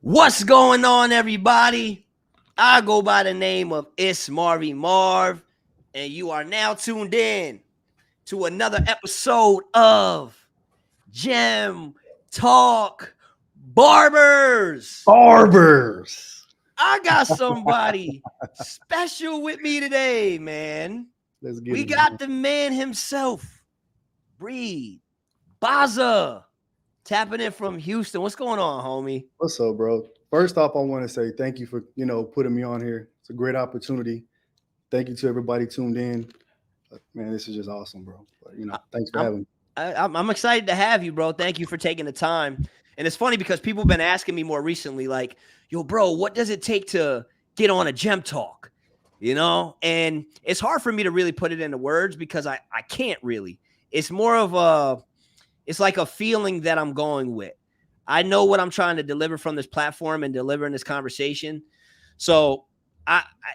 What's going on, everybody? I go by the name of It's Marvy Marv, and you are now tuned in to another episode of Gem Talk Barbers. Barbers. I got somebody special with me today, man. Let's get We it. got the man himself, Breed Baza, tapping in from Houston. What's going on, homie? What's up, bro? First off, I want to say thank you for putting me on here. It's a great opportunity. Thank you to everybody tuned in. Man, this is just awesome, bro. But, thanks for having me. I'm excited to have you, bro. Thank you for taking the time. And it's funny because people have been asking me more recently, like, yo, bro, what does it take to get on a Gem Talk? And it's hard for me to really put it into words because I can't really. It's more of it's like a feeling that I'm going with. I know what I'm trying to deliver from this platform and deliver in this conversation. So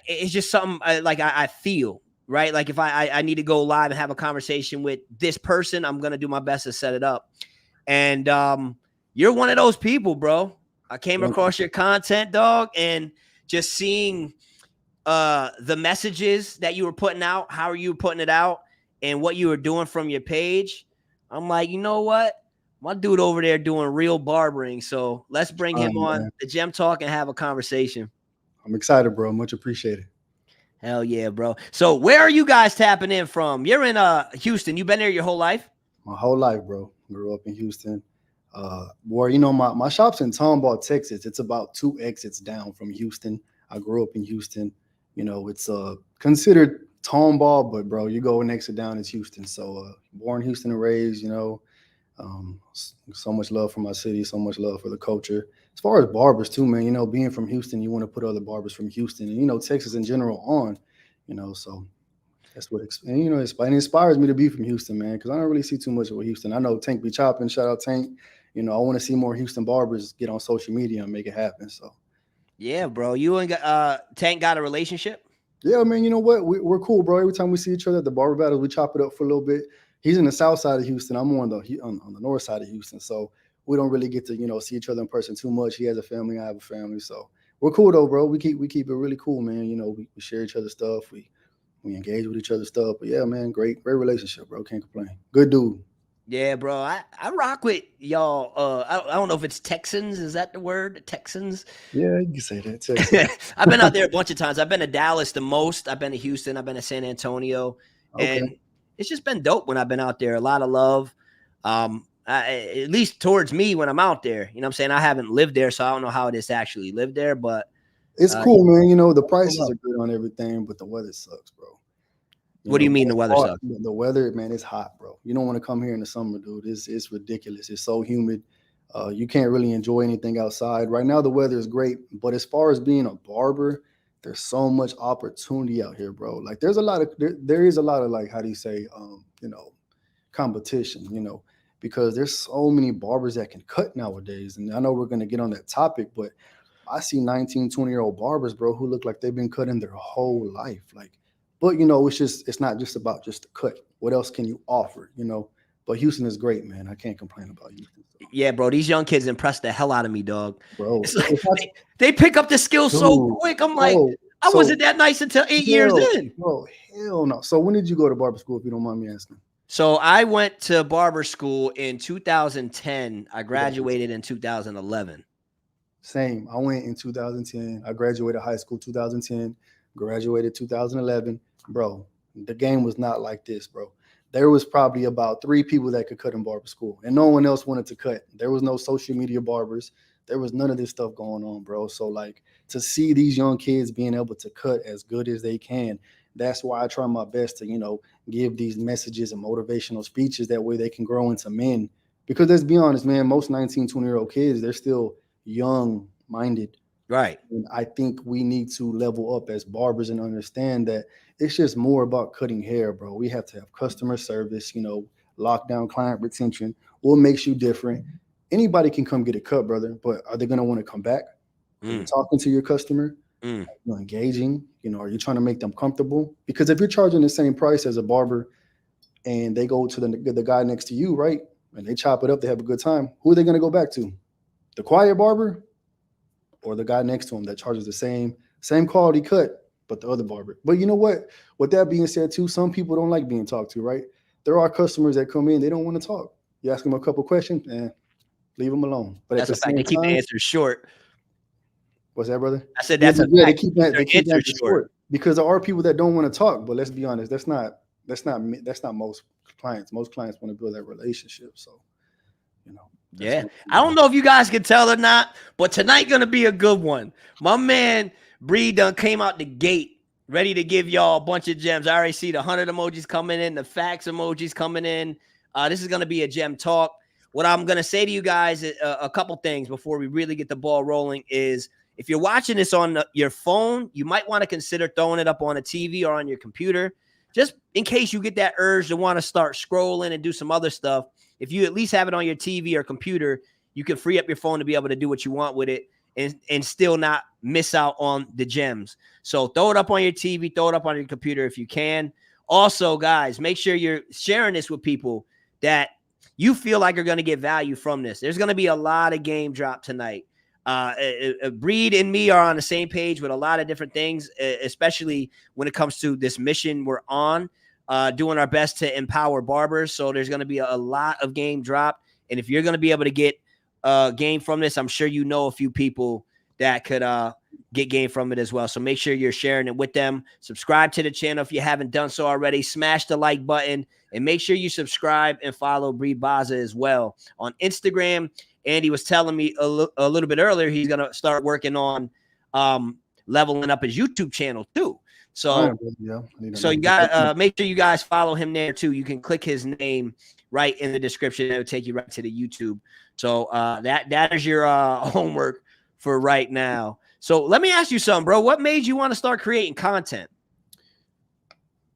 it's just something I feel. Right? Like if I need to go live and have a conversation with this person, I'm going to do my best to set it up. And you're one of those people, bro. I came across your content, dog, and just seeing the messages that you were putting out, how you were putting it out, and what you were doing from your page. I'm like, you know what? My dude over there doing real barbering. So let's bring him on the Gem Talk and have a conversation. I'm excited, bro. Much appreciated. Hell yeah, bro. So where are you guys tapping in from? You're in Houston. You've been there your whole life? My whole life, bro. Grew up in Houston. My shop's in Tomball, Texas. It's about 2 exits down from Houston. I grew up in Houston. It's considered Tomball, but bro, you go and exit down, it's Houston. So born Houston and raised, so much love for my city, so much love for the culture. As far as barbers too, man, being from Houston, you want to put other barbers from Houston and, Texas in general on, so that's what, it inspires me to be from Houston, man, because I don't really see too much of Houston. I know Tank be chopping, shout out Tank. I want to see more Houston barbers get on social media and make it happen. So, yeah, bro, you and Tank got a relationship? Yeah, man, you know what? We're cool, bro. Every time we see each other at the barber battles, we chop it up for a little bit. He's in the south side of Houston. I'm on the north side of Houston. So we don't really get to, see each other in person too much. He has a family, I have a family. So we're cool though, bro. We keep it really cool, man. We share each other's stuff. We engage with each other's stuff. But yeah, man, great relationship, bro. Can't complain. Good dude. Yeah, bro. I rock with y'all. I don't know if it's Texans. Is that the word? Texans? Yeah, you can say that. Texans. I've been out there a bunch of times. I've been to Dallas the most. I've been to Houston. I've been to San Antonio. Okay. And it's just been dope when I've been out there. A lot of love. At least towards me when I'm out there. You know what I'm saying? I haven't lived there, so I don't know how it is to actually live there. But it's cool, man. The prices are good on everything, but the weather sucks, bro. What do you mean the weather sucks? The weather, man, it's hot, bro. You don't want to come here in the summer, dude. It's ridiculous. It's so humid. You can't really enjoy anything outside. Right now, the weather is great, but as far as being a barber, there's so much opportunity out here, bro. Like there is a lot of like, how do you say, competition, because there's so many barbers that can cut nowadays. And I know we're going to get on that topic, but I see 19, 20-year-old barbers, bro, who look like they've been cutting their whole life. But it's not just about just the cut. What else can you offer? But Houston is great, man. I can't complain about Houston. Yeah, bro. These young kids impressed the hell out of me, dog. Bro, like they pick up the skills so quick. I'm like, I wasn't that nice until 8 years in. Bro, hell no. So when did you go to barber school, if you don't mind me asking? So I went to barber school in 2010. I graduated in 2011. Same. I went in 2010. I graduated high school 2010. Graduated 2011. Bro, the game was not like this, bro. There was probably about 3 people that could cut in barber school, and no one else wanted to cut. There was no social media barbers. There was none of this stuff going on, bro. So, like, to see these young kids being able to cut as good as they can, that's why I try my best to, give these messages and motivational speeches. That way they can grow into men. Because let's be honest, man, most 19, 20-year-old kids, they're still young-minded. Right. And I think we need to level up as barbers and understand that it's just more about cutting hair, bro. We have to have customer service, lockdown client retention. What makes you different? Anybody can come get a cut, brother, but are they going to want to come back? Are you talking to your customer? Are you engaging? Are you trying to make them comfortable? Because if you're charging the same price as a barber and they go to the guy next to you, right, and they chop it up, they have a good time, who are they going to go back to? The quiet barber? or the guy next to him that charges the same quality cut, but the other barber. But you know what? With that being said, too, some people don't like being talked to, right? There are customers that come in, they don't want to talk. You ask them a couple questions, and leave them alone. But at That's the a fact. They same keep the time, answers short. what's that, brother? I said Yeah, that's a they fact. keep Keep that their they keep answers that short. short because there are people that don't want to talk. But let's be honest, that's not most clients. Most clients want to build that relationship. So, that's Yeah. one I thing. don't know if you guys can tell or not, but tonight gonna be a good one. My man Bree done came out the gate ready to give y'all a bunch of gems. I already see the 100 emojis coming in, the facts emojis coming in. This is gonna be a gem talk. What I'm gonna say to you guys, a couple things before we really get the ball rolling is if you're watching this on your phone, you might want to consider throwing it up on a TV or on your computer, just in case you get that urge to want to start scrolling and do some other stuff. If you at least have it on your TV or computer, you can free up your phone to be able to do what you want with it and still not miss out on the gems. So throw it up on your TV, throw it up on your computer if you can. Also, guys, make sure you're sharing this with people that you feel like are going to get value from this. There's going to be a lot of game drop tonight. Breed and me are on the same page with a lot of different things, especially when it comes to this mission we're on. Doing our best to empower barbers. So there's going to be a lot of game drop. And if you're going to be able to get game from this, I'm sure you know a few people that could get game from it as well. So make sure you're sharing it with them. Subscribe to the channel if you haven't done so already. Smash the like button and make sure you subscribe and follow Breed Baza as well on Instagram. Andy was telling me a little bit earlier he's going to start working on leveling up his YouTube channel too. So you got make sure you guys follow him there too. You can click his name right in the description. It'll take you right to the YouTube. So that is your homework for right now. So let me ask you something, bro. What made you want to start creating content?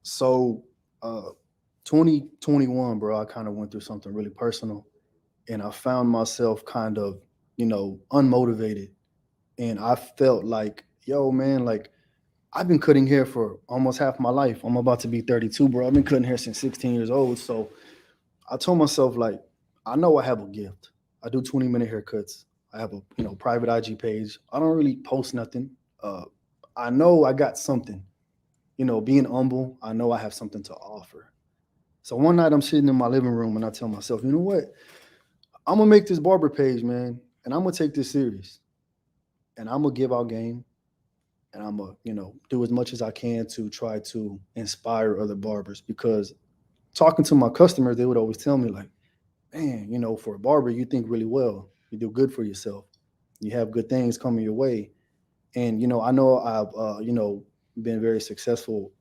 So 2021, bro, I kind of went through something really personal and I found myself kind of, unmotivated. And I felt like, yo, man, like I've been cutting hair for almost half my life. I'm about to be 32, bro. I've been cutting hair since 16 years old. So I told myself, like, I know I have a gift. I do 20-minute haircuts. I have a private IG page. I don't really post nothing. I know I got something. Being humble, I know I have something to offer. So one night I'm sitting in my living room and I tell myself, you know what? I'm gonna make this barber page, man, and I'm gonna take this serious. And I'm gonna give out game. And I'm gonna, do as much as I can to try to inspire other barbers because talking to my customers, they would always tell me like, man, for a barber, you think really well. You do good for yourself. You have good things coming your way. And, I know I've, been very successful,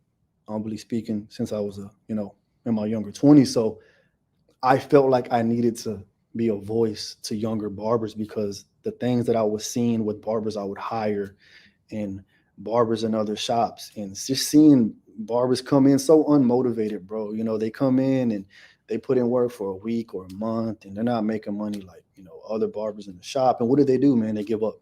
humbly speaking, since I was, in my younger 20s. So I felt like I needed to be a voice to younger barbers because the things that I was seeing with barbers I would hire and barbers in other shops and just seeing barbers come in so unmotivated, bro. They come in and they put in work for a week or a month and they're not making money like, other barbers in the shop. And what do they do, man? They give up.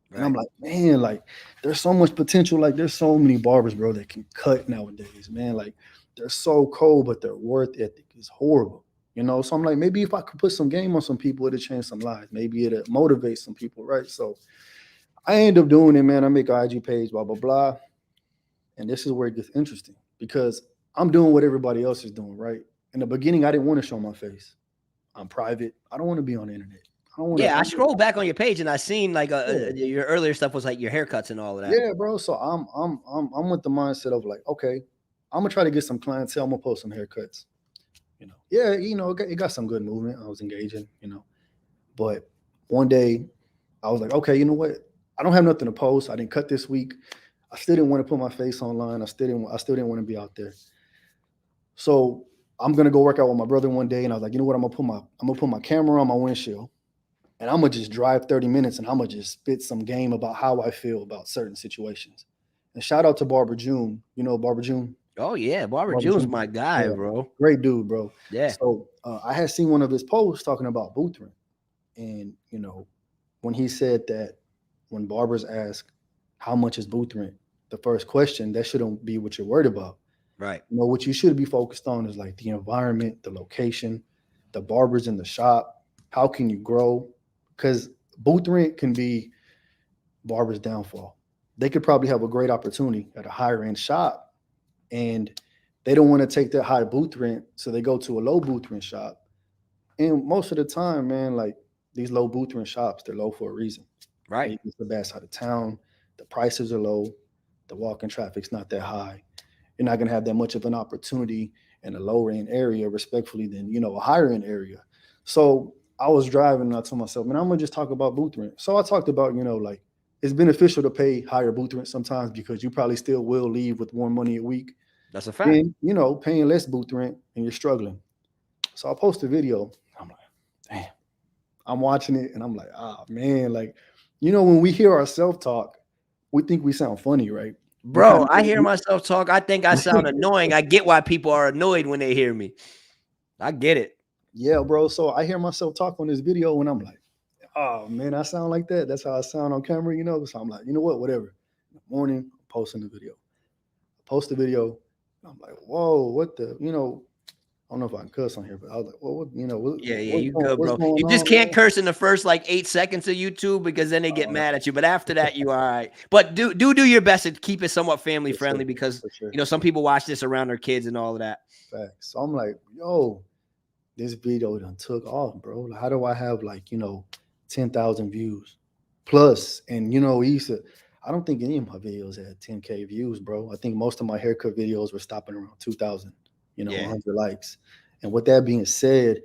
Right. And I'm like, man, like there's so much potential. Like there's so many barbers, bro, that can cut nowadays, man. Like they're so cold, but their work ethic is horrible. So I'm like, maybe if I could put some game on some people, it'll change some lives. Maybe it'll motivate some people, right? So I end up doing it, man. I make an IG page, blah, blah, blah. And this is where it gets interesting because I'm doing what everybody else is doing, right? In the beginning, I didn't want to show my face. I'm private. I don't want to be on the internet. I scrolled back on your page and I seen like your earlier stuff was like your haircuts and all of that. Yeah, bro. So I'm with the mindset of like, okay, I'm gonna try to get some clientele. I'm gonna post some haircuts. It got some good movement. I was engaging, But one day I was like, okay, you know what? I don't have nothing to post. I didn't cut this week. I still didn't want to put my face online. I still didn't want to be out there. So I'm gonna go work out with my brother one day, and I was like, you know what? I'm gonna put my camera on my windshield, and I'm gonna just drive 30 minutes, and I'm gonna just spit some game about how I feel about certain situations. And shout out to Barber June. You know Barber June? Oh yeah, Barber June's my guy, bro. Great dude, bro. Yeah. So I had seen one of his posts talking about booth rent, and when he said that when barbers ask how much is booth rent, the first question that shouldn't be what you're worried about. Right. What you should be focused on is like the environment, the location, the barbers in the shop. How can you grow? Because booth rent can be barber's downfall. They could probably have a great opportunity at a higher end shop, and they don't want to take that high booth rent, so they go to a low booth rent shop. And most of the time, man, like these low booth rent shops, they're low for a reason. Right. Maybe it's the bad side of town, the prices are low, the walk-in traffic's not that high. You're not gonna have that much of an opportunity in a lower end area, respectfully, than a higher end area. So I was driving and I told myself, man, I'm gonna just talk about booth rent. So I talked about, like it's beneficial to pay higher booth rent sometimes because you probably still will leave with more money a week That's a fact. than, paying less booth rent and you're struggling. So I post a video. I'm like, damn. I'm watching it and I'm like, ah, man, like, when we hear our self talk, we think we sound funny, right? We kind Bro, I hear myself talk. I think I of, sound annoying. I get why people are annoyed when they hear me. I get it. yeah, bro. So I hear myself talk on this video and I'm like, oh, man, I sound like that. That's how I sound on camera, So I'm like, you know what, whatever. In the morning, I'm posting the video. I post the video. I'm like, whoa, what the, I don't know if I can cuss on here, but I was like, well, Yeah, you good, what's bro. going You just on, can't man? curse in the first like 8 seconds of YouTube because then they get Uh, mad at you. But after that, you all right. But do your best to keep it somewhat family for sure, friendly because for sure. some people watch this around their kids and all of that. Facts. So I'm like, yo, this video done took off, bro. Like, how do I have 10,000 views plus? And he used to. I don't think any of my videos had 10K views, bro. I think most of my haircut videos were stopping around 2,000, Yeah, 100 likes. And with that being said,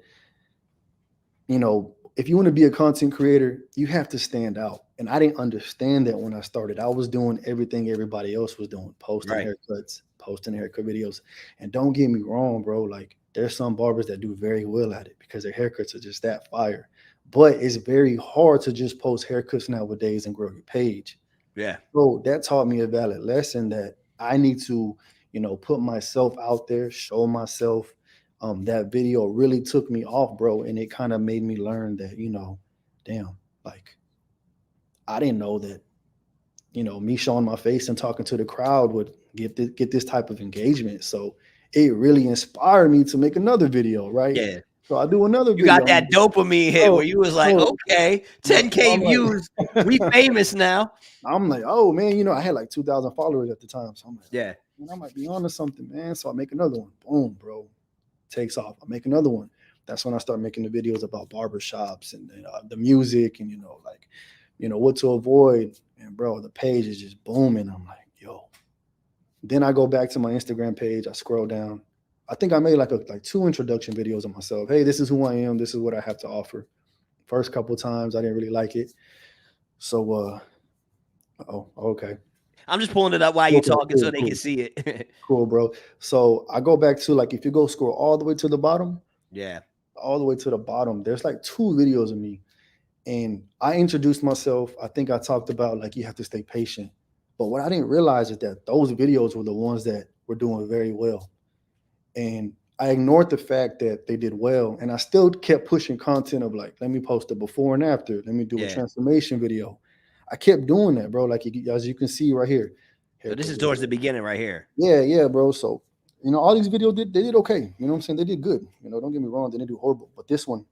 if you want to be a content creator, you have to stand out. And I didn't understand that when I started. I was doing everything everybody else was doing, posting right. haircuts, posting haircut videos. And don't get me wrong, bro. Like there's some barbers that do very well at it because their haircuts are just that fire. But it's very hard to just post haircuts nowadays and grow your page. Yeah, So that taught me a valid lesson that I need to, put myself out there, show myself. That video really took me off, bro, and it kind of made me learn that, damn, like I didn't know that, me showing my face and talking to the crowd would get this type of engagement. So it really inspired me to make another video, right? yeah. So I do another You got video. that dopamine hit So, where you was like, so, okay, so 10K I'm views, we like, famous now. I'm like, oh man, I had like 2,000 followers at the time. So I'm like, Yeah, man, I might be onto something, man. So I make another one. Boom, bro. Takes off. I make another one. That's when I start making the videos about barbershops and the music and, what to avoid. And bro, the page is just booming. I'm like, yo. Then I go back to my Instagram page. I scroll down. I think I made like two introduction videos of myself. Hey, this is who I am. This is what I have to offer. First couple of times, I didn't really like it. So, okay. I'm just pulling it up while you Okay, talking so cool, they can cool, see it. cool, bro. So I go back to if you go scroll all the way to the bottom, Yeah, all the way to the bottom, there's like two videos of me. And I introduced myself. I think I talked about you have to stay patient. But what I didn't realize is that those videos were the ones that were doing very well. And I ignored the fact that they did well. And I still kept pushing content of let me post a before and after. Let me do a yeah. transformation video. I kept doing that, bro. As you can see right here. So this Haircut is towards the video. beginning right here. Yeah, bro. So, all these videos they did okay. You know what I'm saying? They did good. Don't get me wrong, they didn't do horrible. But this one,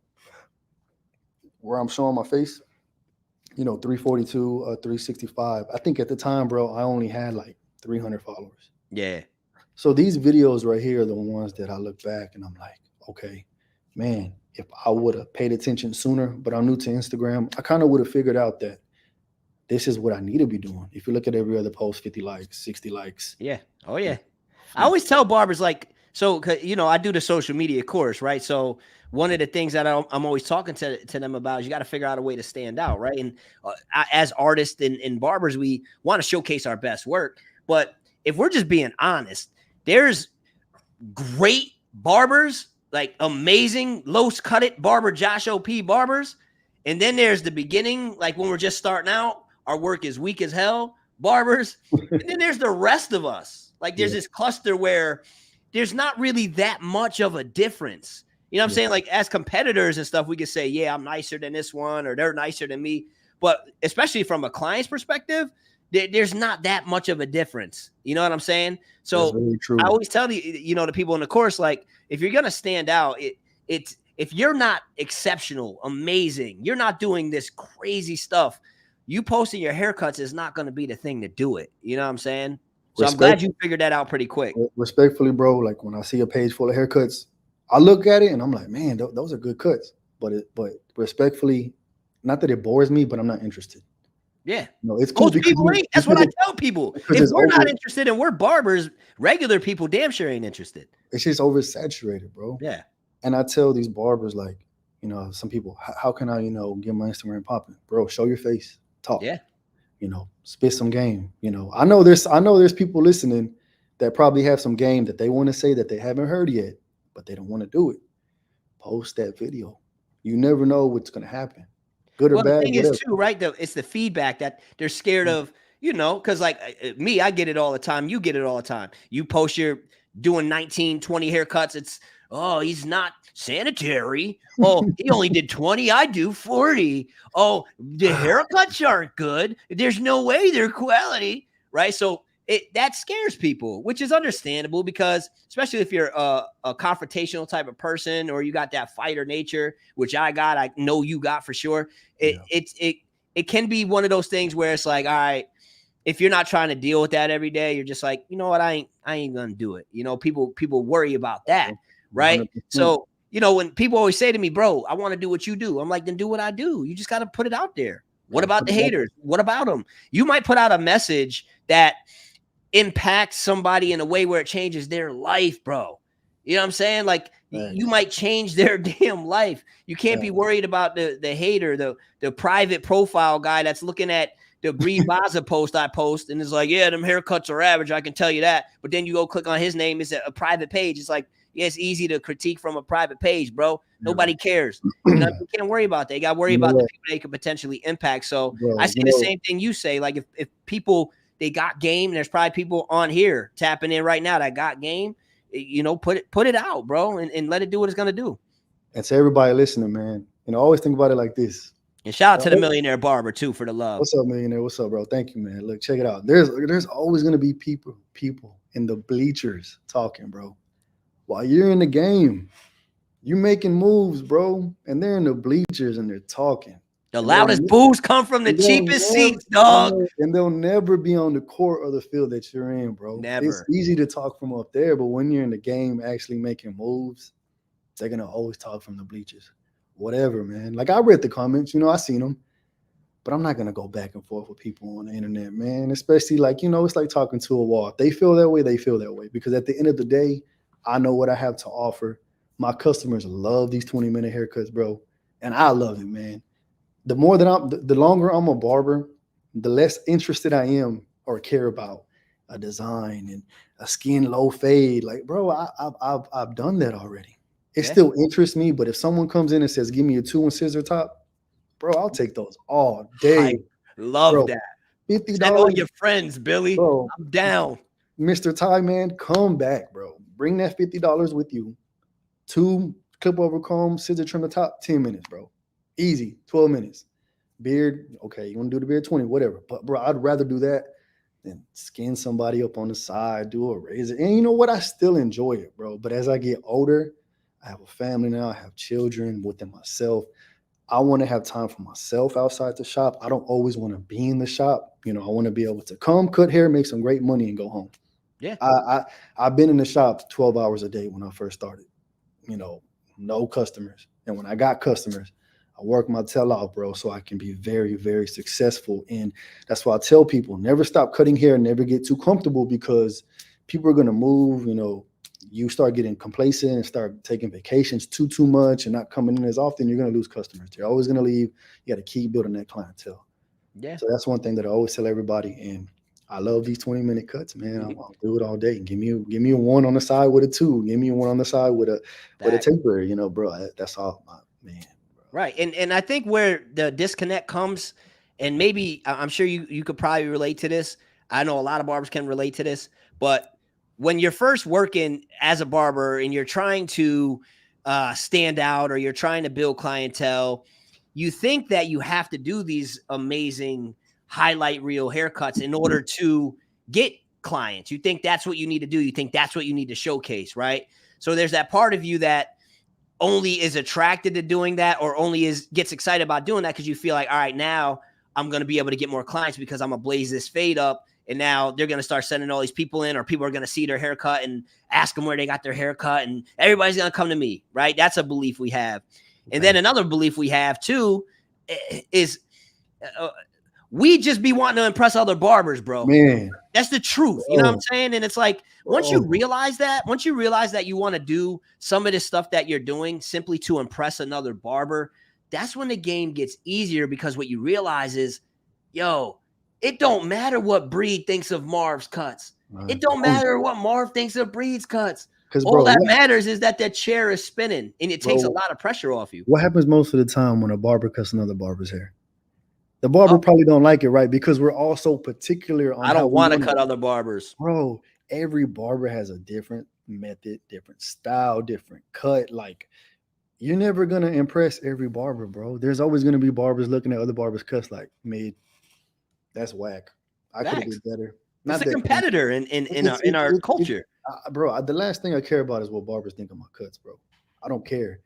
where I'm showing my face, 342, 365. I think at the time, bro, I only had 300 followers. Yeah. So these videos right here are the ones that I look back and I'm like, okay, man, if I would have paid attention sooner, but I'm new to Instagram, I kind of would have figured out that this is what I need to be doing. If you look at every other post, 50 likes, 60 likes. Yeah. Oh, yeah. I always tell barbers so, I do the social media course, right? So one of the things that I'm always talking to them about is you got to figure out a way to stand out, right? And as artists and barbers, we want to showcase our best work. But if we're just being honest, there's great barbers, like amazing Los Cut It barber, Josh O.P. barbers. And then there's the beginning, like when we're just starting out, our work is weak as hell, barbers. And then there's the rest of us. Like there's this cluster where there's not really that much of a difference. You know what I'm saying? Like as competitors and stuff, we could say, yeah, I'm nicer than this one or they're nicer than me. But especially from a client's perspective, there's not that much of a difference. You know what I'm saying? So really true. I always tell the people in the course, like if you're going to stand out, if you're not exceptional, amazing, you're not doing this crazy stuff, you posting your haircuts is not going to be the thing to do it. You know what I'm saying? So I'm glad Respect, you figured that out pretty quick. respectfully, bro. Like when I see a page full of haircuts, I look at it and I'm like, man, those are good cuts. But respectfully, not that it bores me, but I'm not interested. Yeah. No, it's cool Most people ain't. That's what I it's, tell people. because If it's we're not over. interested and we're barbers, regular people damn sure ain't interested. It's just oversaturated, bro. Yeah. And I tell these barbers, like, some people, how can I, get my Instagram popping, bro? Show your face, talk, Yeah. spit some game. I know there's people listening that probably have some game that they want to say that they haven't heard yet, but they don't want to do it. Post that video. You never know what's gonna happen, good or Well, the bad, thing is whatever. too, right? It's the feedback that they're scared of, because like me, I get it all the time. You get it all the time. You post your doing 19, 20 haircuts. It's, oh, he's not sanitary. Oh, he only did 20. I do 40. Oh, the haircuts aren't good. There's no way they're quality, right? So that scares people, which is understandable because especially if you're a confrontational type of person or you got that fighter nature, which I know you got for sure. Yeah. It can be one of those things where it's like, all right, if you're not trying to deal with that every day, you're just like, you know what, I ain't gonna do it. People worry about that, right? 100%. So when people always say to me, bro, I want to do what you do, I'm like, then do what I do. You just got to put it out there. What about the haters? What about them? You might put out a message that impacts somebody in a way where it changes their life, bro. You know what I'm saying? Like you might change their damn life. You can't be worried about the hater, the private profile guy that's looking at the Breed Baza post I post and is like, yeah, them haircuts are average. I can tell you that. But then you go click on his name. It's a private page. It's like, yeah, it's easy to critique from a private page, bro. Nobody cares. You can't worry about that. You got to worry about the people they could potentially impact. So I say the same thing you say. Like if people, they got game, there's probably people on here tapping in right now that got game. Put it out, bro, and let it do what it's gonna do. And to everybody listening, man, always think about it like this. And shout out to the Millionaire Barber too for the love. What's up, millionaire? What's up, bro? Thank you, man. Look, check it out. There's always gonna be people in the bleachers talking, bro. While you're in the game, you're making moves, bro, and they're in the bleachers and they're talking. The loudest boos come from the cheapest seats, dog. And they'll never be on the court or the field that you're in, bro. Never. It's easy to talk from up there, but when you're in the game actually making moves, they're going to always talk from the bleachers. Whatever, man. Like, I read the comments, I seen them, but I'm not going to go back and forth with people on the internet, man. Especially, like, it's like talking to a wall. If they feel that way, they feel that way. Because at the end of the day, I know what I have to offer. My customers love these 20-minute haircuts, bro. And I love it, man. The longer I'm a barber, the less interested I am or care about a design and a skin low fade. Like, bro, I've done that already. It still interests me, but if someone comes in and says, "Give me a 2 and scissor top," bro, I'll take those all day. I love that. $50. Send all your friends, Billy. Bro, I'm down. Mr. Ty, man, come back, bro. Bring that $50 with you. 2 clip over comb, scissor trim the top, 10 minutes, bro. Easy, 12 minutes. Beard, okay, you want to do the beard, 20, whatever. But, bro, I'd rather do that than skin somebody up on the side, do a razor. And you know what? I still enjoy it, bro. But as I get older, I have a family now. I have children within myself. I want to have time for myself outside the shop. I don't always want to be in the shop. I want to be able to come, cut hair, make some great money, and go home. Yeah. I've been in the shop 12 hours a day when I first started. No customers. And when I got customers, I work my tail off, bro, so I can be very, very successful. And that's why I tell people, never stop cutting hair, never get too comfortable, because people are going to move. You start getting complacent and start taking vacations too much and not coming in as often, you're going to lose customers. They're always going to leave. You got to keep building that clientele. Yeah. So that's one thing that I always tell everybody. And I love these 20-minute cuts, man. I'll do it all day. Give me a 1 on the side with a 2. Give me a 1 on the side with a taper. Bro. That's all, man. Bro. Right, and I think where the disconnect comes, and maybe I'm sure you could probably relate to this. I know a lot of barbers can relate to this, but when you're first working as a barber and you're trying to stand out or you're trying to build clientele, you think that you have to do these amazing highlight reel haircuts in order to get clients. You think that's what you need to do. You think that's what you need to showcase, right? So there's that part of you that only is attracted to doing that or only gets excited about doing that because you feel like, all right, now I'm going to be able to get more clients because I'm going to blaze this fade up. And now they're going to start sending all these people in, or people are going to see their haircut and ask them where they got their haircut. And everybody's going to come to me, right? That's a belief we have. And then another belief we have too is we just be wanting to impress other barbers, bro. Man. That's the truth. You know what I'm saying? And it's like, once you realize that you want to do some of this stuff that you're doing simply to impress another barber, that's when the game gets easier, because what you realize is, yo, it don't matter what Breed thinks of Marv's cuts. It don't matter what Marv thinks of Breed's cuts. All that matters is that chair is spinning, and it takes a lot of pressure off you. What happens most of the time when a barber cuts another barber's hair? The barber probably don't like it, right? Because we're all so particular on I don't want to cut other barbers. Bro, every barber has a different method, different style, different cut. Like, you're never going to impress every barber, bro. There's always going to be barbers looking at other barbers' cuts like, me, that's whack. I could have been better. It's a competitor in our culture. Bro, the last thing I care about is what barbers think of my cuts, bro. I don't care.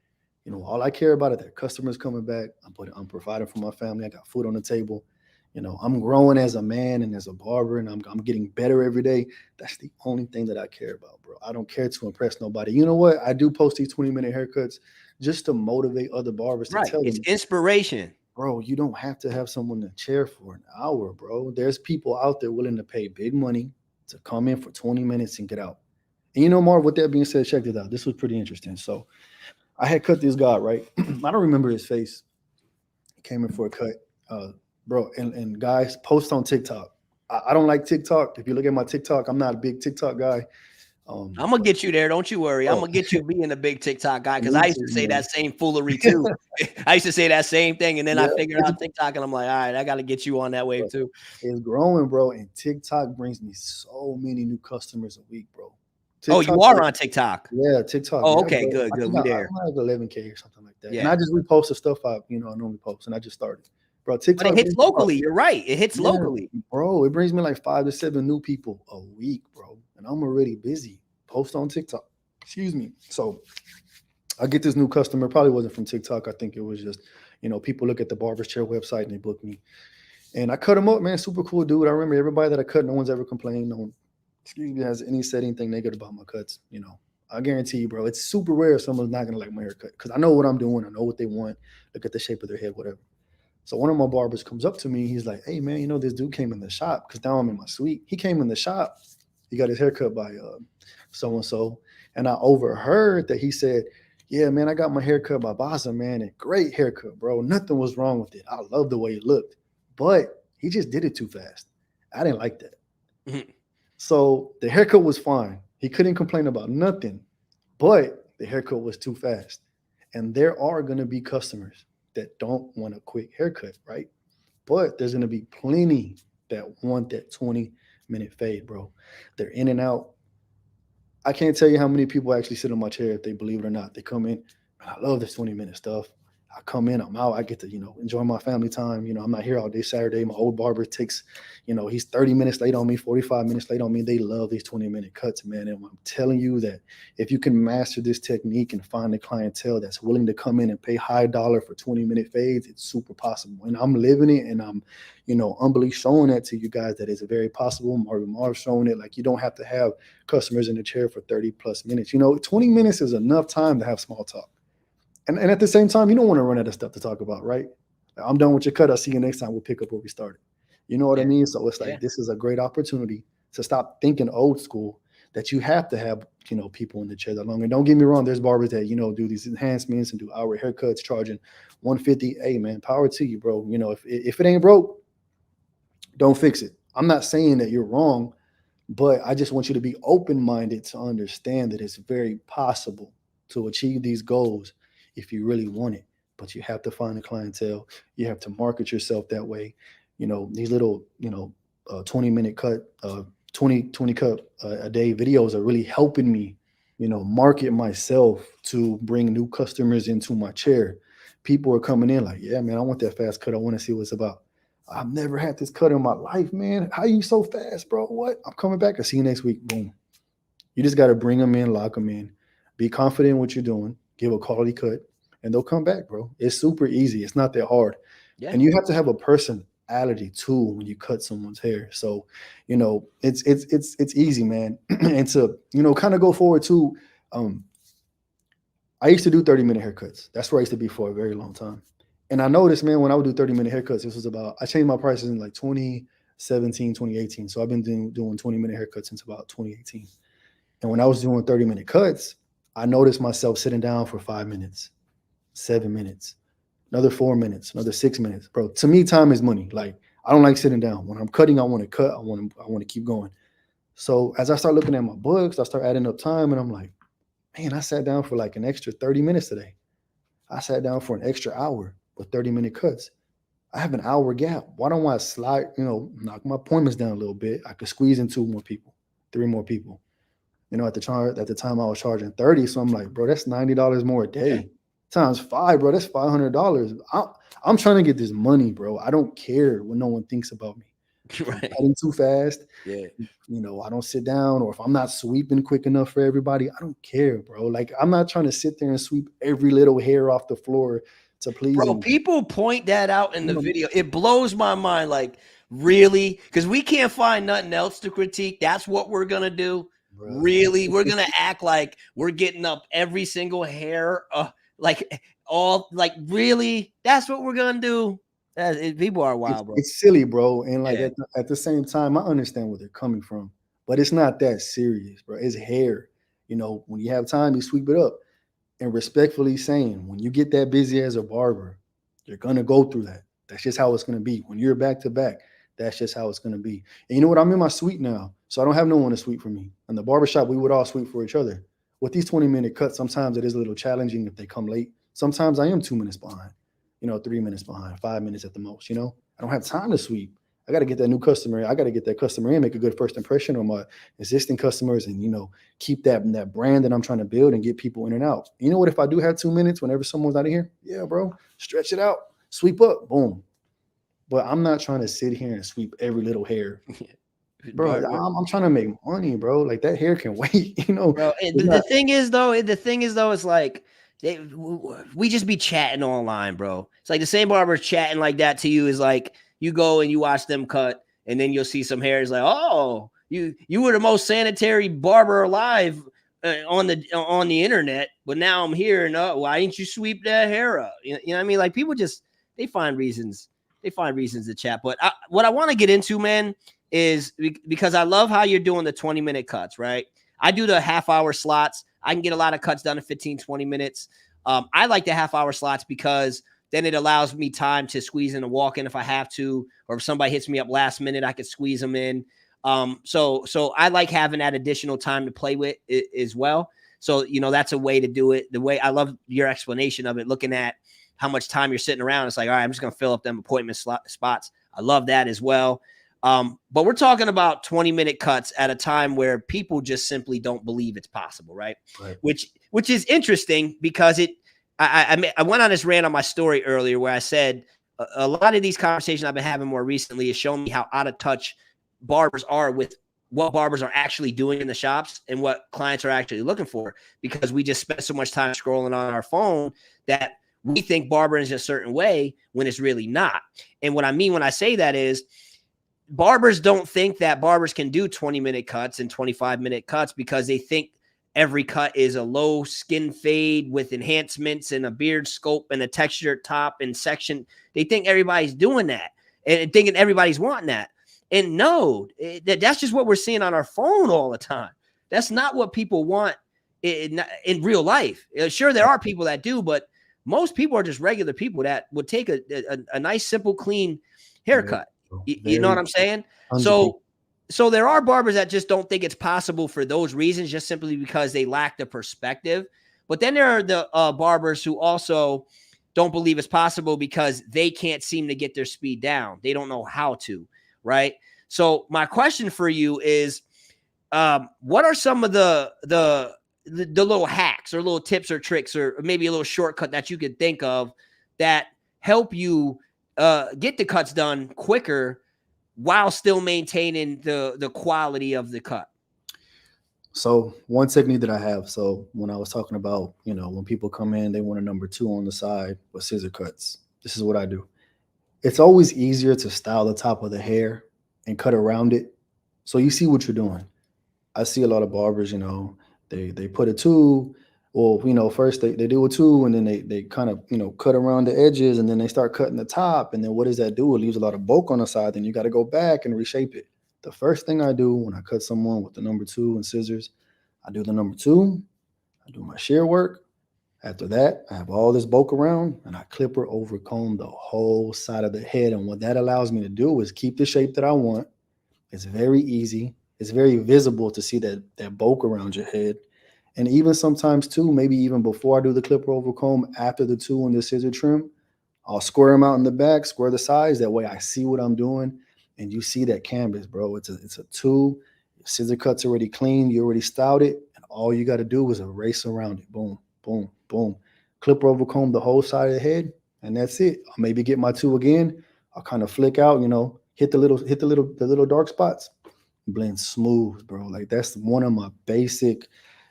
You know, all I care about is that customers coming back. I'm providing for my family. I got food on the table. You know, I'm growing as a man and as a barber, and I'm getting better every day. That's the only thing that I care about, bro. I don't care to impress nobody. You know what? I do post these 20-minute haircuts just to motivate other barbers. To tell them, it's inspiration. Bro, you don't have to have someone in a chair for an hour, bro. There's people out there willing to pay big money to come in for 20 minutes and get out. And you know, Marv, with that being said, check this out. This was pretty interesting. So I had cut this guy, right? I don't remember his face. He came in for a cut. Bro, and guys, post on TikTok. I don't like TikTok. If you look at my TikTok, I'm not a big TikTok guy. I'm going to get you there. Don't you worry. I'm going to get you being a big TikTok guy, because I used to say that same foolery too. I used to say that same thing, and then I figured out TikTok, and I'm like, all right, I got to get you on that wave too. It's growing, bro, and TikTok brings me so many new customers a week, bro. TikTok, you are on TikTok? Yeah, TikTok. Oh, okay, good. We there. I have 11K or something like that. Yeah. And I just repost the stuff I normally post, and I just started. Bro, TikTok. But it hits locally. You're right. It hits locally. Bro, it brings me like 5 to 7 new people a week, bro. And I'm already busy. Post on TikTok. Excuse me. So I get this new customer. Probably wasn't from TikTok. I think it was just, people look at the Barber's Chair website and they book me. And I cut him up, man. Super cool dude. I remember everybody that I cut, no one's ever complained. No one, has any said anything negative about my cuts. I guarantee you, bro, it's super rare someone's not going to like my haircut, because I know what I'm doing. I know what they want. Look at the shape of their head, whatever. So one of my barbers comes up to me. He's like, hey, man, this dude came in the shop, because now I'm in my suite. He came in the shop. He got his haircut by so-and-so. And I overheard that he said, yeah, man, I got my haircut by Baza, man. And great haircut, bro. Nothing was wrong with it. I love the way it looked. But he just did it too fast. I didn't like that. Mm-hmm. So the haircut was fine. He couldn't complain about nothing. But the haircut was too fast. And there are going to be customers that don't want a quick haircut, right? But there's going to be plenty that want that 20-minute fade, bro. They're in and out. I can't tell you how many people actually sit on my chair, if they believe it or not. They come in, I love this 20-minute stuff. I come in, I'm out, I get to, enjoy my family time. I'm not here all day Saturday. My old barber takes, he's 30 minutes late on me, 45 minutes late on me. They love these 20-minute cuts, man. And I'm telling you that if you can master this technique and find a clientele that's willing to come in and pay high dollar for 20-minute fades, it's super possible. And I'm living it, and I'm, humbly showing that to you guys that it's very possible. Marv's showing it. Like, you don't have to have customers in the chair for 30 plus minutes. 20 minutes is enough time to have small talk. And at the same time, you don't want to run out of stuff to talk about, right? I'm done with your cut. I'll see you next time. We'll pick up where we started. You know what I mean? So it's like, this is a great opportunity to stop thinking old school, that you have to have, people in the chair that long. And don't get me wrong, there's barbers that, do these enhancements and do hour haircuts charging $150. Hey, man, power to you, bro. If it ain't broke, don't fix it. I'm not saying that you're wrong, but I just want you to be open-minded to understand that it's very possible to achieve these goals if you really want it. But you have to find a clientele. You have to market yourself that way. These little, 20-minute cut, 20 cut a day videos are really helping me, market myself to bring new customers into my chair. People are coming in like, yeah, man, I want that fast cut. I want to see what it's about. I've never had this cut in my life, man. How you so fast, bro? What? I'm coming back. I'll see you next week. Boom. You just got to bring them in, lock them in, be confident in what you're doing, give a quality cut, and they'll come back, bro. It's super easy. It's not that hard. Yeah. And you have to have a person reality too when you cut someone's hair. So, it's easy, man. And to, kind of go forward too. Um, I used to do 30-minute haircuts. That's where I used to be for a very long time. And I noticed, man, when I would do 30-minute haircuts, I changed my prices in like 2017, 2018. So I've been doing 20-minute haircuts since about 2018. And when I was doing 30-minute cuts, I noticed myself sitting down for 5 minutes, 7 minutes, another 4 minutes, another 6 minutes. Bro, to me, time is money. Like, I don't like sitting down. When I'm cutting, I want to cut. I want to keep going. So as I start looking at my books, I start adding up time, and I'm like, man, I sat down for like an extra 30 minutes today. I sat down for an extra hour with 30-minute cuts. I have an hour gap. Why don't I knock my appointments down a little bit? I could squeeze in 2 more people, 3 more people. At the time I was charging 30. So I'm like, bro, that's $90 more a Yeah. day. Times 5, bro. That's $500. I'm trying to get this money, bro. I don't care what no one thinks about me. If I'm Right. cutting too fast, Yeah. I don't sit down, or if I'm not sweeping quick enough for everybody, I don't care, bro. Like, I'm not trying to sit there and sweep every little hair off the floor to please Bro, anyone. people point that out in You the know, video. It blows my mind. Like, really? Because we can't find nothing else to critique. That's what we're gonna do. bro. Really? We're gonna act like we're getting up every single hair, like all like really? That's what we're gonna do. People are It's, wild, bro. it's silly, bro. And like Yeah. at the same time, I understand where they're coming from, but it's not that serious, bro. It's hair. When you have time, you sweep it up. And respectfully saying, when you get that busy as a barber, you're gonna go through that. That's just how it's gonna be. When you're back to back, that's just how it's gonna be. And you know what? I'm in my suite now, so I don't have no one to sweep for me. In the barbershop, we would all sweep for each other. With these 20-minute cuts, sometimes it is a little challenging if they come late. Sometimes I am 2 minutes behind, 3 minutes behind, 5 minutes at the most. I don't have time to sweep. I got to get that new customer. I got to get that customer in, make a good first impression on my existing customers, and keep that brand that I'm trying to build and get people in and out. You know what? If I do have 2 minutes, whenever someone's out of here, yeah, bro, stretch it out, sweep up, boom. But I'm not trying to sit here and sweep every little hair, bro. Right, right. I'm trying to make money, bro. Like, that hair can wait. Bro, It's the not, thing is though, is like we just be chatting online, bro. It's like the same barber chatting like that to you is like you go and you watch them cut, and then you'll see some hair. It's like, oh, you were the most sanitary barber alive on the internet, but now I'm here, and why didn't you sweep that hair up? You know what I mean? Like, people just they find reasons. They find reasons to chat. But what I want to get into, man, is because I love how you're doing the 20-minute cuts, right? I do the half-hour slots. I can get a lot of cuts done in 15, 20 minutes. I like the half-hour slots because then it allows me time to squeeze in a walk-in if I have to, or if somebody hits me up last minute, I could squeeze them in. So I like having that additional time to play with it as well. So, that's a way to do it. The way I love your explanation of it, looking at how much time you're sitting around. It's like, all right, I'm just going to fill up them appointment spots. I love that as well. But we're talking about 20-minute cuts at a time where people just simply don't believe it's possible, right? right. Which is interesting because I went on this rant on my story earlier where I said a lot of these conversations I've been having more recently is showing me how out of touch barbers are with what barbers are actually doing in the shops and what clients are actually looking for, because we just spend so much time scrolling on our phone that we think barbering is a certain way when it's really not. And what I mean when I say that is, barbers don't think that barbers can do 20-minute cuts and 25-minute cuts because they think every cut is a low skin fade with enhancements and a beard scope and a textured top and section. They think everybody's doing that and thinking everybody's wanting that. And no, that's just what we're seeing on our phone all the time. That's not what people want in real life. Sure, there are people that do, but most people are just regular people that would take a nice, simple, clean haircut. You know what I'm saying? So there are barbers that just don't think it's possible for those reasons, just simply because they lack the perspective. But then there are the barbers who also don't believe it's possible because they can't seem to get their speed down. They don't know how to, right? So my question for you is, what are some of the little hacks or little tips or tricks or maybe a little shortcut that you could think of that help you get the cuts done quicker while still maintaining the quality of the cut? So one technique that I have, so when I was talking about, when people come in, they want a number 2 on the side with scissor cuts. This is what I do. It's always easier to style the top of the hair and cut around it. So you see what you're doing. I see a lot of barbers, they put a two, well, first they do a two and then they kind of, cut around the edges and then they start cutting the top. And then what does that do? It leaves a lot of bulk on the side. Then you got to go back and reshape it. The first thing I do when I cut someone with the number two and scissors, I do the number two, I do my shear work. After that, I have all this bulk around and I clipper over comb the whole side of the head. And what that allows me to do is keep the shape that I want. It's very easy. It's very visible to see that bulk around your head. And even sometimes too, maybe even before I do the clipper over comb, after the two and the scissor trim, I'll square them out in the back, square the sides. That way I see what I'm doing. And you see that canvas, bro. It's a two. Scissor cut's already clean. You already styled it. And all you got to do is erase around it. Boom, boom, boom. Clipper over comb the whole side of the head. And that's it. I'll maybe get my two again. I'll kind of flick out, hit the little dark spots, blend smooth, bro. Like that's one of my basic,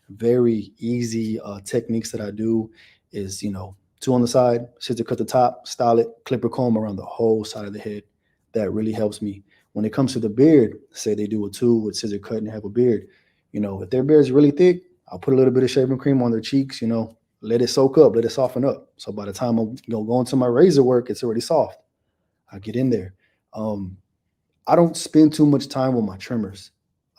very easy techniques that I do is, two on the side, scissor cut the top, style it, clipper comb around the whole side of the head. That really helps me. When it comes to the beard, say they do a two with scissor cut and have a beard, if their beard is really thick, I'll put a little bit of shaving cream on their cheeks, let it soak up, let it soften up. So by the time I'm going to my razor work, it's already soft. I get in there. Um, I don't spend too much time with my trimmers.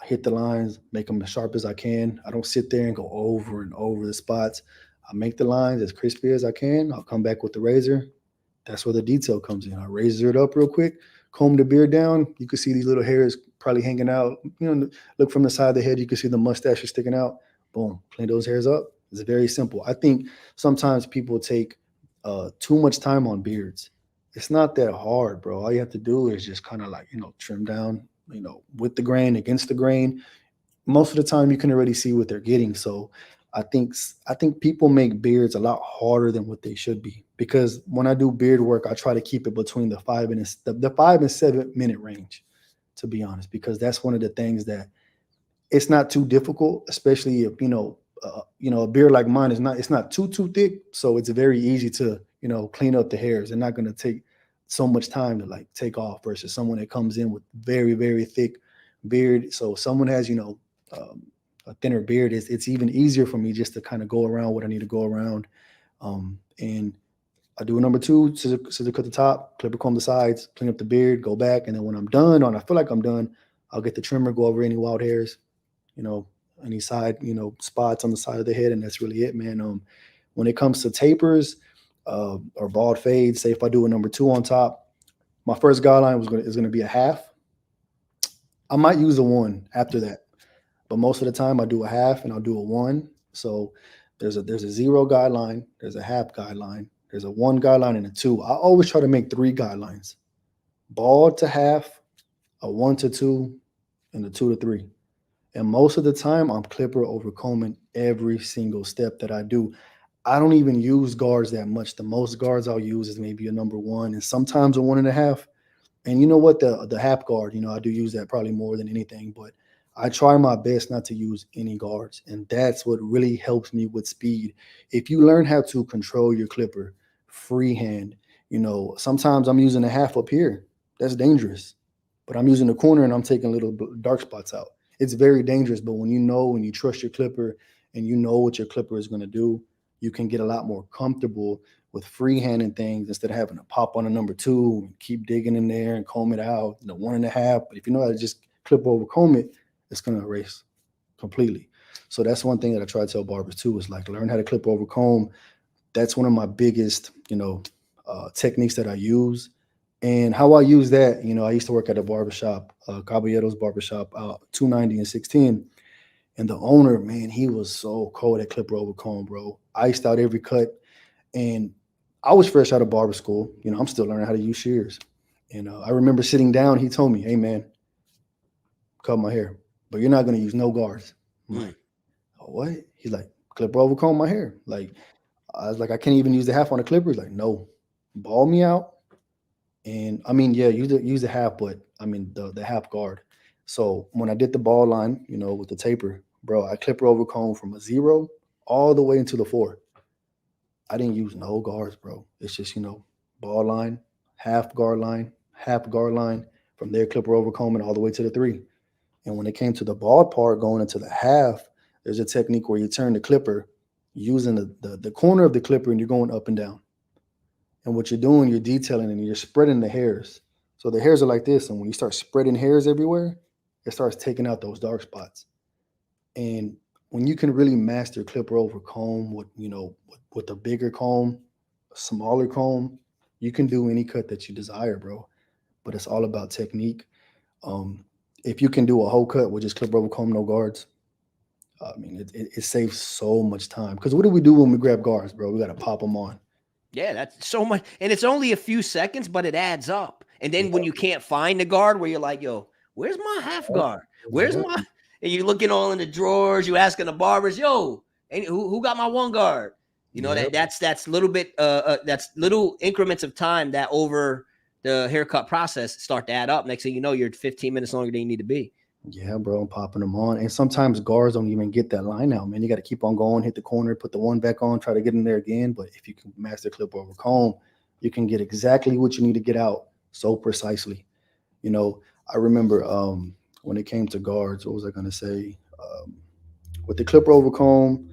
I hit the lines, make them as sharp as I can. I don't sit there and go over and over the spots. I make the lines as crispy as I can. I'll come back with the razor. That's where the detail comes in. I razor it up real quick, comb the beard down. You can see these little hairs probably hanging out. Look from the side of the head, you can see the mustache is sticking out. Boom, clean those hairs up. It's very simple. I think sometimes people take too much time on beards. It's not that hard, bro. All you have to do is just kind of like, trim down, with the grain, against the grain. Most of the time you can already see what they're getting. So I think people make beards a lot harder than what they should be, because when I do beard work, I try to keep it between the 5 and 7 minute range, to be honest, because that's one of the things that it's not too difficult, especially if a beard like mine is not, it's not too thick, so it's very easy to clean up the hairs. They're not going to take so much time to like take off versus someone that comes in with very very thick beard. So if someone has a thinner beard, it's even easier for me just to kind of go around what I need to go around. And I do a number two, scissor cut the top, clipper comb the sides, clean up the beard, go back, and then when I'm done, or I feel like I'm done, I'll get the trimmer, go over any wild hairs, you know, any side, spots on the side of the head, and that's really it, man. When it comes to tapers or bald fades, say if I do a number two on top, my first guideline is gonna be a half. I might use a one after that, but most of the time I do a half and I'll do a one. So there's a zero guideline, there's a half guideline, there's a one guideline and a two. I always try to make three guidelines: bald to half, a one to two, and a two to three. And most of the time, I'm clipper over combing every single step that I do. I don't even use guards that much. The most guards I'll use is maybe a number one and sometimes a one and a half. And you know what? The half guard, I do use that probably more than anything, but I try my best not to use any guards. And that's what really helps me with speed. If you learn how to control your clipper freehand, sometimes I'm using a half up here. That's dangerous. But I'm using the corner and I'm taking little dark spots out. It's very dangerous. But when you trust your clipper and you know what your clipper is going to do, you can get a lot more comfortable with freehanding things instead of having to pop on a number two and keep digging in there and comb it out, one and a half. But if you know how to just clip over comb it, it's going to erase completely. So that's one thing that I try to tell barbers too, is like learn how to clip over comb. That's one of my biggest, techniques that I use. And how I use that, I used to work at a barbershop, Caballero's barbershop, 290 and 16. And the owner, man, he was so cold at clipper over comb, bro. Iced out every cut. And I was fresh out of barber school. I'm still learning how to use shears. And I remember sitting down. He told me, "Hey, man, cut my hair, but you're not going to use no guards." I'm Mm. like, "Oh, what?" He's like, "Clipper over comb my hair." Like, I was like, "I can't even use the half on the clipper." He's like, "No, ball me out." And I mean, yeah, use the half, but I mean the half guard. So when I did the ball line, with the taper, bro, I clipper over comb from a zero all the way into the four. I didn't use no guards, bro. It's just, ball line, half guard line, from there clipper over comb and all the way to the three. And when it came to the bald part going into the half, there's a technique where you turn the clipper using the corner of the clipper and you're going up and down. And what you're doing, you're detailing and you're spreading the hairs. So the hairs are like this. And when you start spreading hairs everywhere, it starts taking out those dark spots. And when you can really master clipper over comb with a bigger comb, a smaller comb, you can do any cut that you desire, bro. But it's all about technique. Um, if you can do a whole cut with just clipper over comb, no guards, I mean, it saves so much time. Because what do we do when we grab guards, bro? We got to pop them on. Yeah, that's so much. And it's only a few seconds, but it adds up. And then Yeah, when you can't find the guard where you're like, yo, where's my half guard? Where's yeah, my, and you're looking all in the drawers, you asking the barbers, yo, and who got my one guard? You know, yeah, that's little bit, that's little increments of time that over the haircut process start to add up. Next thing you know, you're 15 minutes longer than you need to be. yeah, bro. I'm popping them on. And sometimes guards don't even get that line out, man. You got to keep on going, hit the corner, put the one back on, try to get in there again. But if you can master clip over comb, you can get exactly what you need to get out so precisely. You know, I remember when it came to guards, what was I going to say? With the clipper over comb,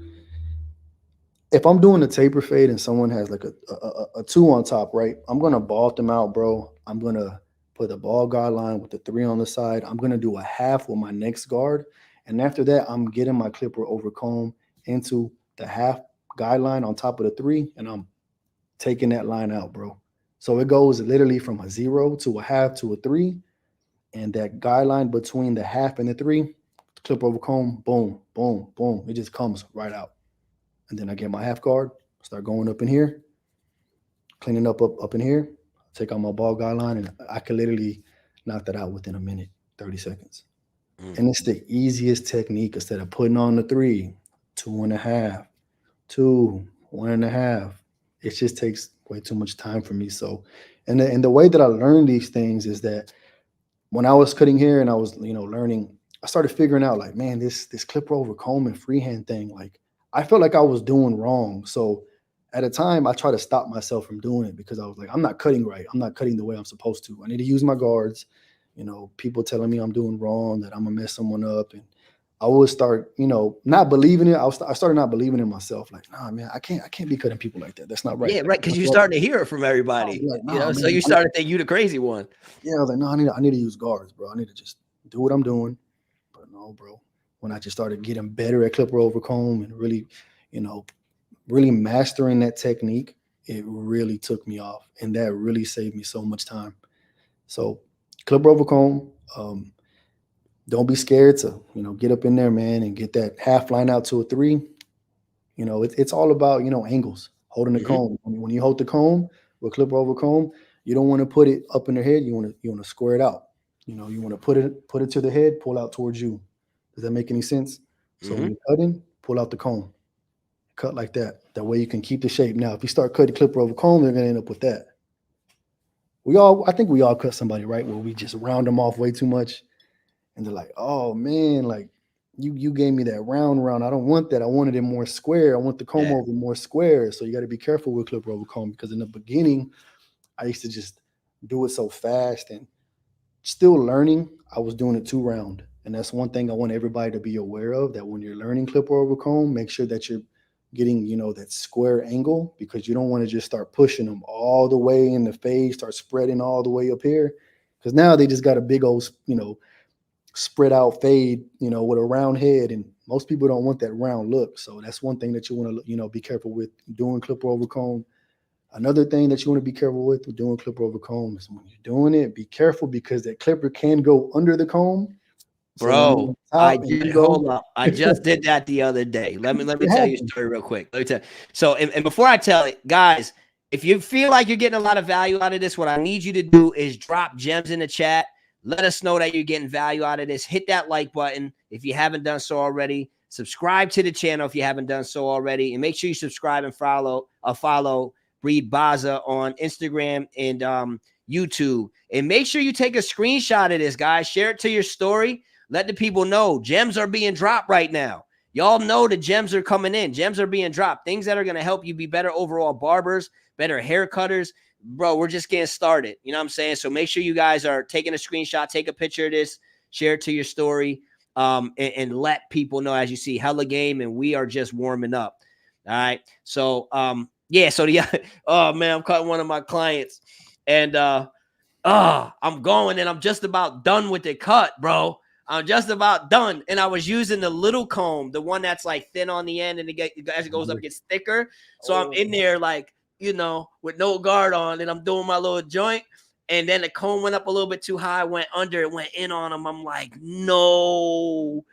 if I'm doing a taper fade and someone has like a two on top, right? I'm gonna ball them out, bro. I'm gonna put a ball guard line with the three on the side. I'm gonna do a half with my next guard, and after that, I'm getting my clipper over comb into the half guideline on top of the three, and I'm taking that line out, bro. So it goes literally from a zero to a half to a three, and that guideline between the half and the three, clip over comb, boom, boom, boom. It just comes right out. And then I get my half guard, start going up in here, cleaning up in here, take out my ball guideline, and I can literally knock that out within a minute, 30 seconds. Mm. And it's the easiest technique instead of putting on the three, two and a half, two, one and a half. It just takes way too much time for me. So, and the way that I learned these things is that when I was cutting hair and I was, learning, I started figuring out like, man, this clipper over comb and freehand thing, like I felt like I was doing wrong. So at a time I tried to stop myself from doing it because I was like, I'm not cutting right. I'm not cutting the way I'm supposed to. I need to use my guards. People telling me I'm doing wrong, that I'm gonna mess someone up. And I would start, not believing it. I started not believing in myself. Like, nah, man, I can't be cutting people like that. That's not right. Yeah, right. Because That's you're right. starting to hear it from I was everybody, like, nah, so man. you started thinking you the crazy one. Yeah, I was like, no, I need to use guards, bro. I need to just do what I'm doing. But no, bro. When I just started getting better at clipper over comb and really, you know, really mastering that technique, it really took me off, and that really saved me so much time. So, clipper over comb. Don't be scared to, get up in there, man, and get that half line out to a three. It's all about, angles, holding the Hmm. comb. When you hold the comb with clipper over comb, you don't want to put it up in the head. You want to square it out. You want to put it to the head, pull out towards you. Does that make any sense? So when Hmm. you're cutting, pull out the comb, cut like that. That way you can keep the shape. Now, if you start cutting clipper over comb, they're gonna end up with that. I think we all cut somebody right where we just round them off way too much, and they're like, "Oh man, like you gave me that round. I don't want that. I wanted it more square. I want the comb Yeah, over more square." So you got to be careful with clipper over comb because in the beginning, I used to just do it so fast and still learning. I was doing it too round, and that's one thing I want everybody to be aware of. That when you're learning clipper over comb, make sure that you're getting that square angle because you don't want to just start pushing them all the way in the face, start spreading all the way up here. Because now they just got a big old spread out fade, with a round head, and most people don't want that round look. So that's one thing that you want to, be careful with doing clipper over comb. Another thing that you want to be careful with doing clipper over comb is when you're doing it, be careful because that clipper can go under the comb. So when you're bro. on top and you go, Hold up. I just did that the other day. Let me it tell you a happens. story real quick. Let me tell you. So, and before I tell it, guys, if you feel like you're getting a lot of value out of this, what I need you to do is drop gems in the chat. Let us know that you're getting value out of this. Hit that like button if you haven't done so already. Subscribe to the channel if you haven't done so already, and make sure you subscribe and follow Breed Baza on Instagram and YouTube. And make sure you take a screenshot of this, guys. Share it to your story. Let the people know gems are being dropped right now. Y'all know the gems are coming in. Gems are being dropped. Things that are going to help you be better overall barbers, better hair cutters, bro, we're just getting started. You know what I'm saying? So make sure you guys are taking a screenshot, take a picture of this, share it to your story, and let people know as you see hella game, and we are just warming up. All right. So yeah, so the oh man, I'm cutting one of my clients, and I'm going and I'm just about done with the cut, bro. I'm just about done. And I was using the little comb, the one that's like thin on the end, and as it goes up, gets thicker. So I'm in there like, with no guard on, and I'm doing my little joint. And then the comb went up a little bit too high, went under, it went in on him. I'm like, no,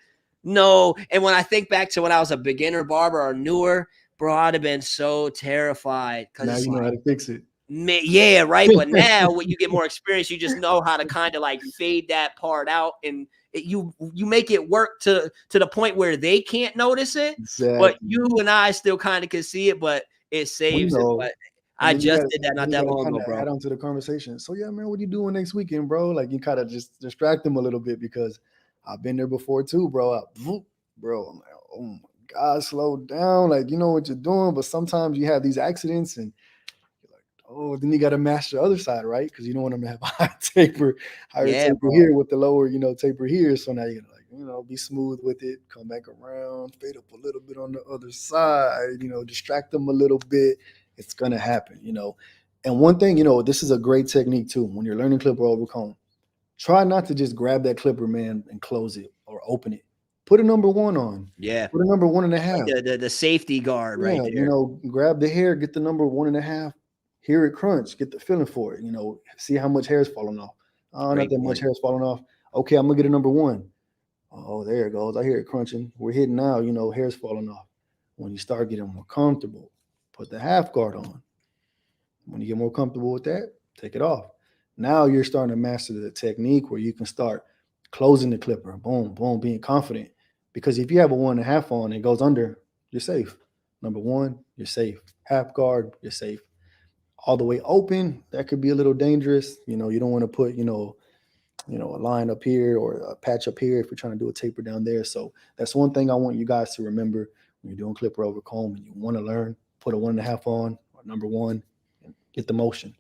no. And when I think back to when I was a beginner barber or newer, bro, I'd have been so terrified. Now you know how to fix it. Yeah, right. But now when you get more experience, you just know how to kind of like fade that part out, and you make it work to the point where they can't notice it, Exactly. but you and I still kind of can see it, but it saves it. But I just did that not that long ago, bro. Add on to the conversation. So yeah, man, what you doing next weekend, bro? Like you kind of just distract them a little bit because I've been there before too, bro. Bro, I'm like, oh my God, slow down. Like you know what you're doing, but sometimes you have these accidents and oh, then you got to match the other side, right? Because you don't want them to have a higher taper here with the lower, taper here. So now you're like, be smooth with it, come back around, fade up a little bit on the other side, distract them a little bit. It's going to happen, And one thing, this is a great technique too. When you're learning clipper over comb, try not to just grab that clipper, man, and close it or open it. Put a number 1 on. Yeah. Put a number 1.5. Like the safety guard right there. Grab the hair, get the number 1.5. Hear it crunch, get the feeling for it, see how much hair is falling off. Oh, not that much hair is falling off. Okay, I'm gonna get a number 1. Oh, there it goes. I hear it crunching. We're hitting now, hair's falling off. When you start getting more comfortable, put the half guard on. When you get more comfortable with that, take it off. Now you're starting to master the technique where you can start closing the clipper, boom, boom, being confident. Because if you have a 1.5 on and it goes under, you're safe. Number 1, you're safe. Half guard, you're safe. All the way open, that could be a little dangerous. You don't want to put, a line up here or a patch up here if you're trying to do a taper down there. So that's one thing I want you guys to remember when you're doing clipper over comb and you want to learn, put a 1.5 on or number 1 and get the motion.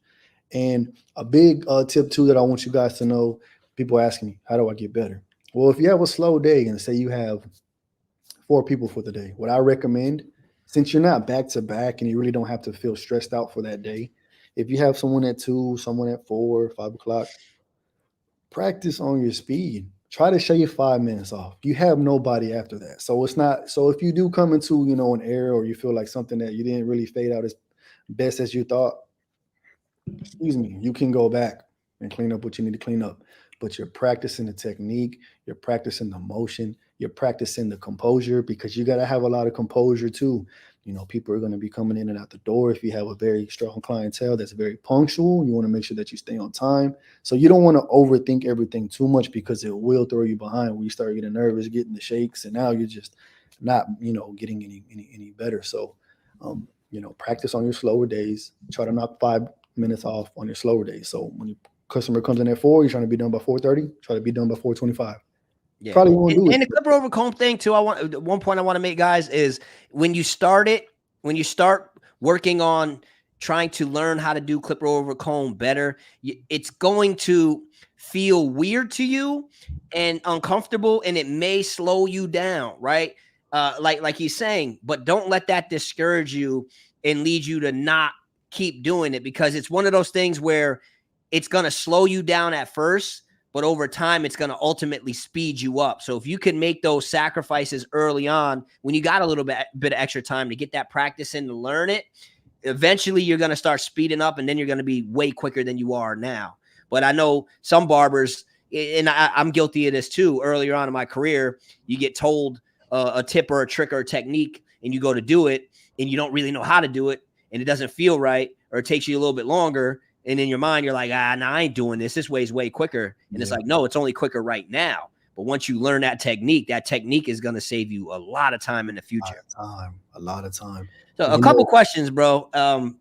And a big tip too that I want you guys to know, people asking me, how do I get better? Well, if you have a slow day and say you have 4 people for the day, what I recommend, since you're not back to back and you really don't have to feel stressed out for that day, if you have someone at 2, someone at 4, 5 o'clock, practice on your speed. Try to shave 5 minutes off. You have nobody after that. So it's not, so if you do come into, an error or you feel like something that you didn't really fade out as best as you thought, you can go back and clean up what you need to clean up. But you're practicing the technique, you're practicing the motion, you're practicing the composure because you got to have a lot of composure too. People are going to be coming in and out the door. If you have a very strong clientele that's very punctual, you want to make sure that you stay on time. So you don't want to overthink everything too much because it will throw you behind when you start getting nervous, getting the shakes, and now you're just not, getting any better. So, practice on your slower days. Try to knock 5 minutes off on your slower days. So when your customer comes in at 4, you're trying to be done by 4:30. Try to be done by 4:25. Yeah. Probably won't do it. And the clipper over comb thing too. One point I want to make, guys, is when you start working on trying to learn how to do clipper over comb better, it's going to feel weird to you and uncomfortable, and it may slow you down, right? Like he's saying, but don't let that discourage you and lead you to not keep doing it, because it's one of those things where it's going to slow you down at first, but over time, it's going to ultimately speed you up. So if you can make those sacrifices early on, when you got a little bit of extra time to get that practice in to learn it, eventually you're going to start speeding up, and then you're going to be way quicker than you are now. But I know some barbers, and I'm guilty of this too, earlier on in my career, you get told a tip or a trick or a technique, and you go to do it, and you don't really know how to do it, and it doesn't feel right, or it takes you a little bit longer. And in your mind, you're like, nah, I ain't doing this. This way's way quicker. And it's like, no, it's only quicker right now. But once you learn that technique is going to save you a lot of time in the future. A lot of time. So a couple questions, bro.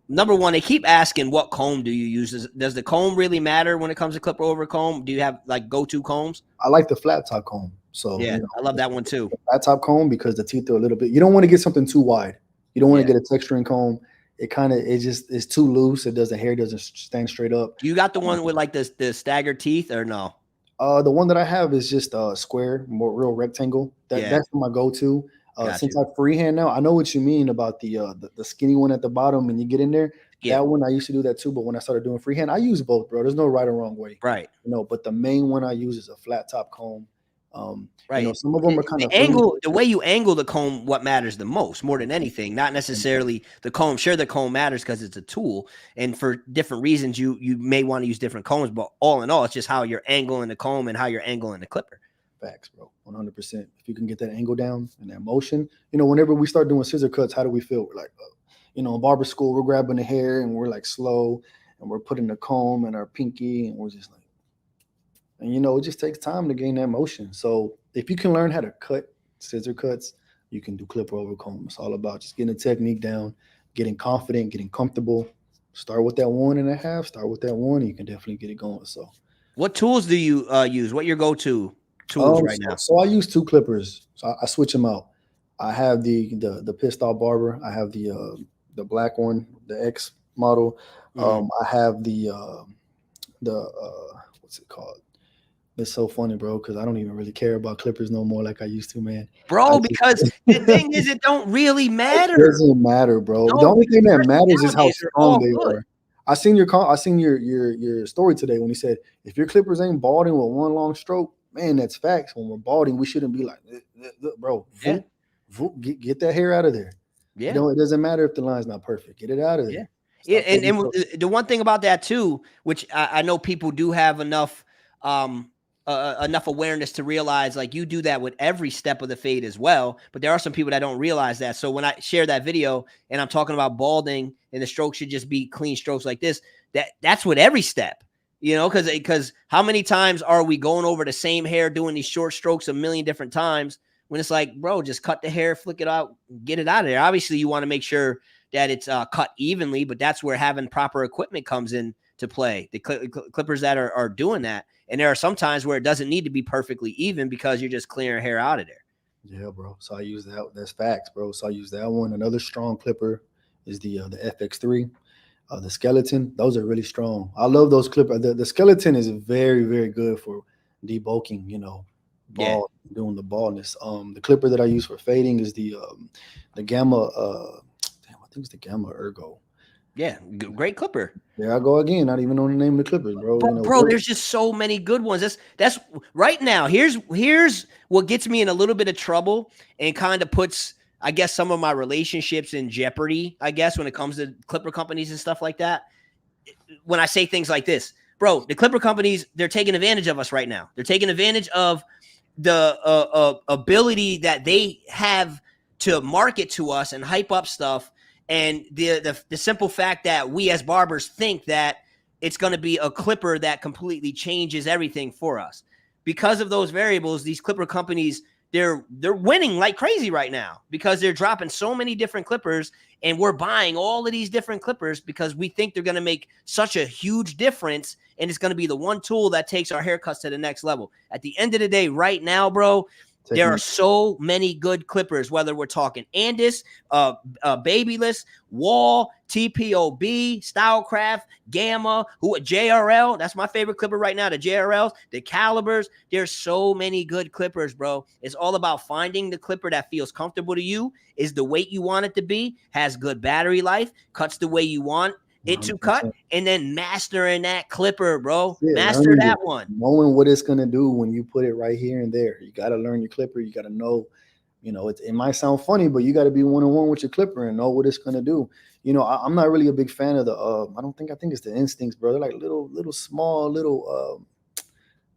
Number one, they keep asking, what comb do you use? Does the comb really matter when it comes to clipper over comb? Do you have like go-to combs? I like the flat top comb. So yeah, I love that one too. Flat top comb because the teeth are a little bit, you don't want to get something too wide. You don't want to get a texturing comb. it's too loose. It doesn't hair doesn't stand straight up. You got the one with like the staggered teeth or no? The one that I have is just square, more real rectangle. Yeah, That's my go-to. got Since you. I freehand now, I know what you mean about the skinny one at the bottom, and you get in there. Yeah, That one I used to do that too, but when I started doing freehand, I use both, bro. There's no right or wrong way, right. But the main one I use is a flat top comb. Right. Some of them are kind The of loose. angle, the way you angle the comb, what matters the most, more than anything, not necessarily the comb. Sure, the comb matters because it's a tool, and for different reasons, you may want to use different combs. But all in all, it's just how you're angling the comb and how you're angling the clipper. Facts, bro. 100%. If you can get that angle down and that motion, whenever we start doing scissor cuts, how do we feel? We're like, in barber school, we're grabbing the hair and we're like slow and we're putting the comb in our pinky and we're just like, and it just takes time to gain that motion. So if you can learn how to cut scissor cuts, you can do clipper over comb. It's all about just getting the technique down, getting confident, getting comfortable. Start with that 1.5, start with that one, and you can definitely get it going. So What tools do you use? What your go-to tools right now? so I use two clippers. So I switch them out. I have the pissed off barber. I have the black one, the X model. Mhm. I have the what's it called? It's so funny, bro, because I don't even really care about clippers no more like I used to, man. I Bro, just because the thing is, it don't really it matter. doesn't matter, bro. The No, only because thing that clippers matters is how nowadays are strong all they good. are. I seen your story today when you said if your clippers ain't balding with one long stroke, man, that's facts. When we're balding, we shouldn't be like, bro, Yeah, voop, voop, get that hair out of there. yeah. It doesn't matter if the line's not perfect. Get it out of Yeah. there. Yeah, Stop taking so the one thing about that too, which I know people do have um enough awareness to realize, like you do that with every step of the fade as well. But there are some people that don't realize that. So when I share that video and I'm talking about balding and the stroke should just be clean strokes like this, that's with every step. Because how many times are we going over the same hair doing these short strokes a million different times when it's like, bro, just cut the hair, flick it out, get it out of there. Obviously, you want to make sure that it's cut evenly, but that's where having proper equipment comes in to play. The clippers that are doing that, and there are some times where it doesn't need to be perfectly even because you're just clearing hair out of there. yeah, bro. So I use that. That's facts, bro. So I use that one. Another strong clipper is the FX3. The skeleton, those are really strong. I love those clippers. The skeleton is very, very good for debulking, Yeah, doing the baldness. The clipper that I use for fading is the Gamma. Damn, I think it's the Gamma Ergo. yeah, great clipper. There I go again. Not even know the name of the clippers, bro. But bro, there's just so many good ones. That's right now. Here's what gets me in a little bit of trouble and kind of puts, I guess, some of my relationships in jeopardy, I guess, when it comes to clipper companies and stuff like that. When I say things like this, bro, the clipper companies, they're taking advantage of us right now. They're taking advantage of the ability that they have to market to us and hype up stuff, and the simple fact that we as barbers think that it's going to be a clipper that completely changes everything for us. Because of those variables, these clipper companies, they're winning like crazy right now because they're dropping so many different clippers, and we're buying all of these different clippers because we think they're going to make such a huge difference, and it's going to be the one tool that takes our haircuts to the next level. At the end of the day, right now, bro, there are technique. so many good clippers, whether we're talking Andis, Babyless, Wall, TPOB, Stylecraft, Gamma, JRL. That's my favorite clipper right now. The JRLs, the Calibers. There's so many good clippers, bro. It's all about finding the clipper that feels comfortable to you, is the weight you want it to be, has good battery life, cuts the way you want it to cut, 100%. and then mastering that clipper, bro. That's it. Master Learning that it, one. knowing what it's gonna do when you put it right here and there. You got to learn your clipper. You got to know. It might sound funny, but you got to be one on one with your clipper and know what it's gonna do. I'm not really a big fan of the. I think it's the instincts, bro. They're like little small, little.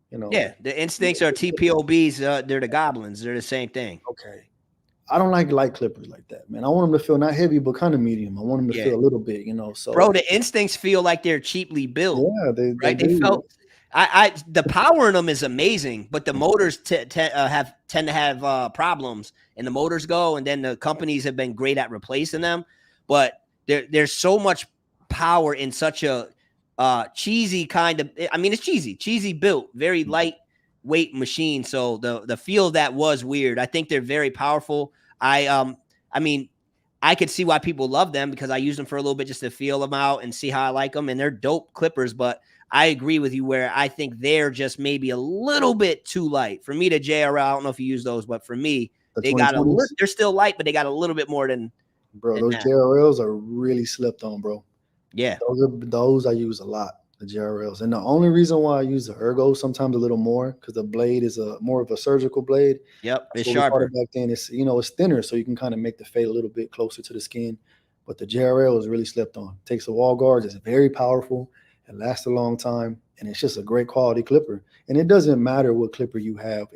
You know. Yeah, the instincts are TPOBs. They're the goblins. They're the same thing. Okay. I don't like light clippers like that, man. I want them to feel not heavy, but kind of medium. I want them to Yeah, feel a little bit, So bro, the instincts feel like they're cheaply built, yeah, they right? They do. felt. The power in them is amazing, but the motors tend to have problems, and the motors go, and then the companies have been great at replacing them, but there's so much power in such a cheesy kind of. I mean, it's cheesy built, very lightweight machine. So the feel of that was weird. I think they're very powerful. I mean, I could see why people love them because I use them for a little bit just to feel them out and see how I like them. And they're dope clippers, but I agree with you where I think they're just maybe a little bit too light. For me, the JRL, I don't know if you use those, but for me, The they got $2020s, they're still light, but they got a little bit more bro, than those that. JRLs are really slept on, bro. Yeah. Those I use a lot, the JRLs. And the only reason why I use the Ergos sometimes a little more because the blade is a more of a surgical blade. Yep. That's It's what we called sharper. it back then. It's it's thinner, so you can kind of make the fade a little bit closer to the skin. But the JRL is really slept on. Takes a wall guard. It's very powerful. It lasts a long time, and it's just a great quality clipper. And it doesn't matter what clipper you have.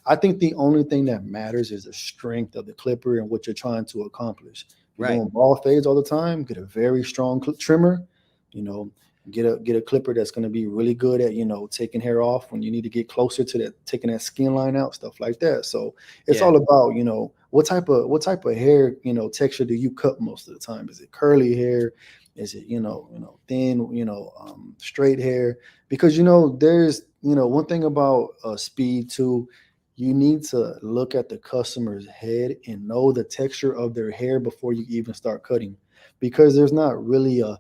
I think the only thing that matters is the strength of the clipper and what you're trying to accomplish. If you're Right. doing ball fades all the time, get a very strong trimmer. You know, get a clipper that's going to be really good at taking hair off when you need to get closer to that, taking that skin line out, stuff like that. So it's Yeah. all about what type of hair texture do you cut most of the time? Is it curly hair? Is it thin straight hair? Because there's one thing about speed too. You need to look at the customer's head and know the texture of their hair before you even start cutting, because there's not really a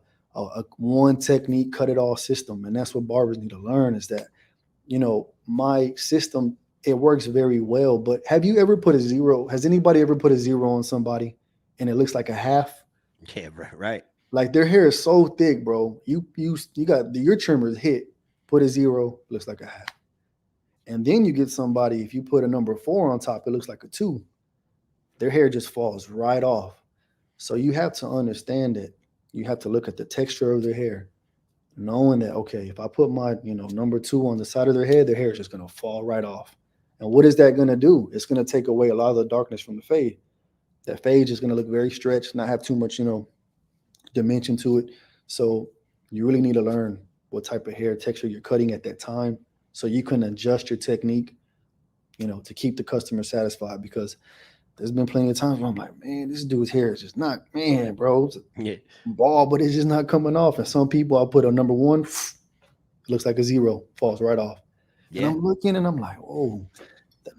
one technique cut it all system. And that's what barbers need to learn, is that my system, it works very well. But have you ever put a zero? Has anybody ever put a zero on somebody and it looks like a half? Yeah. Right. Like their hair is so thick, bro. You got your trimmers hit, put a zero, looks like a half. And then you get somebody, if you put a number 4 on top, it looks like a 2. Their hair just falls right off. So you have to understand that you have to look at the texture of their hair, knowing that, okay, if I put my number 2 on the side of their hair is just going to fall right off. And what is that going to do? It's going to take away a lot of the darkness from the fade. That fade is going to look very stretched, not have too much dimension to it. So you really need to learn what type of hair texture you're cutting at that time, so you can adjust your technique to keep the customer satisfied. Because there's been plenty of times where I'm like, man, this dude's hair is just not, man, bro, it's a Yeah. ball, but it's just not coming off. And some people, I'll put a number 1, it looks like a 0, falls right off. And Yeah. I'm looking and I'm like, oh, the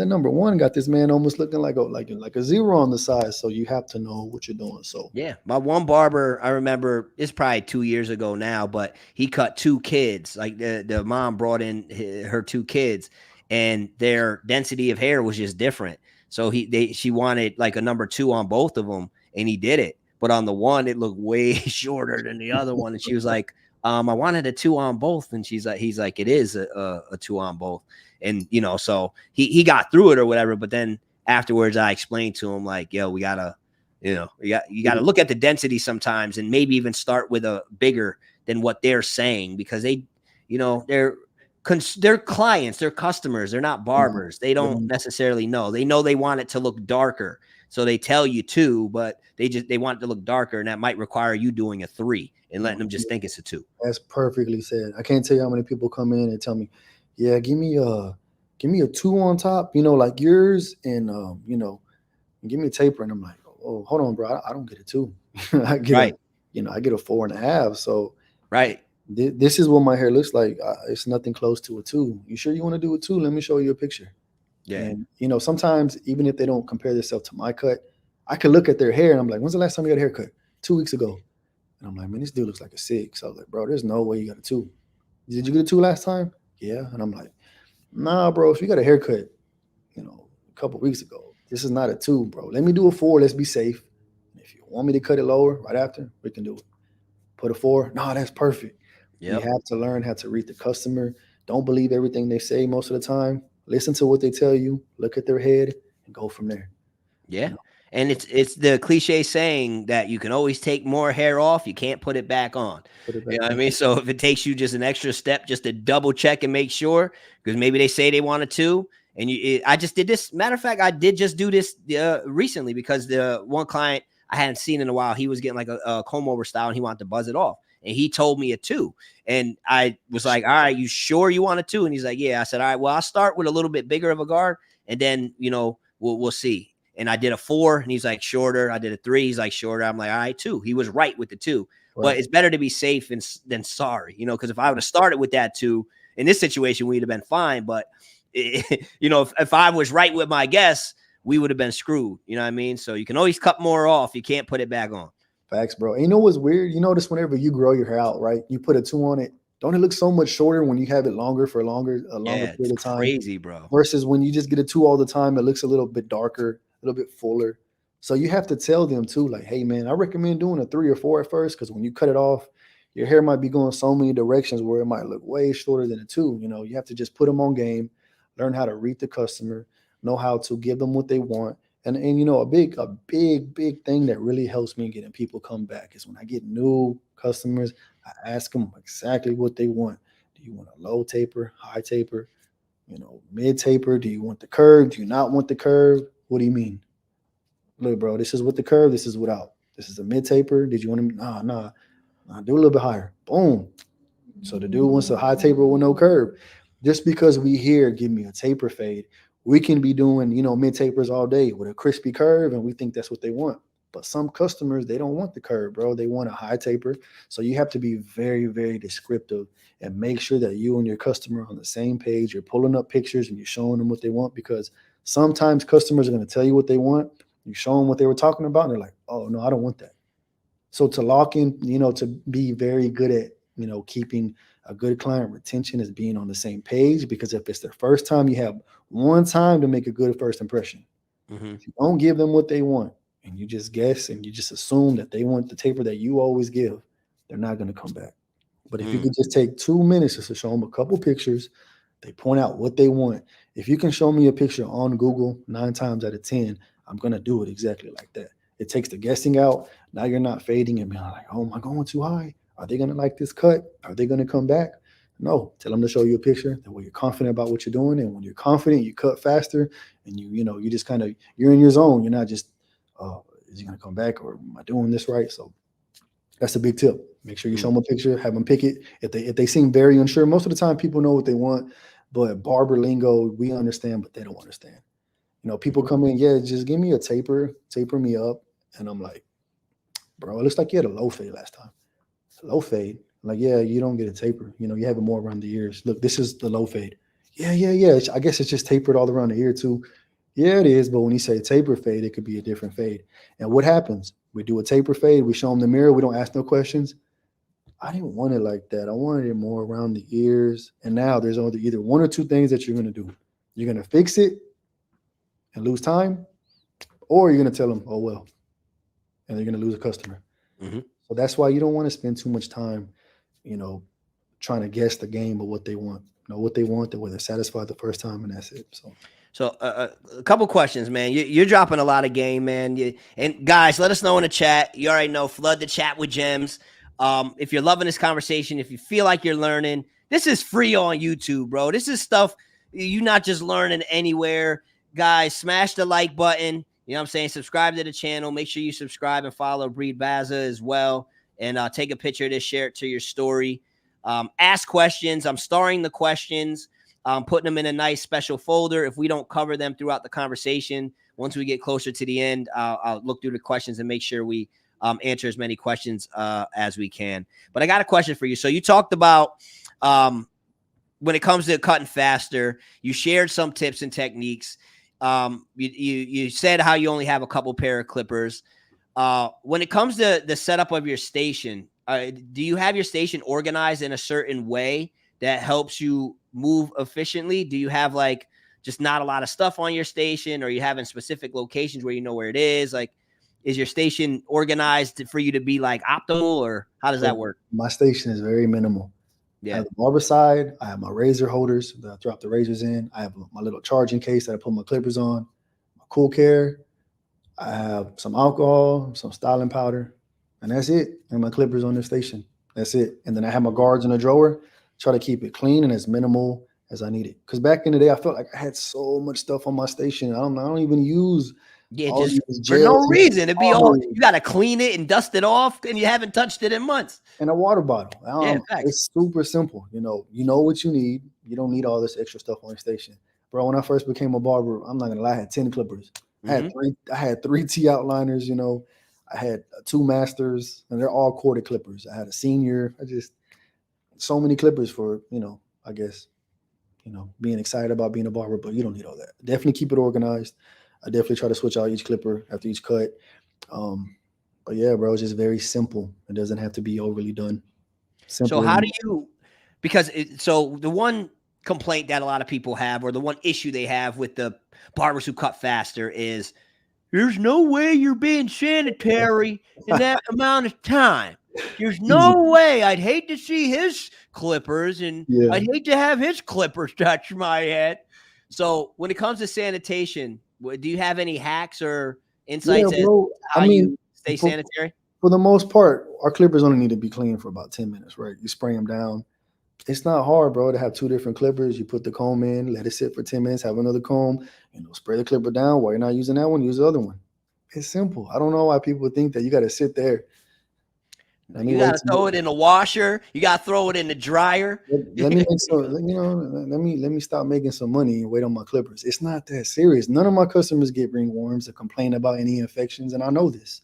number one got this man almost looking like a 0 on the side. So you have to know what you're doing. So Yeah. My one barber, I remember it's probably 2 years ago now, but he cut 2 kids. Like the mom brought in her 2 kids and their density of hair was just different. So she wanted like a number 2 on both of them and he did it. But on the one, it looked way shorter than the other one. And she was like, I wanted a 2 on both. And he's like, it is a 2 on both. And, so he got through it or whatever. But then afterwards, I explained to him like, yo, we gotta, you got to look at the density sometimes and maybe even start with a bigger than what they're saying, because they're clients, they're customers, they're not barbers. They don't necessarily know. They know they want it to look darker. So they tell you 2, but they want it to look darker. And that might require you doing a 3 and letting them just think it's a 2. that's perfectly said. I can't tell you how many people come in and tell me, yeah, give me a 2 on top, like yours, and give me a taper. And I'm like, oh, hold on, bro, I don't get a 2. I get Right. I get a 4.5. So Right. this is what my hair looks like. It's nothing close to a 2. You sure you want to do a 2? Let me show you a picture. Yeah. And sometimes even if they don't compare themselves to my cut, I could look at their hair and I'm like, when's the last time you got a haircut? 2 weeks ago. And I'm like, man, this dude looks like a 6. I was like, bro, there's no way you got a 2. Did you get a 2 last time? Yeah. And I'm like, nah, bro, if you got a haircut, a couple weeks ago, this is not a 2, bro. Let me do a 4. Let's be safe. If you want me to cut it lower right after, we can do it. Put a 4. No, that's perfect. You Yep. have to learn how to read the customer. Don't believe everything they say most of the time. Listen to what they tell you. Look at their head and go from there. Yeah. And it's the cliche saying that you can always take more hair off. You can't put it back on. Put it You back know what I on. mean? So if it takes you just an extra step just to double check and make sure, because maybe they say they wanted to, and I just did this. Matter of fact, I did just do this recently because the one client I hadn't seen in a while, he was getting like a comb over style and he wanted to buzz it off. And he told me a 2. And I was like, all right, you sure you want a 2? And he's like, yeah. I said, all right, well, I'll start with a little bit bigger of a guard and then, we'll see. And I did a 4 and he's like shorter. I did a 3. He's like shorter. I'm like, all right, 2. He was right with the 2, Right. but it's better to be safe than sorry, because if I would have started with that 2 in this situation, we'd have been fine. But if I was right with my guess, we would have been screwed. You know what I mean? So you can always cut more off. You can't put it back on. Facts, bro. And you know what's weird? You notice whenever you grow your hair out, right? You put a 2 on it. Don't it look so much shorter when you have it longer for a longer Yeah, it's period of time? crazy, bro. Versus when you just get a 2 all the time, it looks a little bit darker, a little bit fuller. So you have to tell them too, like, hey man, I recommend doing a 3 or 4 at first, because when you cut it off, your hair might be going so many directions where it might look way shorter than a 2. You have to just put them on game, learn how to read the customer, know how to give them what they want. And a big thing that really helps me getting people come back is when I get new customers, I ask them exactly what they want. Do you want a low taper, high taper, mid taper? Do you want the curve? Do you not want the curve? What do you mean? Look, bro, this is with the curve. This is without. This is a mid taper. Did you want to? Nah, do a little bit higher. Boom. So the dude wants a high taper with no curve. Just because we hear, give me a taper fade, we can be doing, mid tapers all day with a crispy curve, and we think that's what they want. But some customers, they don't want the curve, bro. They want a high taper. So you have to be very, very descriptive and make sure that you and your customer are on the same page. You're pulling up pictures and you're showing them what they want, because sometimes customers are going to tell you what they want. You show them what they were talking about, and they're like, oh, no, I don't want that. So to lock in, to be very good at, keeping a good client retention is being on the same page, because if it's their first time, you have one time to make a good first impression. Mm-hmm. If you don't give them what they want and you just guess and you just assume that they want the taper that you always give, they're not going to come back. But if you could just take 2 minutes just to show them a couple pictures, they point out what they want. If you can show me a picture on Google 9 times out of 10, I'm going to do it exactly like that. It takes the guessing out. Now you're not fading and being like, oh, am I going too high? Are they going to like this cut? Are they going to come back? No, tell them to show you a picture. That way you're confident about what you're doing. And when you're confident, you cut faster, and you just kind of, you're in your zone. You're not just, oh, is he going to come back, or am I doing this right? So that's a big tip. Make sure you show them a picture, have them pick it. If they seem very unsure, most of the time people know what they want, but barber lingo, we understand, but they don't understand. People come in, yeah, just give me a taper me up. And I'm like, bro, it looks like you had a low fade last time. Low fade. Like, yeah, you don't get a taper. You have it more around the ears. Look, this is the low fade. Yeah. I guess it's just tapered all around the ear too. Yeah, it is. But when you say taper fade, it could be a different fade. And what happens? We do a taper fade. We show them the mirror. We don't ask no questions. I didn't want it like that. I wanted it more around the ears. And now there's only either one or two things that you're going to do. You're going to fix it and lose time, or you're going to tell them, oh, well, and they're going to lose a customer. Mm-hmm. So that's why you don't want to spend too much time, trying to guess the game of what they want. Know what they want, that way they're satisfied the first time, and that's it. So a couple questions, man. You're dropping a lot of game, man. And guys, let us know in the chat. You already know, flood the chat with gems. If you're loving this conversation, if you feel like you're learning, this is free on YouTube, bro. This is stuff you're not just learning anywhere. Guys, smash the like button. You know what I'm saying? Subscribe to the channel. Make sure you subscribe and follow Breed Baza as well. And take a picture of this, share it to your story. Ask questions. I'm starring the questions. Putting them in a nice special folder. If we don't cover them throughout the conversation, once we get closer to the end, I'll look through the questions and make sure we answer as many questions as we can. But I got a question for you. So you talked about when it comes to cutting faster, you shared some tips and techniques. You said how you only have a couple pair of clippers. When it comes to the setup of your station, do you have your station organized in a certain way that helps you move efficiently? Do you have like just not a lot of stuff on your station, or you have in specific locations where you know where it is? Like, is your station organized for you to be like optimal, or how does that work? My station is very minimal. Yeah. I have the barber side. I have my razor holders that I drop the razors in. I have my little charging case that I put my clippers on, my cool care. I have some alcohol, some styling powder, and that's it. And my clippers on the station. That's it. And then I have my guards in a drawer. Try to keep it clean and as minimal as I need it. Because back in the day, I felt like I had so much stuff on my station. I don't even use all just these for no gels. reason. It'd be all, you got to clean it and dust it off, and you haven't touched it in months. And a water bottle. Yeah, it's super simple. You know what you need. You don't need all this extra stuff on your station. Bro, when I first became a barber, I'm not gonna lie, I had 10 clippers. I had three T outliners, I had 2 masters, and they're all corded clippers. I had a senior. So many clippers for, I guess, being excited about being a barber, but you don't need all that. Definitely keep it organized. I definitely try to switch out each clipper after each cut. Um, but yeah, bro, it's just very simple. It doesn't have to be overly done. So Simple how do and you because so the one complaint that a lot of people have or the one issue they have with the barbers who cut faster is there's no way you're being sanitary in that amount of time. There's easy. no way. I'd hate to see his clippers and Yeah. I'd hate to have his clippers touch my head. So, when it comes to sanitation, do you have any hacks or Yeah, insights as to bro. I how mean, you stay for sanitary? for the most part, our clippers only need to be clean for about 10 minutes, right? You spray them down. It's not hard, bro, to have two different clippers. You put the comb in, let it sit for 10 minutes, have another comb, spray the clipper down. While you're not using that one, use the other one. It's simple. I don't know why people think that you got to sit there. Let me You wait got to till throw it in the washer. You got to throw it in the dryer. let me make some, let me stop making some money and wait on my clippers. It's not that serious. None of my customers get ringworms or complain about any infections, and I know this.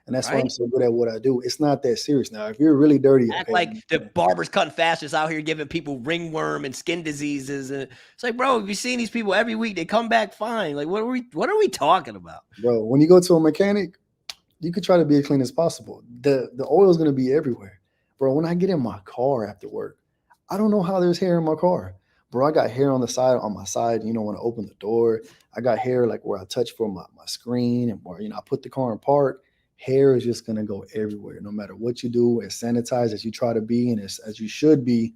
And that's why I'm Right? so good at what I do. It's not that serious. Now, if you're really dirty, Act okay, I like the understand. barbers cutting fast is out here giving people ringworm and skin diseases. And it's like, bro, you seen these people every week. They come back fine. Like, what are we talking about? Bro, when you go to a mechanic, you could try to be as clean as possible. The oil is gonna be everywhere. Bro, when I get in my car after work, I don't know how there's hair in my car. Bro, I got hair on my side, when I open the door. I got hair like where I touch for my screen and where, I put the car in park. Hair is just gonna go everywhere, no matter what you do, as sanitized as you try to be and as you should be,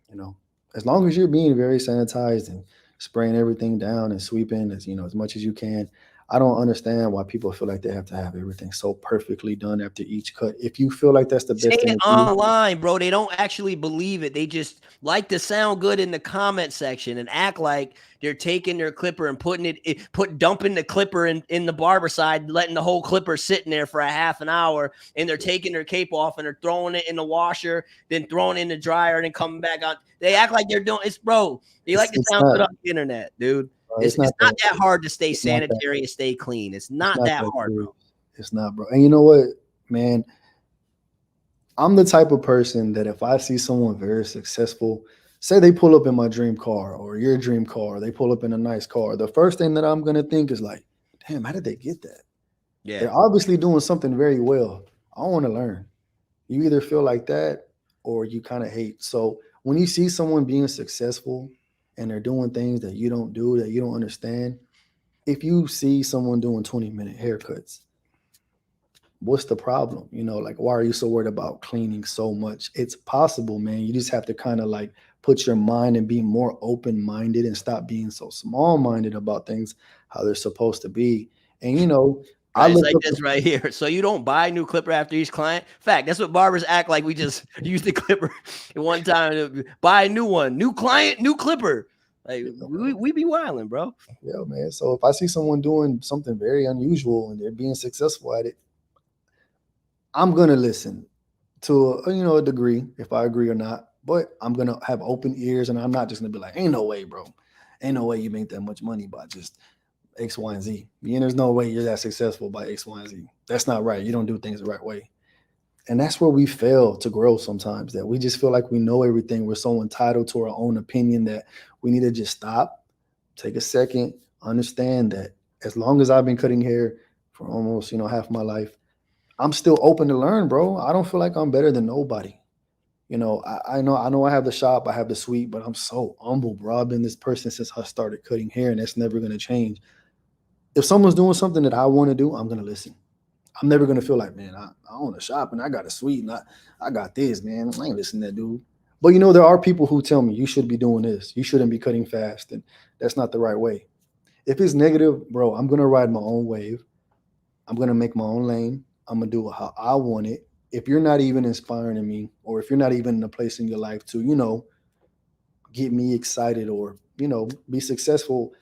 you know, as long as you're being very sanitized and spraying everything down and sweeping as much as you can. I don't understand why people feel like they have to have everything so perfectly done after each cut. If you feel like that's the Say best thing it to do, online, bro. They don't actually believe it. They just like to sound good in the comment section and act like they're taking their clipper and dumping the clipper in the barber side, letting the whole clipper sitting there for a half an hour, and they're taking their cape off and they're throwing it in the washer, then throwing it in the dryer, and then coming back on. They act like they're doing it's bro. They like it's to it's sound not good on the internet, dude. it's It's not not that that hard to stay it's not that sanitary and stay clean. It's it's not not that that hard, bro. serious. It's not, bro. And you know what, man? I'm the type of person that if I see someone very successful, say they pull up in my dream car or your dream car, they pull up in a nice car, the first thing that I'm gonna think is like, damn, how did they get that? Yeah. They're obviously doing something very well. I want to learn. You either feel like that or you kind of hate. So when you see someone being successful and they're doing things that you don't do, that you don't understand, if you see someone doing 20-minute haircuts, what's the problem? Like, why are you so worried about cleaning so much? It's possible, man. You just have to kind of like put your mind and be more open minded and stop being so small minded about things how they're supposed to be. And, I Right, it's looked like up this right here. So you don't buy a new clipper after each client. Fact, that's what barbers act like. We just use the clipper at one time. Buy a new one, new client, new clipper. Like we be wilding, bro. Yeah, man. So if I see someone doing something very unusual and they're being successful at it, I'm gonna listen to a degree if I agree or not. But I'm gonna have open ears and I'm not just gonna be like, "Ain't no way, bro. Ain't no way you make that much money by just X, Y, and Z. There's no way you're that successful by X, Y, and Z. That's not right. You don't do things the right way." And that's where we fail to grow sometimes. That we just feel like we know everything. We're so entitled to our own opinion that we need to just stop, take a second, understand that as long as I've been cutting hair for almost half my life, I'm still open to learn, bro. I don't feel like I'm better than nobody. I know I have the shop, I have the suite, but I'm so humble, bro. I've been this person since I started cutting hair, and that's never gonna change. If someone's doing something that I want to do, I'm gonna listen. I'm never gonna feel like, man, I own a shop and I got a suite and I got this, man. I ain't listening to that dude. But there are people who tell me you should be doing this. You shouldn't be cutting fast, and that's not the right way. If it's negative, bro, I'm gonna ride my own wave. I'm gonna make my own lane. I'm gonna do it how I want it. If you're not even inspiring me, or if you're not even in a place in your life to, get me excited or, be successful,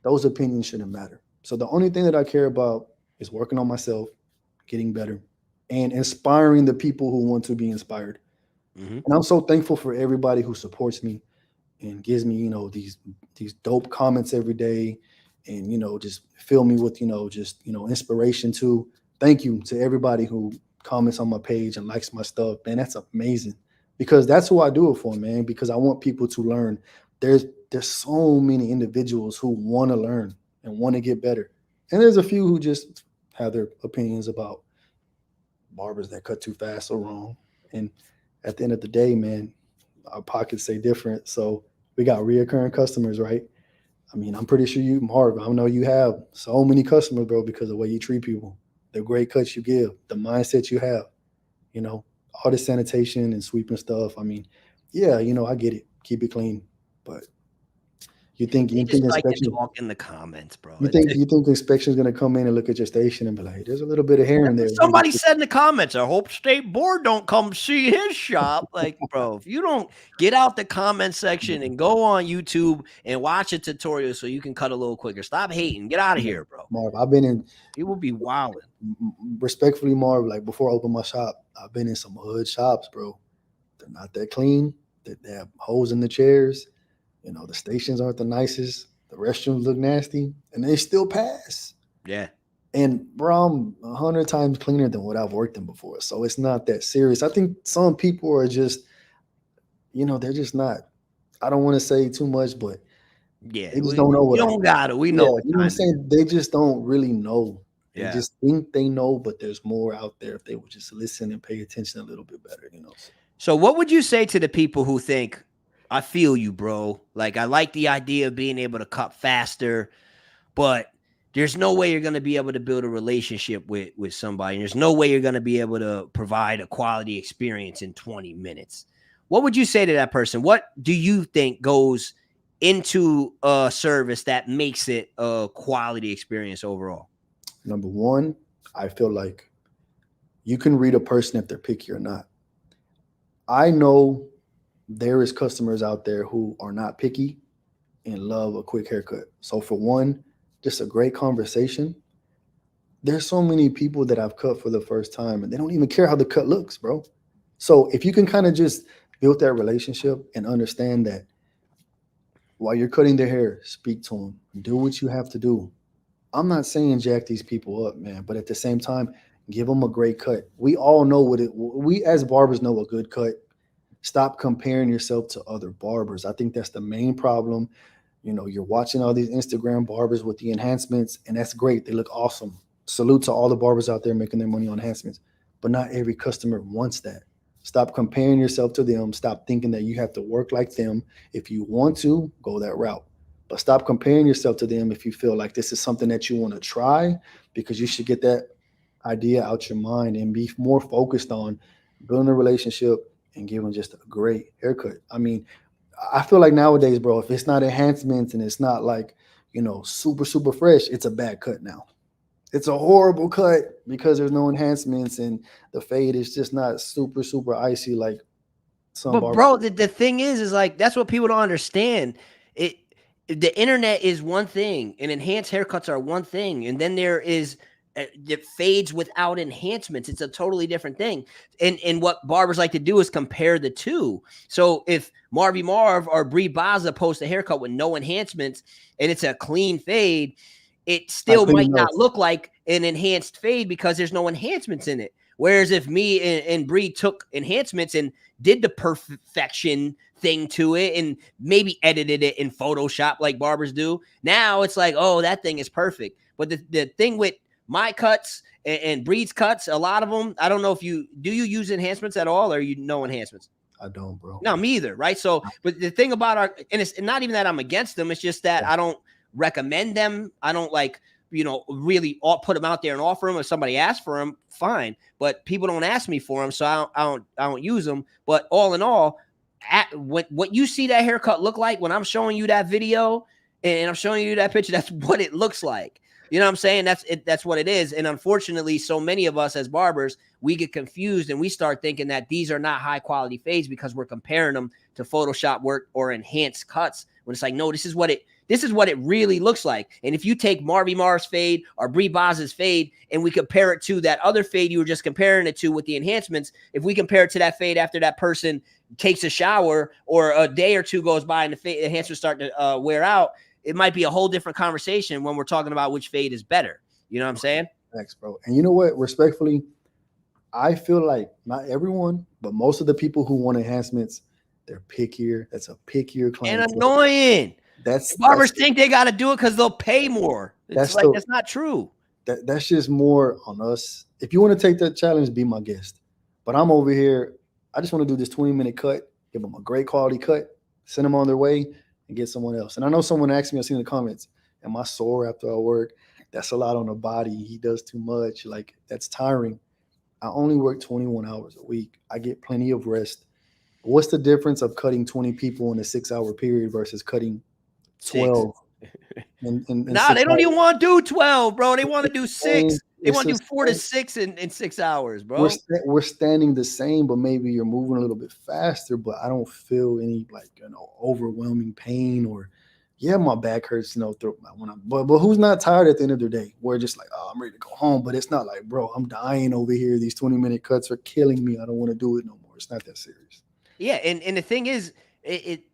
those opinions shouldn't matter. So the only thing that I care about is working on myself, getting better, and inspiring the people who want to be inspired. Hmm. And I'm so thankful for everybody who supports me and gives me, these dope comments every day and, just fill me with, just, inspiration too. Thank you to everybody who comments on my page and likes my stuff. Man, that's amazing. Because that's who I do it for, man, because I want people to learn. There's so many individuals who want to learn. and want to get better. And there's a few who just have their opinions about barbers that cut too fast or wrong. And at the end of the day, man, our pockets say different. So we got reoccurring customers, right? I mean, I'm pretty sure you, Marv, I know you have so many customers, bro, because of the way you treat people, the great cuts you give, the mindset you have, you know, all the sanitation and sweeping stuff. I mean, yeah, I get it. Keep it clean. But They you just think like to inspection talk in the comments, bro. you think inspection is gonna come in and look at your station and be like, there's a little bit of hair in That's there. what somebody said in the comments. I hope State Board don't come see his shop. Like, bro, if you don't get out the comment section and go on YouTube and watch a tutorial so you can cut a little quicker. Stop hating. Get out of here, bro. Marv, I've been in You will be wilding. respectfully, Marv, like before I opened my shop, I've been in some hood shops, bro. They're not that clean. They have holes in the chairs. The stations aren't the nicest. The restrooms look nasty, and they still pass. Yeah. And bro, I'm 100 times cleaner than what I've worked in before, so it's not that serious. I think some people are just, they're just not. I don't want to say too much, but Yeah. they just don't know You what. don't got it. We Yeah, know what you know what I'm time it is. saying. They just don't really know. They Yeah. just think they know, but there's more out there if they would just listen and pay attention a little bit better. So what would you say to the people who think, I feel you, bro. Like, I like the idea of being able to cut faster, but there's no way you're going to be able to build a relationship with somebody. And there's no way you're going to be able to provide a quality experience in 20 minutes. What would you say to that person? What do you think goes into a service that makes it a quality experience overall? Number one, I feel like you can read a person if they're picky or not. I know there is customers out there who are not picky and love a quick haircut. So for one, just a great conversation. There's so many people that I've cut for the first time and they don't even care how the cut looks, bro. So if you can kind of just build that relationship and understand that while you're cutting their hair, speak to them, do what you have to do. I'm not saying jack these people up, man, but at the same time, give them a great cut. We all know we as barbers know a good cut. Stop comparing yourself to other barbers. I think that's the main problem. You're watching all these Instagram barbers with the enhancements, and that's great. They look awesome. Salute to all the barbers out there making their money on enhancements. But not every customer wants that. Stop comparing yourself to them. Stop thinking that you have to work like them. If you want to, go that route. But stop comparing yourself to them if you feel like this is something that you want to try, because you should get that idea out your mind and be more focused on building a relationship and giving just a great haircut. I mean, I feel like nowadays, bro, if it's not enhancements and it's not like, super, super fresh, it's a bad cut now. It's a horrible cut because there's no enhancements and the fade is just not super, super icy like some But barbers. bro, the thing is like, that's what people don't understand. It The internet is one thing, and enhanced haircuts are one thing, and then there is the fades without enhancements. It's a totally different thing. And what barbers like to do is compare the two. So if Marvy Marv or Bree Baza post a haircut with no enhancements and it's a clean fade, it still might not look like an enhanced fade because there's no enhancements in it. Whereas if me and Bree took enhancements and did the perfection thing to it and maybe edited it in Photoshop like barbers do, now it's like, oh, that thing is perfect. But the thing with my cuts and Bree's cuts, a lot of them, I don't know if you use enhancements at all, or you know enhancements? I don't, bro. No, me either, right? So, but the thing about and it's not even that I'm against them, it's just that I don't recommend them. I don't really put them out there and offer them. If somebody asks for them, fine. But people don't ask me for them, so I don't use them. But all in all, what you see that haircut look like when I'm showing you that video and I'm showing you that picture, that's what it looks like. You know what I'm saying? That's what it is. And unfortunately, so many of us as barbers, we get confused and we start thinking that these are not high quality fades because we're comparing them to Photoshop work or enhanced cuts. When it's like, no, this is what it really looks like. And if you take Marvy Mar's fade or Bree Baza's fade and we compare it to that other fade you were just comparing it to with the enhancements, if we compare it to that fade after that person takes a shower or a day or two goes by and the enhancements start to wear out, it might be a whole different conversation when we're talking about which fade is better. You know what I'm saying? Thanks, bro. And you know what? Respectfully, I feel like not everyone, but most of the people who want enhancements, they're pickier. That's a pickier clientele. And annoying. That's Barbers think they got to do it because they'll pay more. It's that's like the that's not true. that's just more on us. If you want to take that challenge, be my guest. But I'm over here. I just want to do this 20-minute cut, give them a great quality cut, send them on their way, and get someone else. And I know someone asked me, I seen in the comments, am I sore after I work? That's a lot on the body. He does too much. Like, that's tiring. I only work 21 hours a week. I get plenty of rest. What's the difference of cutting 20 people in a 6 hour period versus cutting Six. 12 in Nah, they don't 6 hours? even want to do 12, bro. They want to It's do the same. six. They It's want to the do 4 to 6 in 6 hours, we're bro. we're standing the same, but maybe you're moving a little bit faster. But I don't feel any like overwhelming pain or yeah, my back hurts. When I but who's not tired at the end of the day? We're just like, oh, I'm ready to go home. But it's not like, bro, I'm dying over here. These 20-minute cuts are killing me. I don't want to do it no more. It's not that serious. Yeah, and the thing is, it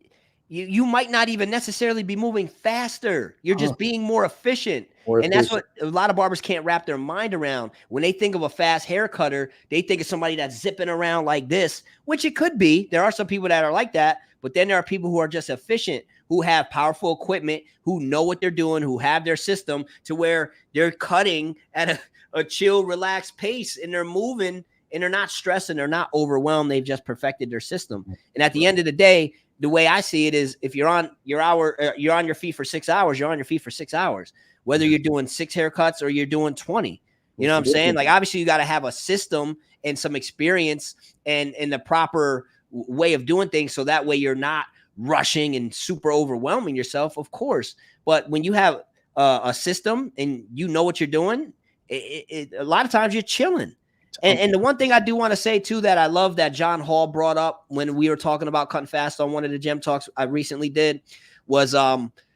you might not even necessarily be moving faster. You're Uh, just being more efficient. more And that's efficient. what a lot of barbers can't wrap their mind around. When they think of a fast hair cutter, they think of somebody that's zipping around like this, which it could be. There are some people that are like that, but then there are people who are just efficient, who have powerful equipment, who know what they're doing, who have their system to where they're cutting at a chill, relaxed pace and they're moving and they're not stressing, they're not overwhelmed. They've just perfected their system. And at the end of the day, the way I see it is if you're on you're on your feet for 6 hours, you're on your feet for 6 hours, whether you're doing 6 haircuts or you're doing 20. You know What's what the I'm saying? difference? Like, obviously you got to have a system and some experience and the proper way of doing things. So that way you're not rushing and super overwhelming yourself, of course. But when you have a system and you know what you're doing, a lot of times you're chilling. And the one thing I do want to say too that I love that John Hall brought up when we were talking about cutting fast on one of the gym talks I recently did was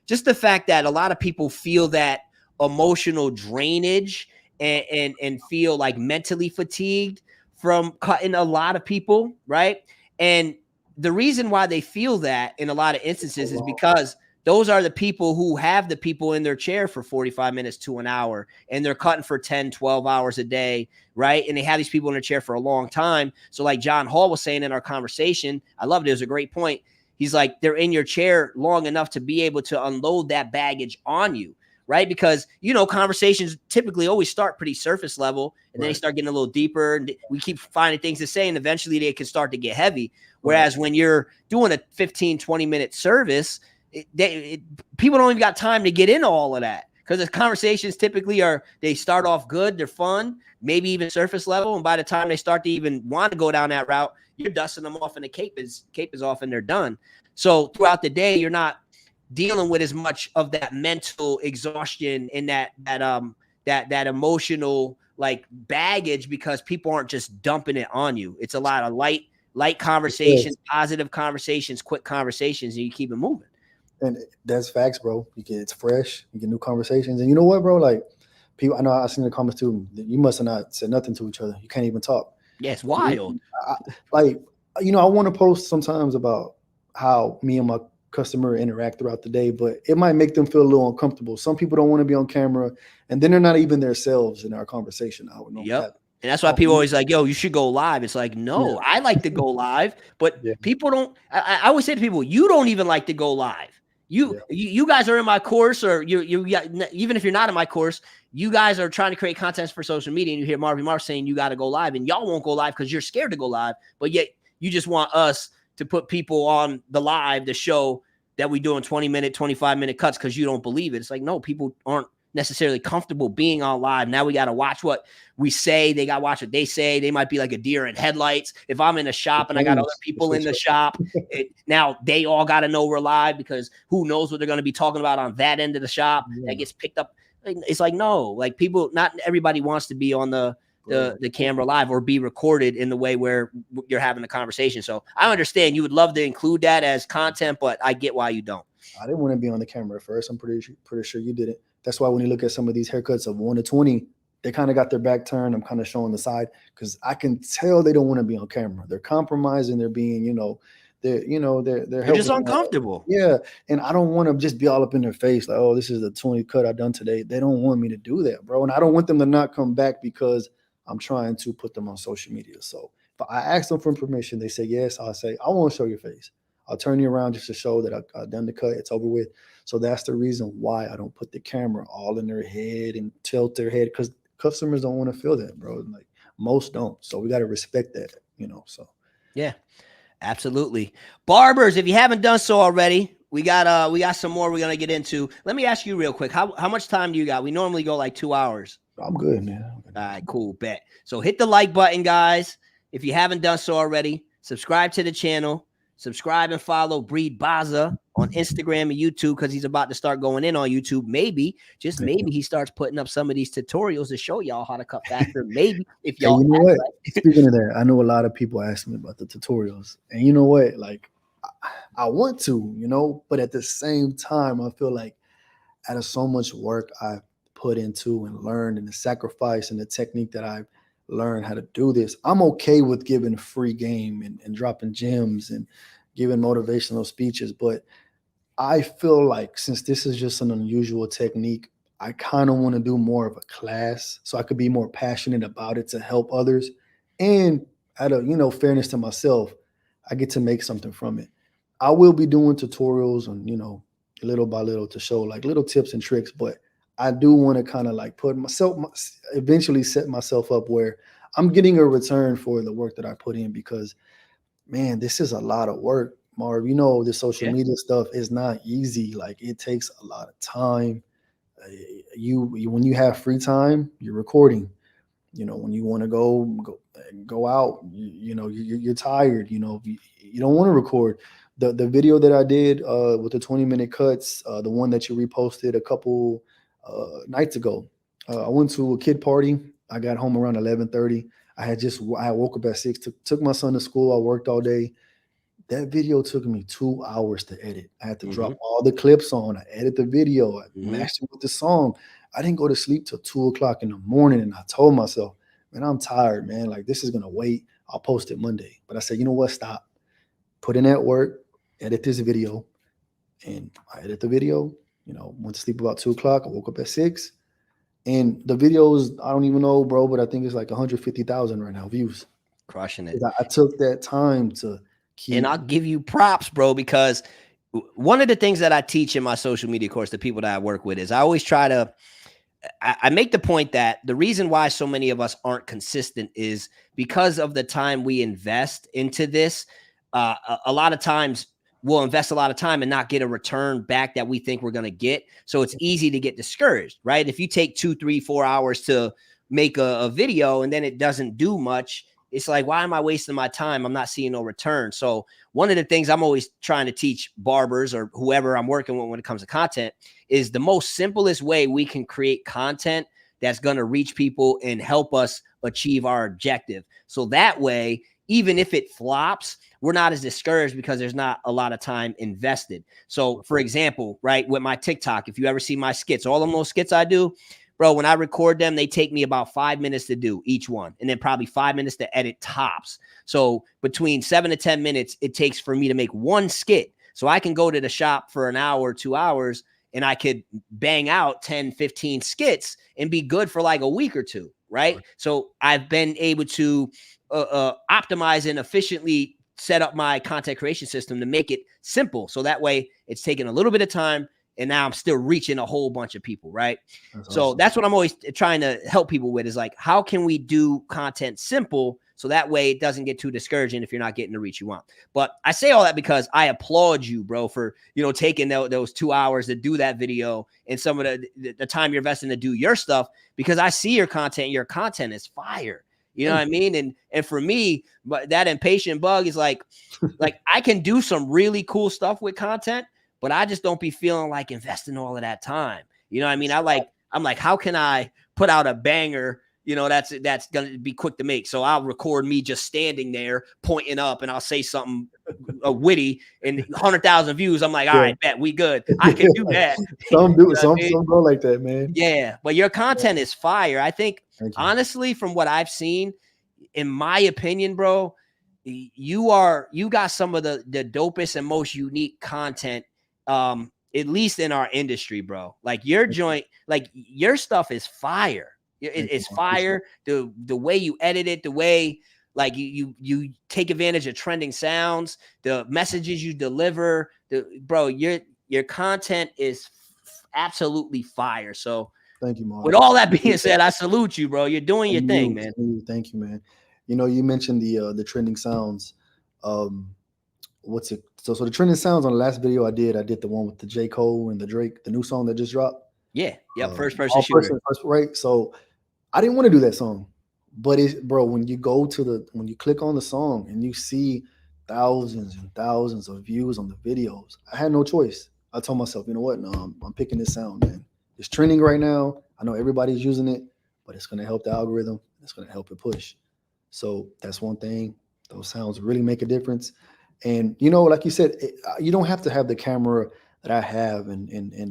just the fact that a lot of people feel that emotional drainage and feel like mentally fatigued from cutting a lot of people, right? And the reason why they feel that in a lot of instances is because those are the people who have the people in their chair for 45 minutes to an hour and they're cutting for 10, 12 hours a day, right? And they have these people in their chair for a long time. So like John Hall was saying in our conversation, I loved it. It was a great point. He's like, they're in your chair long enough to be able to unload that baggage on you, right? Because, conversations typically always start pretty surface level and then they start getting a little deeper and we keep finding things to say and eventually they can start to get heavy. Whereas when you're doing a 15, 20-minute service, people don't even got time to get into all of that because the conversations typically they start off good, they're fun, maybe even surface level, and by the time they start to even want to go down that route, you're dusting them off and the cape is off and they're done. So throughout the day, you're not dealing with as much of that mental exhaustion and that emotional like baggage because people aren't just dumping it on you. It's a lot of light conversations, positive conversations, quick conversations, and you keep it moving. And that's facts, bro. It's fresh. You get new conversations, and you know what, bro? Like people, I know I seen in the comments too. You must have not said nothing to each other. You can't even talk. Yeah, it's wild. Like I want to post sometimes about how me and my customer interact throughout the day, but it might make them feel a little uncomfortable. Some people don't want to be on camera, and then they're not even themselves in our conversation. I would normally have. And that's why people always like, yo, you should go live. It's like, no, I like to go live, but people don't. I always say to people, you don't even like to go live. You guys are in my course, or you even if you're not in my course, you guys are trying to create content for social media, and you hear Marvin Marv saying you got to go live, and y'all won't go live because you're scared to go live, but yet you just want us to put people on the live to show that we doing 20-minute, 25-minute cuts because you don't believe it. It's like, no, people aren't necessarily comfortable being on live. Now we got to watch what we say. They got to watch what they say. They might be like a deer in headlights. If I'm in a shop and I got other people in the shop, now they all got to know we're live because who knows what they're going to be talking about on that end of the shop that gets picked up. It's like, no, like people, not everybody wants to be on the camera live or be recorded in the way where you're having a conversation. So I understand you would love to include that as content, but I get why you don't. I didn't want to be on the camera at first. I'm pretty sure you did it. That's why when you look at some of these haircuts of 1 to 20, they kind of got their back turned. I'm kind of showing the side because I can tell they don't want to be on camera. They're compromising. They're being, they're just uncomfortable. Yeah, and I don't want to just be all up in their face like, oh, this is the 20 cut I done today. They don't want me to do that, bro, and I don't want them to not come back because I'm trying to put them on social media. So if I ask them for permission, they say yes. I'll say I want to show your face. I'll turn you around just to show that I've done the cut. It's over with. So that's the reason why I don't put the camera all in their head and tilt their head, because customers don't want to feel that, bro. Like most don't. So we got to respect that, So Yeah, absolutely. Barbers, if you haven't done so already, we got some more we're gonna get into. Let me ask you real quick. How much time do you got? We normally go like 2 hours. I'm good, man. All right, cool, bet. So hit the like button, guys. If you haven't done so already, subscribe to the channel. Subscribe and follow Breed Baza on Instagram and YouTube, because he's about to start going in on YouTube. Maybe, just maybe, he starts putting up some of these tutorials to show y'all how to cut faster. Maybe if Hey, y'all. you know what? Right. Speaking of that, I know a lot of people ask me about the tutorials, and you know what? Like, I want to, but at the same time, I feel like out of so much work I put into and learned, and the sacrifice and the technique that I've learned how to do this, I'm okay with giving free game and dropping gems and giving motivational speeches. But I feel like since this is just an unusual technique, I kind of want to do more of a class so I could be more passionate about it to help others. And out of, fairness to myself, I get to make something from it. I will be doing tutorials on, little by little to show like little tips and tricks, but I do want to kind of like put myself, eventually set myself up where I'm getting a return for the work that I put in, because man, this is a lot of work, Marv. The social Yeah. media stuff is not easy. Like it takes a lot of time. You when you have free time, you're recording. When you want to go out, you're tired. You don't want to record. The video that I did with the 20-minute cuts, the one that you reposted a couple nights ago. I went to a kid party. I got home around 11:30. I woke up at 6, took my son to school. I worked all day. That video took me 2 hours to edit. I had to drop all the clips on. I edit the video. I matched it with the song. I didn't go to sleep till 2 o'clock in the morning. And I told myself, man, I'm tired, man. Like this is going to wait. I'll post it Monday. But I said, you know what? Stop. Put in that work, edit this video. And I edit the video, went to sleep about 2 o'clock. I woke up at 6. And the videos, I don't even know, bro, but I think it's like 150,000 right now views. Crushing it. I took that time to keep. And I'll give you props, bro, because one of the things that I teach in my social media course, the people that I work with, is I always try to, I make the point that the reason why so many of us aren't consistent is because of the time we invest into this. A lot of times we'll invest a lot of time and not get a return back that we think we're going to get. So it's easy to get discouraged, right? If you take 2, 3, 4 hours to make a video and then it doesn't do much, it's like, why am I wasting my time? I'm not seeing no return. So one of the things I'm always trying to teach barbers or whoever I'm working with when it comes to content is the most simplest way we can create content that's going to reach people and help us achieve our objective. So that way, even if it flops, we're not as discouraged because there's not a lot of time invested. So for example, right, with my TikTok, if you ever see my skits, all of those skits I do, bro, when I record them, they take me about 5 minutes to do each one, and then probably 5 minutes to edit tops. So between 7 to 10 minutes, it takes for me to make one skit. So I can go to the shop for an hour, 2 hours, and I could bang out 10, 15 skits and be good for like a week or two, right? So I've been able to optimize and efficiently set up my content creation system to make it simple. So that way it's taking a little bit of time, and now I'm still reaching a whole bunch of people, right? So that's what I'm always trying to help people with, is like, how can we do content simple so that way it doesn't get too discouraging if you're not getting the reach you want. But I say all that because I applaud you, bro, for, taking those 2 hours to do that video and some of the time you're investing to do your stuff, because I see your content. Your content is fire. You know what I mean? And for me, but that impatient bug is like I can do some really cool stuff with content, but I just don't be feeling like investing all of that time. You know what I mean? I'm like, how can I put out a banger, that's going to be quick to make? So I'll record me just standing there pointing up, and I'll say something witty, and 100,000 views. I'm like, all right, bet we good. I can do that. Some go like that, man. Yeah. But your content is fire. I think, honestly, from what I've seen, in my opinion, bro, you got some of the dopest and most unique content, at least in our industry, bro. Like your joint, like your stuff is fire. It's fire. The way you edit it, the way like you take advantage of trending sounds, the messages you deliver, bro, your your content is absolutely fire. So Thank you, with Marv. all that being said, I salute you, bro. You're doing your thing, man. Thank you, man. You know, you mentioned the trending sounds. Um, what's it? So the trending sounds on the last video I did the one with the J. Cole and the Drake, the new song that just dropped. Yeah. Yep. First person All shooter. person first, right? So I didn't want to do that song, but it, bro, when you go to when you click on the song and you see thousands and thousands of views on the videos, I had no choice. I told myself, you know what? No, I'm picking this sound, man. It's trending right now. I know everybody's using it, but it's gonna help the algorithm. It's gonna help it push. So that's one thing. Those sounds really make a difference. And you know, like you said, you don't have to have the camera that I have,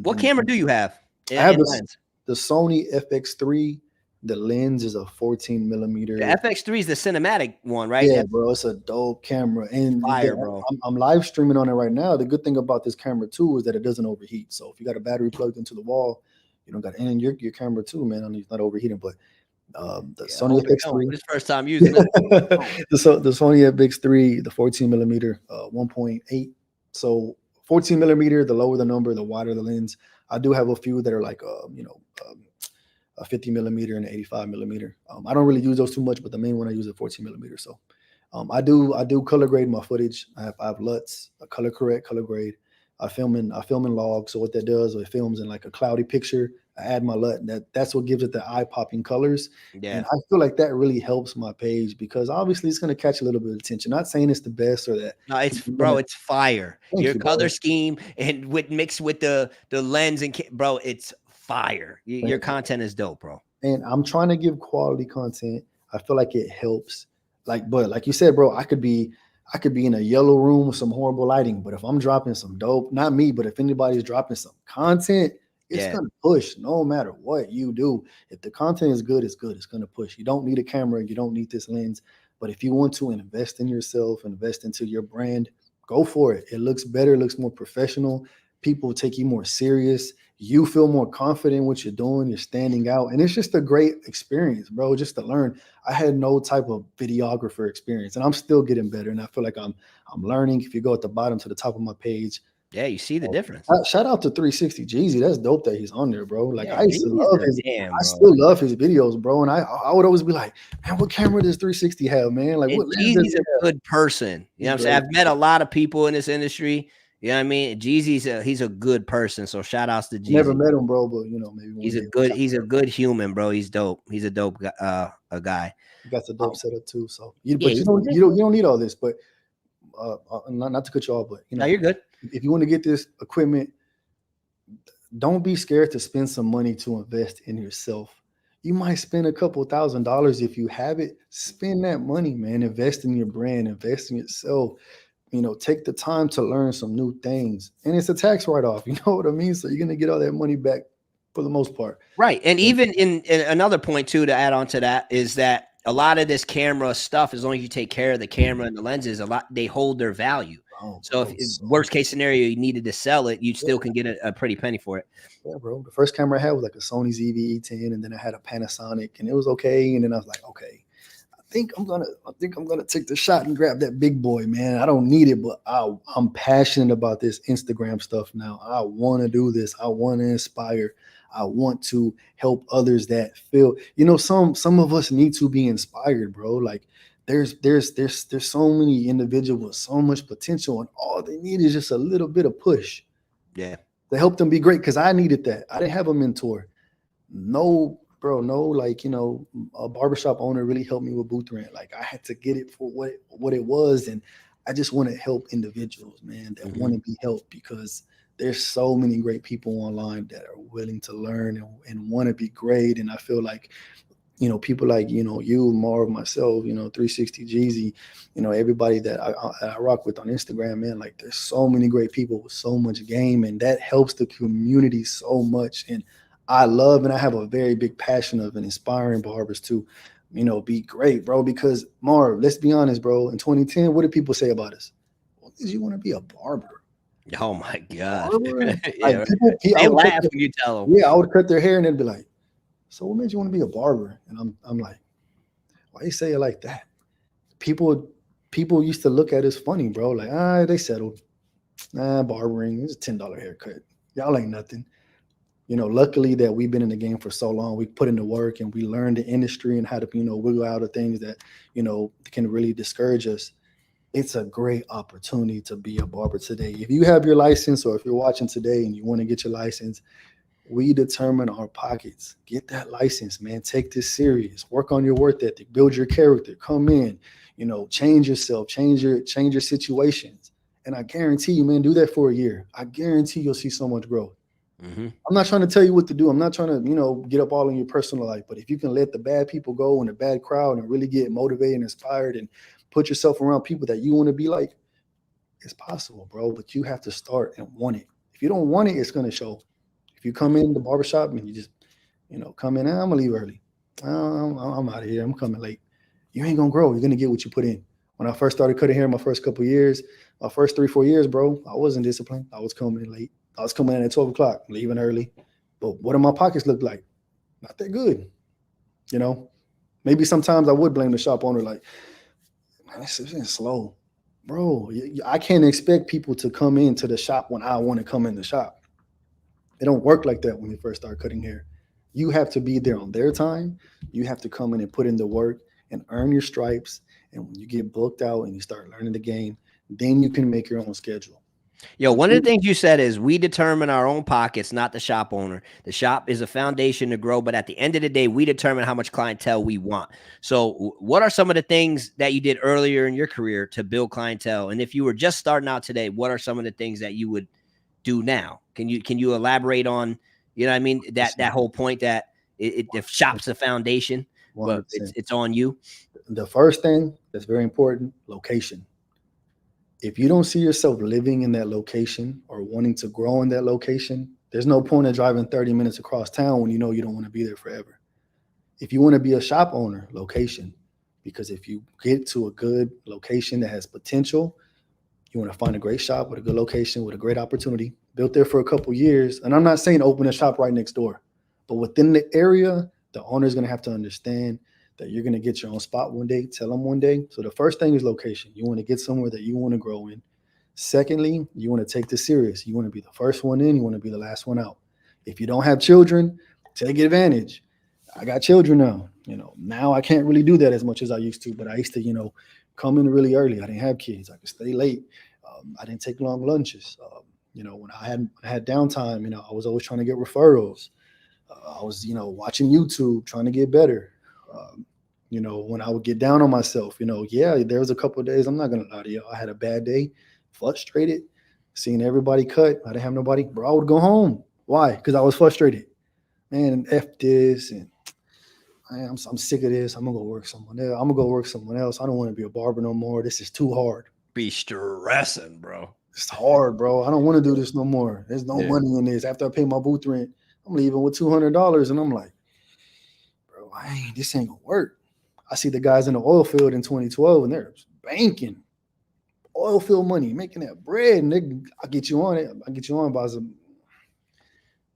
What camera do you have I have in lens? the Sony FX3. The lens is a 14 The millimeter. FX3 is the cinematic one, right? Yeah, That's bro, it's a dope camera, and fire, bro. I'm live streaming on it right now. The good thing about this camera too is that it doesn't overheat. So if you got a battery plugged into the wall, you don't got, and your camera too, man. I mean, it's not overheating, but the Yeah, Sony hold it down. FX3, This first time using it. Oh, the Sony FX3, the 14 millimeter, 1.8. So 14 millimeter, the lower the number, the wider the lens. I do have a few that are like, a 50 millimeter and an 85 millimeter. I don't really use those too much, but the main one I use is 14 millimeter. So I do color grade my footage. I have LUTs, a color correct, color grade. I film in log. So what that does, it films in like a cloudy picture. I add my LUT. That's what gives it the eye popping colors. And yeah. I feel like that really helps my page because obviously it's going to catch a little bit of attention. Not saying it's the best or that. No, it's You're bro, gonna, it's fire. thank Your you, color bro. scheme and with mixed with the lens and bro, it's fire. Thank Your you. content is dope, bro. And I'm trying to give quality content. I feel like it helps. Like, but like you said, bro, I could be in a yellow room with some horrible lighting, but if I'm dropping some dope, not me, but if anybody's dropping some content, it's Yeah. gonna push no matter what you do. If the content is good, it's good. It's gonna push. You don't need a camera, you don't need this lens. But if you want to invest in yourself, invest into your brand, go for it. It looks better, it looks more professional. People take you more serious. You feel more confident in what you're doing. You're standing out, and it's just a great experience, bro. Just to learn. I had no type of videographer experience, and I'm still getting better. And I feel like I'm learning. If you go at the bottom to the top of my page, Yeah, you see the difference. shout out to 360 Jeezy. That's dope that he's on there, bro. Like Yeah, I used to Jeezy's love a his. damn, I bro. still love his videos, bro. And I would always be like, man, what camera does 360 have, man? Like And what lens does Jeezy's he a have? good person. You know He's what I'm saying? great. I've met a lot of people in this industry. You know what I mean? He's a good person. So shout outs to Never Jeezy. met him, bro, but you know maybe one day. He's a good human, bro. He's dope. He's a dope a guy. He got the Um, dope setup too. So yeah, but he's you don't need all this, but not to cut you off, but you no, know, you're good. if you want to get this equipment, don't be scared to spend some money to invest in yourself. You might spend a couple $1,000 if you have it. Spend that money, man. Invest in your brand, invest in yourself. You know, take the time to learn some new things. And it's a tax write-off, you know what I mean? So you're gonna get all that money back for the most part. Right. And even in another point too to add on to that is that a lot of this camera stuff, as long as you take care of the camera and the lenses, a lot they hold their value. Oh, So bro. if So worst case scenario you needed to sell it, you yeah, still can get a pretty penny for it. yeah, bro. The first camera I had was like a Sony ZV-E10, and then I had a Panasonic, and it was okay. And then I was like, okay, I think I'm gonna take the shot and grab that big boy, man. I don't need it, but I'm passionate about this Instagram stuff now. I want to do this. I want to inspire. I want to help others that feel, you know, some of us need to be inspired, bro. Like there's so many individuals with so much potential, and all they need is just a little bit of push Yeah. to help them be great. Because I needed that. I didn't have a mentor. No, bro, no, like, you know, a barbershop owner really helped me with booth rent. Like I had to get it for what it was. And I just want to help individuals, man, that Hmm. want to be helped because there's so many great people online that are willing to learn and want to be great. And I feel like, you know, people like, you know, you, Marv, myself, you know, 360 Jeezy, you know, everybody that I rock with on Instagram, man, like there's so many great people with so much game, and that helps the community so much. And I love and I have a very big passion of and inspiring barbers to, you know, be great, bro. Because Marv, let's be honest, bro. In 2010, what did people say about us? What did you want to be a barber? Oh my God. Barber? Yeah. Like Right. I They would cut laugh their, when you tell them. yeah, I would cut their hair and they'd be like, so what made you want to be a barber? And I'm like, why you say it like that? People people used to look at us funny, bro. Like, they settled. Nah, barbering, it's a $10 haircut. Y'all ain't nothing. Luckily that we've been in the game for so long, we put in the work and we learned the industry and how to, wiggle out of things that, can really discourage us. It's a great opportunity to be a barber today. If you have your license or if you're watching today and you want to get your license, we determine our pockets. Get that license, man. Take this serious. Work on your work ethic. Build your character. Come in. Change yourself. Change your situations. And I guarantee you, man, do that for a year. I guarantee you'll see so much growth. Mm-hmm. I'm not trying to tell you what to do. I'm not trying to, get up all in your personal life. But if you can let the bad people go and the bad crowd and really get motivated and inspired and put yourself around people that you want to be like, it's possible, bro. But you have to start and want it. If you don't want it, it's going to show. If you come in the barbershop and you just, come in, I'm going to leave early. I'm out of here. I'm coming late. You ain't going to grow. You're going to get what you put in. When I first started cutting hair my first couple of years, my first 3-4 years, bro, I wasn't disciplined. I was coming in late. I was coming in at 12 o'clock, leaving early. But what do my pockets look like? Not that good. Maybe sometimes I would blame the shop owner, like, man, it's slow. Bro, I can't expect people to come into the shop when I want to come in the shop. It don't work like that when you first start cutting hair. You have to be there on their time. You have to come in and put in the work and earn your stripes. And when you get booked out and you start learning the game, then you can make your own schedule. Yo, one of the things you said is we determine our own pockets, not the shop owner. The shop is a foundation to grow, but at the end of the day, we determine how much clientele we want. So what are some of the things that you did earlier in your career to build clientele? And if you were just starting out today, what are some of the things that you would do now? Can you elaborate on, what I mean, that whole point that the shop's a foundation, but 100%. it's on you? The first thing that's very important, location. If you don't see yourself living in that location or wanting to grow in that location, there's no point in driving 30 minutes across town when you know you don't want to be there forever. If you want to be a shop owner, location. Because if you get to a good location that has potential, you want to find a great shop with a good location, with a great opportunity, built there for a couple years. And I'm not saying open a shop right next door, but within the area, the owner is going to have to understand that you're going to get your own spot one day, tell them one day. So the first thing is location. You want to get somewhere that you want to grow in. Secondly, you want to take this serious. You want to be the first one in. You want to be the last one out. If you don't have children, take advantage. I got children now. Now I can't really do that as much as I used to, but I used to, come in really early. I didn't have kids. I could stay late. I didn't take long lunches. When I had downtime, I was always trying to get referrals. I was, watching YouTube, trying to get better. When I would get down on myself, there was a couple of days, I'm not going to lie to you, I had a bad day, frustrated, seeing everybody cut. I didn't have nobody, bro, I would go home. Why? Because I was frustrated. Man, F this, and I'm sick of this. I'm going to go work someone else. I don't want to be a barber no more. This is too hard. Be stressing, bro. It's hard, bro. I don't want to do this no more. There's no money in this. After I pay my booth rent, I'm leaving with $200. And I'm like, bro, this ain't going to work. I see the guys in the oil field in 2012 and they're banking oil field money, making that bread. And I'll get you on it. I'll get you on, but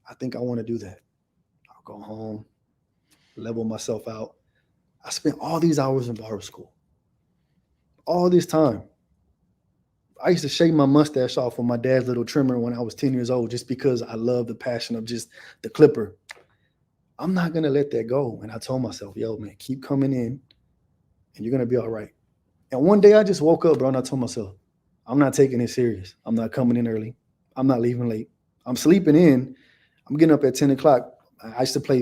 I think I want to do that. I'll go home, level myself out. I spent all these hours in barber school, all this time. I used to shave my mustache off with my dad's little trimmer when I was 10 years old, just because I love the passion of just the clipper. I'm not going to let that go. And I told myself, yo, man, keep coming in and you're going to be all right. And one day I just woke up, bro, and I told myself, I'm not taking it serious. I'm not coming in early. I'm not leaving late. I'm sleeping in. I'm getting up at 10 o'clock. I used to play,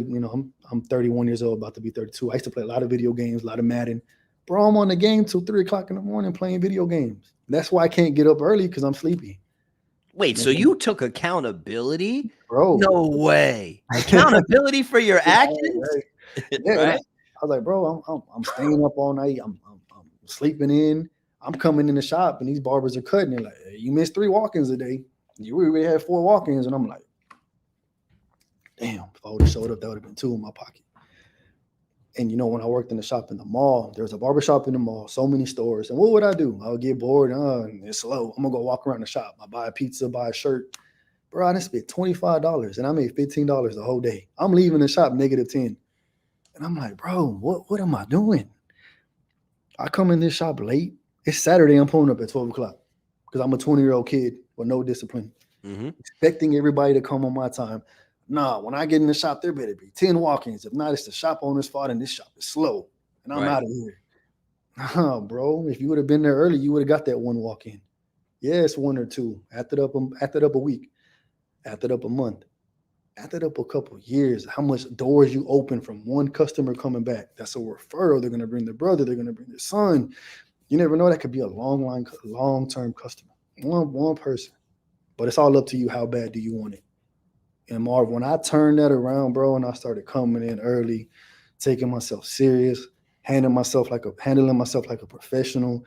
I'm 31 years old, about to be 32. I used to play a lot of video games, a lot of Madden. Bro, I'm on the game till 3 o'clock in the morning playing video games. That's why I can't get up early, because I'm sleepy. Wait, so you took accountability? Bro. No way. Accountability for your actions? Yeah, right? I was like, bro, I'm staying up all night. I'm sleeping in. I'm coming in the shop and these barbers are cutting. They're like, hey, you missed 3 walk-ins a day. You already had 4 walk-ins. And I'm like, damn, if I would have showed up, that would have been 2 in my pocket. And when I worked in the shop in the mall, there was a barber shop in the mall, so many stores. And what would I do? I would get bored. It's slow. I'm going to go walk around the shop. I buy a pizza, buy a shirt. Bro, I done spent $25 and I made $15 the whole day. I'm leaving the shop -10. And I'm like, bro, what am I doing? I come in this shop late. It's Saturday. I'm pulling up at 12 o'clock because I'm a 20-year-old kid but no discipline. Mm-hmm. Expecting everybody to come on my time. Nah, when I get in the shop, there better be 10 walk-ins. If not, it's the shop owner's fault and this shop is slow. And I'm Right. out of here. Nah, bro. If you would have been there early, you would have got that one walk-in. Yes, one or two. After up a week, after up a month, after up a couple of years, how much doors you open from one customer coming back. That's a referral. They're gonna bring their brother, they're gonna bring their son. You never know, that could be a long-term customer. One person. But it's all up to you. How bad do you want it? And Marv, when I turned that around, bro, and I started coming in early, taking myself serious, handling myself like a professional,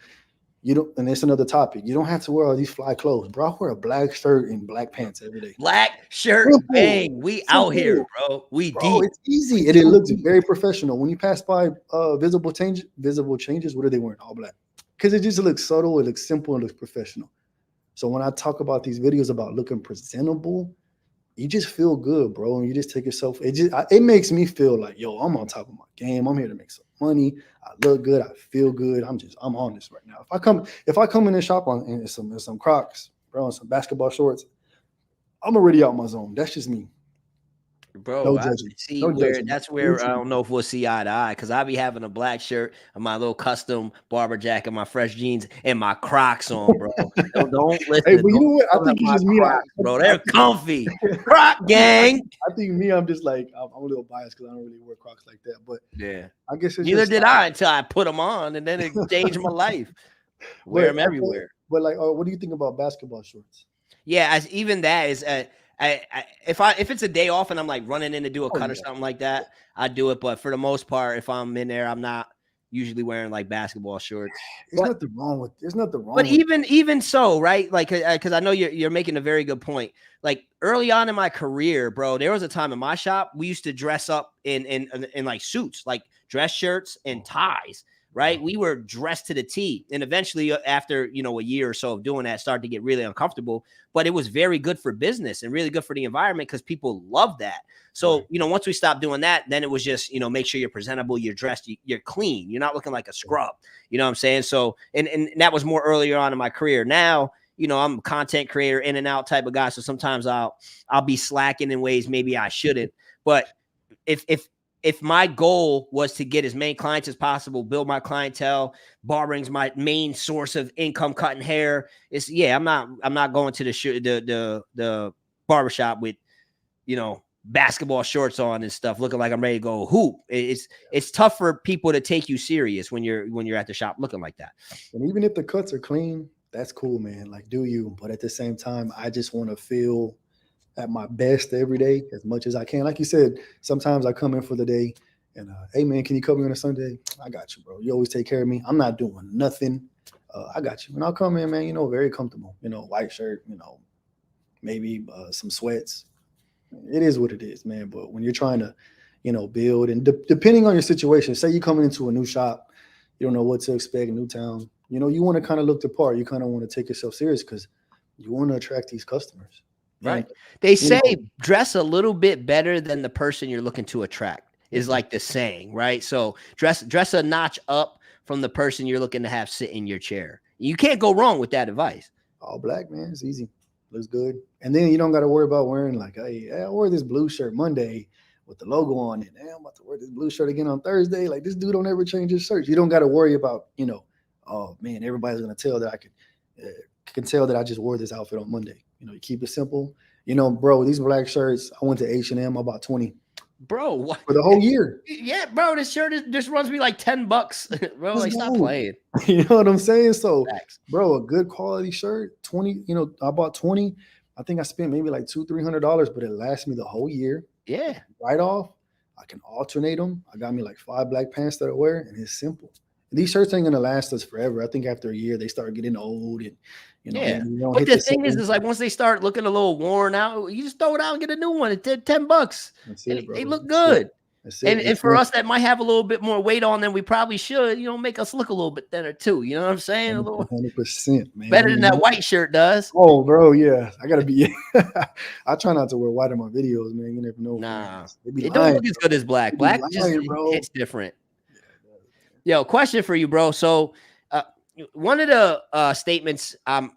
you don't, and it's another topic. You don't have to wear all these fly clothes, bro. I wear a black shirt and black pants every day. Black shirt, Simple, bang. We out here, simple, bro. We bro. deep. It's easy and it looks very professional. When you pass by visible changes, what are they wearing? All black. Because it just looks subtle, it looks simple, it looks professional. So when I talk about these videos about looking presentable, you just feel good, bro, and you just take yourself. It makes me feel like, yo, I'm on top of my game. I'm here to make some money. I look good. I feel good. I'm on this right now. If I come in the shop in some Crocs, bro, and some basketball shorts, I'm already out my zone. That's just me. Bro, No I judging. see No where judging. that's where I don't know if we'll see eye to eye because I be having a black shirt and my little custom barber jacket, my fresh jeans, and my Crocs on, bro. Don't Hey, listen. but you Don't know what? I front up think it's my just me. Crocs, bro. They're comfy. Croc gang. I think me. I'm just like I'm a little biased because I don't really wear Crocs like that. But Yeah. I guess it's Neither just did I until I put them on, and then it changed my life. Wear them okay, everywhere. but like, what do you think about basketball shorts? Yeah, even that is if it's a day off and I'm like running in to do a cut or Yeah. something like that, I do it. But for the most part, if I'm in there, I'm not usually wearing like basketball shorts. There's nothing wrong with. There's nothing wrong. But with even so, right? Like, because I know you're making a very good point. Like early on in my career, bro, there was a time in my shop we used to dress up in like suits, like dress shirts and ties. Right, we were dressed to the T, and eventually, after a year or so of doing that, started to get really uncomfortable. But it was very good for business and really good for the environment because people love that. So once we stopped doing that, then it was just make sure you're presentable, you're dressed, you're clean, you're not looking like a scrub. You know what I'm saying? So and that was more earlier on in my career. Now I'm a content creator, in and out type of guy. So sometimes I'll be slacking in ways maybe I shouldn't. But if my goal was to get as many clients as possible, build my clientele, barbering's my main source of income, cutting hair. I'm not going to the barbershop with basketball shorts on and stuff, looking like I'm ready to go hoop. It's tough for people to take you serious when you're at the shop looking like that. And even if the cuts are clean, that's cool, man. Like, do you? But at the same time, I just want to feel at my best every day as much as I can. Like you said, sometimes I come in for the day and, hey, man, can you cover me on a Sunday? I got you, bro. You always take care of me. I'm not doing nothing. I got you. And I'll come in, man, very comfortable, white shirt, maybe some sweats. It is what it is, man. But when you're trying to, build and depending on your situation, say you're coming into a new shop, you don't know what to expect, a new town, you want to kind of look the part. You kind of want to take yourself serious because you want to attract these customers. Right. They say dress a little bit better than the person you're looking to attract is like the saying, right? So dress a notch up from the person you're looking to have sit in your chair. You can't go wrong with that advice. All black, man. It's easy. Looks good. And then you don't got to worry about wearing like, hey, I wore this blue shirt Monday with the logo on it. Hey, I'm about to wear this blue shirt again on Thursday. Like, this dude don't ever change his shirts. You don't got to worry about, oh man, everybody's going to tell that I can tell that I just wore this outfit on Monday. You keep it simple. Bro, these black shirts, I went to H&M, I bought 20. Bro, what? For the whole year. Yeah, bro, this shirt just runs me like $10. Bro, like, stop playing. You know what I'm saying? So, bro, a good quality shirt, 20, I bought 20. I think I spent maybe like $200-$300, but it lasts me the whole year. Yeah. Right off. I can alternate them. I got me like 5 black pants that I wear, and it's simple. These shirts ain't gonna last us forever. I think after a year they start getting old, and But the thing is like once they start looking a little worn out, you just throw it out and get a new one. It's $10. That's it, bro. They look good. And for it. us that might have a little bit more weight on than we probably should, make us look a little bit thinner too. You know what I'm saying? 100%, man. Better than that white shirt does. Oh, bro, yeah. I gotta be. I try not to wear white in my videos, man. You never know. Nah, it don't look as good as black. Black just hits different. Yo, question for you, bro. So, one of the statements I'm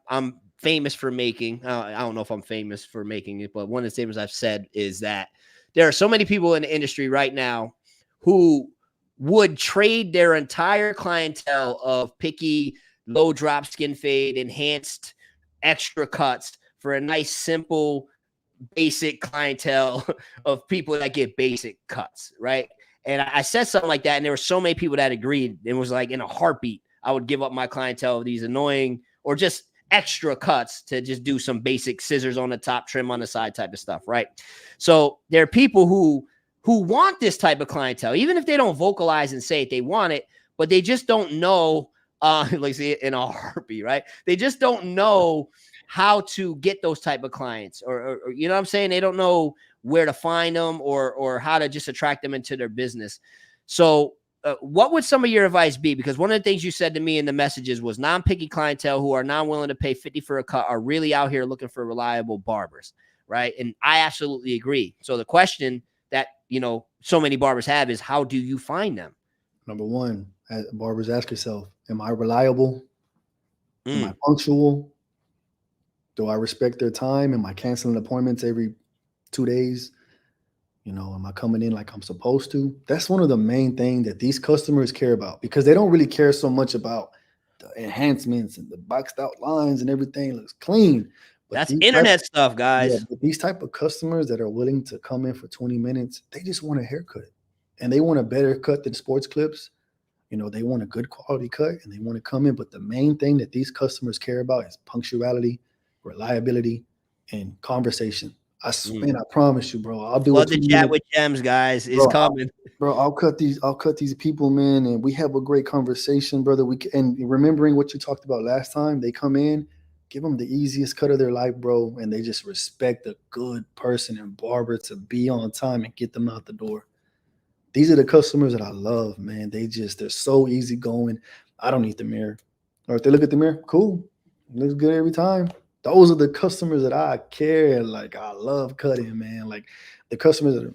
famous for making, I don't know if I'm famous for making it, but one of the statements I've said is that there are so many people in the industry right now who would trade their entire clientele of picky, low drop skin fade, enhanced extra cuts for a nice, simple, basic clientele of people that get basic cuts, right? And I said something like that, and there were so many people that agreed. It was like in a heartbeat, I would give up my clientele of these annoying or just extra cuts to just do some basic scissors on the top, trim on the side type of stuff, right? So there are people who want this type of clientele, even if they don't vocalize and say it, they want it, but they just don't know. Like say in a heartbeat, right? They just don't know how to get those type of clients, or you know what I'm saying? They don't know where to find them or how to just attract them into their business. So what would some of your advice be? Because one of the things you said to me in the messages was non-picky clientele who are not willing to pay 50 for a cut are really out here looking for reliable barbers, right? And I absolutely agree. So the question that, you know, so many barbers have is, how do you find them? Number one, as barbers, ask yourself, am I reliable? Am I punctual? Do I respect their time? Am I canceling appointments every 2 days? You know, am I coming in like I'm supposed to? That's one of the main things that these customers care about, because they don't really care so much about the enhancements and the boxed out lines and everything looks clean. But That's internet stuff, yeah, guys. but these type of customers that are willing to come in for 20 minutes, they just want a haircut, and they want a better cut than sports clips. You know, they want a good quality cut and they want to come in. But the main thing that these customers care about is punctuality, reliability, and conversation. Man, I promise you, bro. I'll do Flood it. the chat with gems, guys. Is coming. I'll cut these people, man, and we have a great conversation, brother. And remembering what you talked about last time, they come in, give them the easiest cut of their life, bro, and they just respect a good person and barber to be on time and get them out the door. These are the customers that I love, man. They're so easygoing. I don't need the mirror. Or if they look at the mirror, cool. It looks good every time. Those are the customers that I care. Like, I love cutting, man. Like the customers that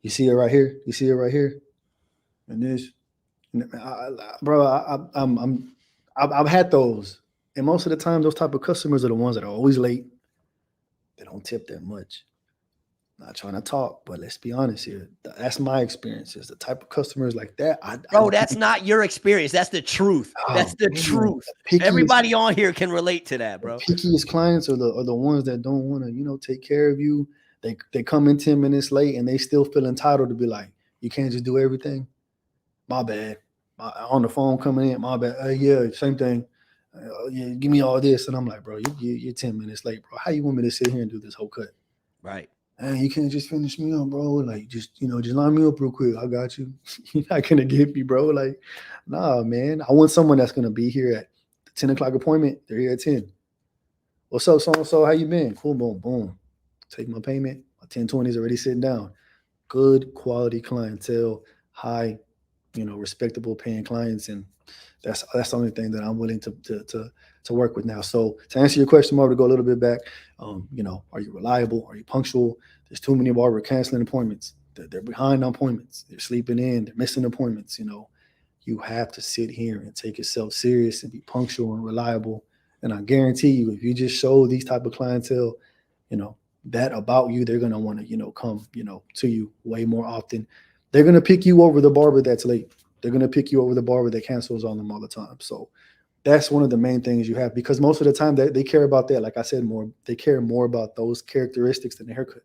you see it right here. You see it right here. And this, bro. I've had those, and most of the time, those type of customers are the ones that are always late. They don't tip that much. Not trying to talk, but let's be honest here. That's my experiences. The type of customers like that. Bro, that's not your experience. That's the truth. That's the truth. Everybody on here can relate to that, bro. The pickiest clients are the ones that don't want to, you know, take care of you. They come in 10 minutes late and they still feel entitled to be like, you can't just do everything. My bad. On the phone coming in, my bad. Yeah, same thing. Yeah, give me all this. And I'm like, bro, you're 10 minutes late, bro. How you want me to sit here and do this whole cut? Right. And you can't just finish me up, bro. Like, just line me up real quick. I got you. You're not gonna get me, bro. Like, nah, man. I want someone that's gonna be here at the 10 o'clock appointment. They're here at 10. What's up, so and so? How you been? Cool, boom, boom. Take my payment. My 1020 is already sitting down. Good quality clientele, high, respectable paying clients, and that's the only thing that I'm willing to work with now. So to answer your question, Marv, to go a little bit back, are you reliable? Are you punctual? There's too many barbers canceling appointments. They're behind on appointments. They're sleeping in. They're missing appointments. You have to sit here and take yourself serious and be punctual and reliable. And I guarantee you, if you just show these type of clientele, that about you, they're gonna want to, come, to you way more often. They're gonna pick you over the barber that's late. They're gonna pick you over the barber that cancels on them all the time. So that's one of the main things you have, because most of the time they care about that. Like I said, they care more about those characteristics than the haircut.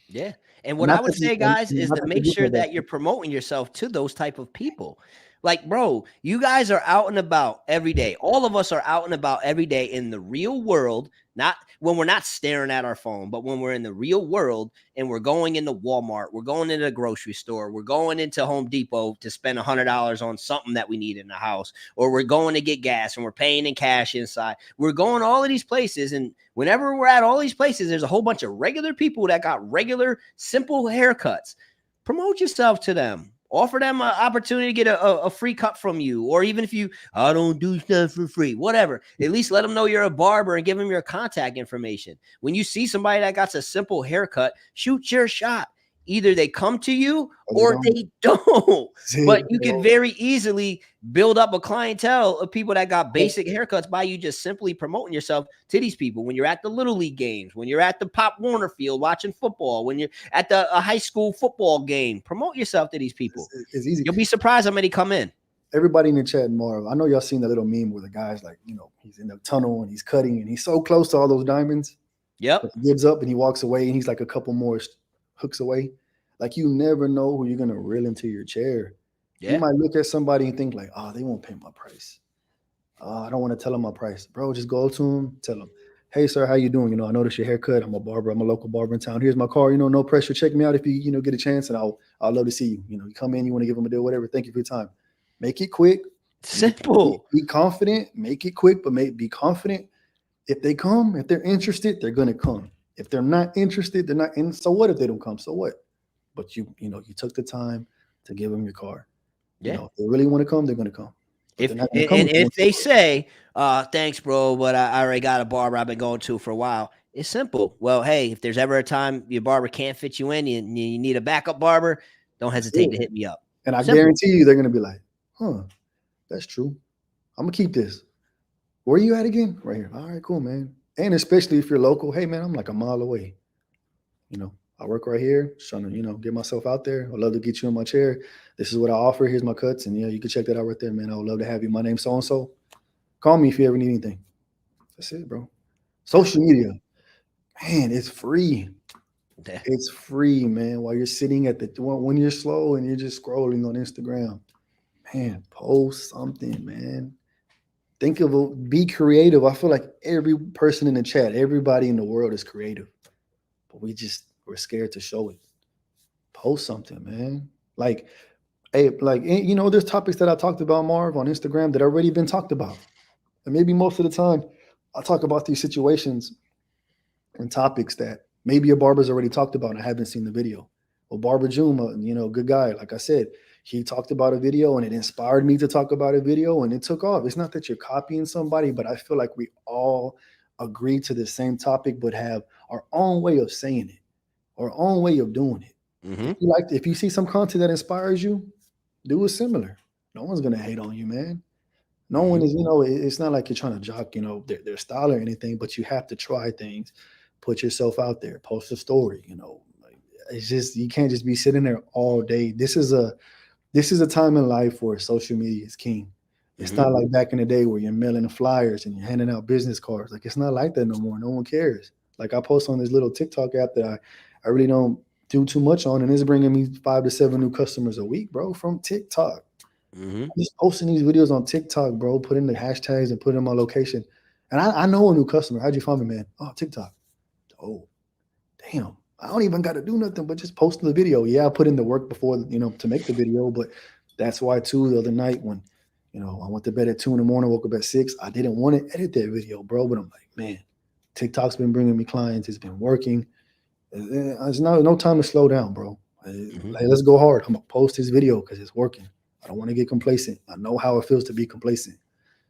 Yeah. And what I would say, guys, is to make sure that you're promoting yourself to those type of people. Like, bro, you guys are out and about every day. All of us are out and about every day in the real world, not when we're not staring at our phone, but when we're in the real world and we're going into Walmart, we're going into the grocery store, we're going into Home Depot to spend $100 on something that we need in the house, or we're going to get gas and we're paying in cash inside. We're going all of these places. And whenever we're at all these places, there's a whole bunch of regular people that got regular, simple haircuts. Promote yourself to them. Offer them an opportunity to get a free cut from you. Or even if I don't do stuff for free, whatever, at least let them know you're a barber and give them your contact information. When you see somebody that got a simple haircut, shoot your shot. Either they come to you Or they or don't. they don't. That's But it, you can bro. very easily build up a clientele of people that got Yeah. basic haircuts by you just simply promoting yourself to these people. When you're at the Little League games, when you're at the Pop Warner field watching football, when you're at the a high school football game, promote yourself to these people. It's easy. You'll be surprised how many come in. Everybody in the chat, Marv, I know y'all seen the little meme where the guy's like, he's in the tunnel and he's cutting and he's so close to all those diamonds. Yep. But he gives up and he walks away and he's like a couple more hooks away. Like you never know who you're gonna reel into your chair. Yeah. You might look at somebody and think like, oh, they won't pay my price. I don't want to tell them my price, bro. Just go to them, tell them, hey, sir, how you doing? I noticed your haircut. I'm a barber. I'm a local barber in town. Here's my card. No pressure. Check me out if you get a chance, and I'll love to see you. You come in, you want to give them a deal, whatever. Thank you for your time. Make it quick. Simple. Be confident. Make it quick, but be confident. If they come, if they're interested, they're gonna come. If they're not interested, they're not. And so what if they don't come? So what? But you took the time to give them your card. Yeah. If they really want to come, they're gonna come. If they say, thanks, bro, but I already got a barber I've been going to for a while. It's simple. Well, hey, if there's ever a time your barber can't fit you in, you need a backup barber, don't hesitate to hit me up. And I guarantee you they're gonna be like, huh, that's true. I'm gonna keep this. Where are you at again? Right here. All right, cool, man. And especially if you're local, hey man, I'm like a mile away. I work right here, just trying to, get myself out there. I'd love to get you in my chair. This is what I offer. Here's my cuts. And you can check that out right there, man. I would love to have you. My name's so-and-so. Call me if you ever need anything. That's it, bro. Social media. Man, it's free. Yeah. It's free, man. While you're sitting when you're slow and you're just scrolling on Instagram, man, post something, man. Be creative. I feel like every person in the chat, everybody in the world is creative, but we're scared to show it. Post something, man. Like, hey, there's topics that I talked about, Marv, on Instagram that already been talked about. And maybe most of the time I talk about these situations and topics that maybe a barber's already talked about and I haven't seen the video. Well, Barber Juma, good guy. Like I said, he talked about a video and it inspired me to talk about a video and it took off. It's not that you're copying somebody, but I feel like we all agree to the same topic, but have our own way of saying it, our own way of doing it. Mm-hmm. If you see some content that inspires you, do it similar. No one's going to hate on you, man. No one is, it's not like you're trying to jock, their style or anything, but you have to try things, put yourself out there, post a story, it's just, you can't just be sitting there all day. This is a time in life where social media is king. It's not like back in the day where you're mailing the flyers and you're handing out business cards. Like, it's not like that no more. No one cares. Like, I post on this little TikTok app that I really don't do too much on, and it's bringing me 5 to 7 new customers a week, bro, from TikTok. I'm just posting these videos on TikTok, bro, putting the hashtags and putting in my location. And I know a new customer. How'd you find me, man? Oh, TikTok. Oh, damn. I don't even got to do nothing but just post the video. Yeah, I put in the work before, to make the video, but that's why, too, the other night when, I went to bed at 2 in the morning, woke up at 6, I didn't want to edit that video, bro, but I'm like, man, TikTok's been bringing me clients. It's been working. There's no time to slow down, bro. Like, let's go hard. I'm going to post this video because it's working. I don't want to get complacent. I know how it feels to be complacent.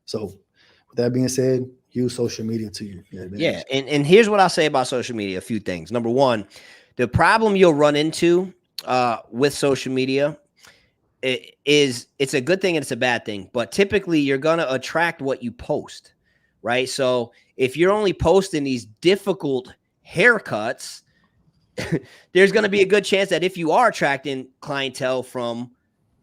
So with that being said, use social media to your advantage. Yeah. And here's what I'll say about social media. A few things. Number one, the problem you'll run into with social media it's a good thing and it's a bad thing, but typically you're going to attract what you post, right? So if you're only posting these difficult haircuts, there's going to be a good chance that if you are attracting clientele from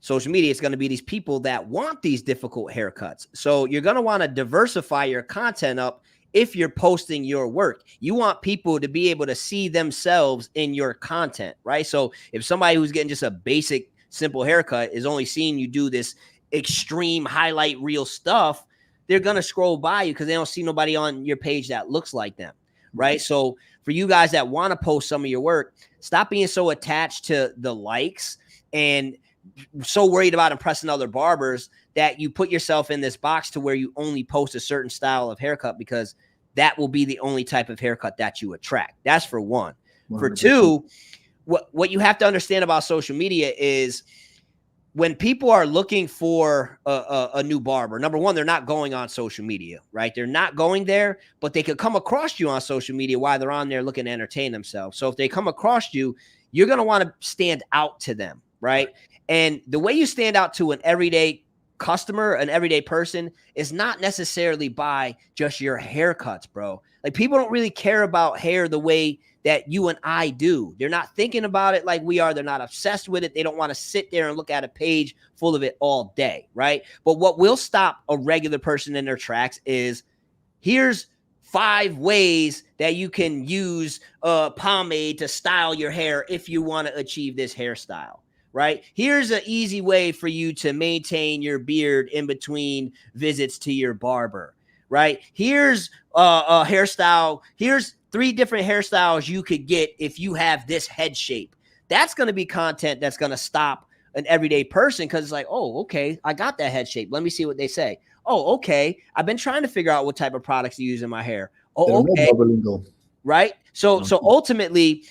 social media, it's going to be these people that want these difficult haircuts. So you're going to want to diversify your content up. If you're posting your work, you want people to be able to see themselves in your content, right? So if somebody who's getting just a basic, simple haircut is only seeing you do this extreme highlight reel stuff, they're going to scroll by you because they don't see nobody on your page that looks like them, right? So for you guys that want to post some of your work, stop being so attached to the likes and so worried about impressing other barbers that you put yourself in this box to where you only post a certain style of haircut because that will be the only type of haircut that you attract. That's for one. 100%. For two, what you have to understand about social media is when people are looking for a new barber, number one, they're not going on social media, right? They're not going there, but they could come across you on social media while they're on there looking to entertain themselves. So if they come across you, you're going to want to stand out to them, right? And the way you stand out to an everyday customer, an everyday person, is not necessarily by just your haircuts, bro. Like, people don't really care about hair the way that you and I do. They're not thinking about it like we are. They're not obsessed with it. They don't want to sit there and look at a page full of it all day, right? But what will stop a regular person in their tracks is, here's 5 ways that you can use pomade to style your hair if you want to achieve this hairstyle, right? Here's an easy way for you to maintain your beard in between visits to your barber, right? Here's a hairstyle. Here's 3 different hairstyles you could get if you have this head shape. That's going to be content that's going to stop an everyday person, because it's like, oh, okay, I got that head shape. Let me see what they say. Oh, okay, I've been trying to figure out what type of products to use in my hair. Oh, okay, right? So ultimately,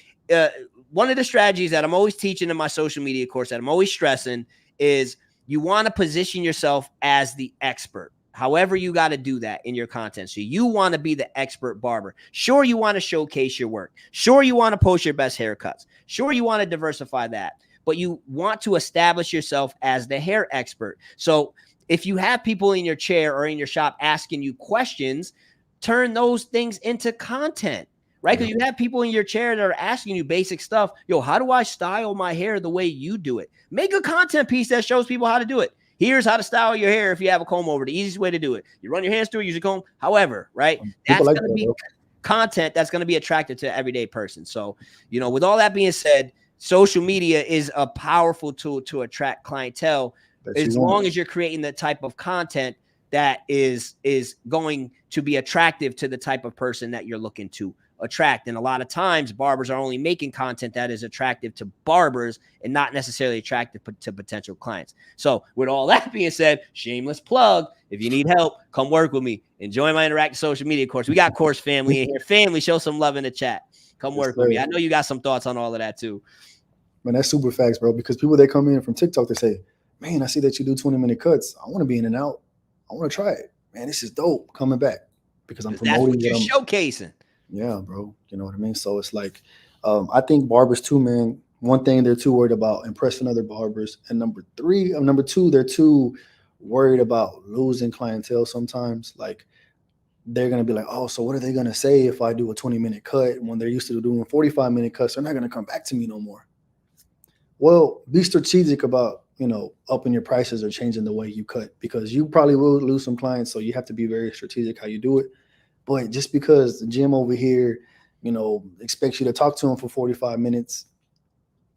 one of the strategies that I'm always teaching in my social media course, that I'm always stressing, is you want to position yourself as the expert. However you got to do that in your content. So you want to be the expert barber. Sure, you want to showcase your work. Sure, you want to post your best haircuts. Sure, you want to diversify that. But you want to establish yourself as the hair expert. So if you have people in your chair or in your shop asking you questions, turn those things into content, right? Because you have people in your chair that are asking you basic stuff. Yo, how do I style my hair the way you do it? Make a content piece that shows people how to do it. Here's how to style your hair if you have a comb over. The easiest way to do it. You run your hands through it, use a comb. However, right? That's going to be content that's going to be attractive to an everyday person. So, with all that being said, social media is a powerful tool to attract clientele, as long as you're creating the type of content that is going to be attractive to the type of person that you're looking to attract. And a lot of times barbers are only making content that is attractive to barbers and not necessarily attractive to potential clients. So with all that being said, shameless plug, if you need help, come work with me. Enjoy my interactive social media course. We got course family in here. Family, show some love in the chat. Come work with me. I know you got some thoughts on all of that too. Man, that's super facts, bro. Because people, they come in from TikTok, they say, man, I see that you do 20-minute cuts. I want to be in and out. I want to try it. Man, this is dope. Coming back because I'm promoting. That's what you're showcasing. Yeah, bro. You know what I mean? So it's like, I think barbers too, man. One thing they're too worried about impressing other barbers. And number two, they're too worried about losing clientele sometimes. Like, they're going to be like, oh, so what are they going to say if I do a 20-minute cut when they're used to doing 45-minute cuts? They're not going to come back to me no more. Well, be strategic about, upping your prices or changing the way you cut, because you probably will lose some clients. So you have to be very strategic how you do it. But just because the gym over here, expects you to talk to them for 45 minutes,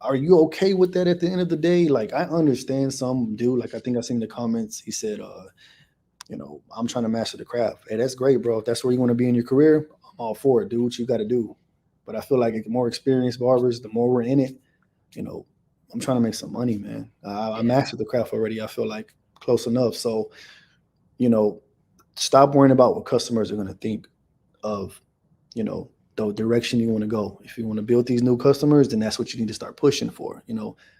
are you okay with that at the end of the day? Like, I understand some do. Like, I think I seen the comments. He said, I'm trying to master the craft. Hey, that's great, bro. If that's where you want to be in your career, I'm all for it. Do what you got to do. But I feel like the more experienced barbers, the more we're in it, I'm trying to make some money, man. I mastered the craft already. I feel like close enough. So, stop worrying about what customers are going to think of, the direction you want to go. If you want to build these new customers, then that's what you need to start pushing for.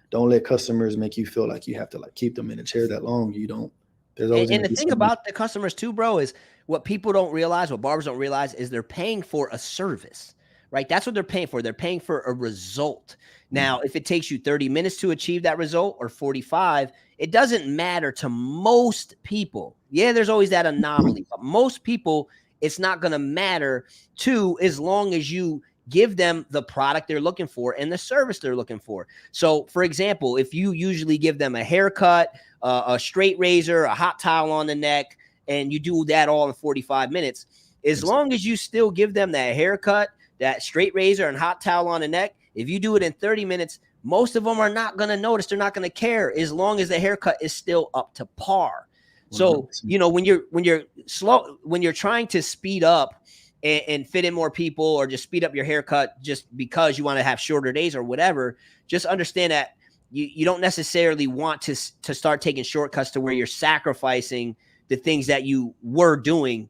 Don't let customers make you feel like you have to keep them in a chair that long. You don't. There's always and the thing about the customers too, bro, is what people don't realize, what barbers don't realize, is they're paying for a service, right? That's what they're paying for. They're paying for a result. Now, if it takes you 30 minutes to achieve that result or 45, it doesn't matter to most people. Yeah, there's always that anomaly, but most people, it's not going to matter to, as long as you give them the product they're looking for and the service they're looking for. So, for example, if you usually give them a haircut, a straight razor, a hot towel on the neck, and you do that all in 45 minutes, as long as you still give them that haircut, that straight razor and hot towel on the neck, if you do it in 30 minutes, most of them are not going to notice. They're not going to care, as long as the haircut is still up to par. So, when you're trying to speed up and fit in more people, or just speed up your haircut just because you want to have shorter days or whatever, just understand that you don't necessarily want to start taking shortcuts to where you're sacrificing the things that you were doing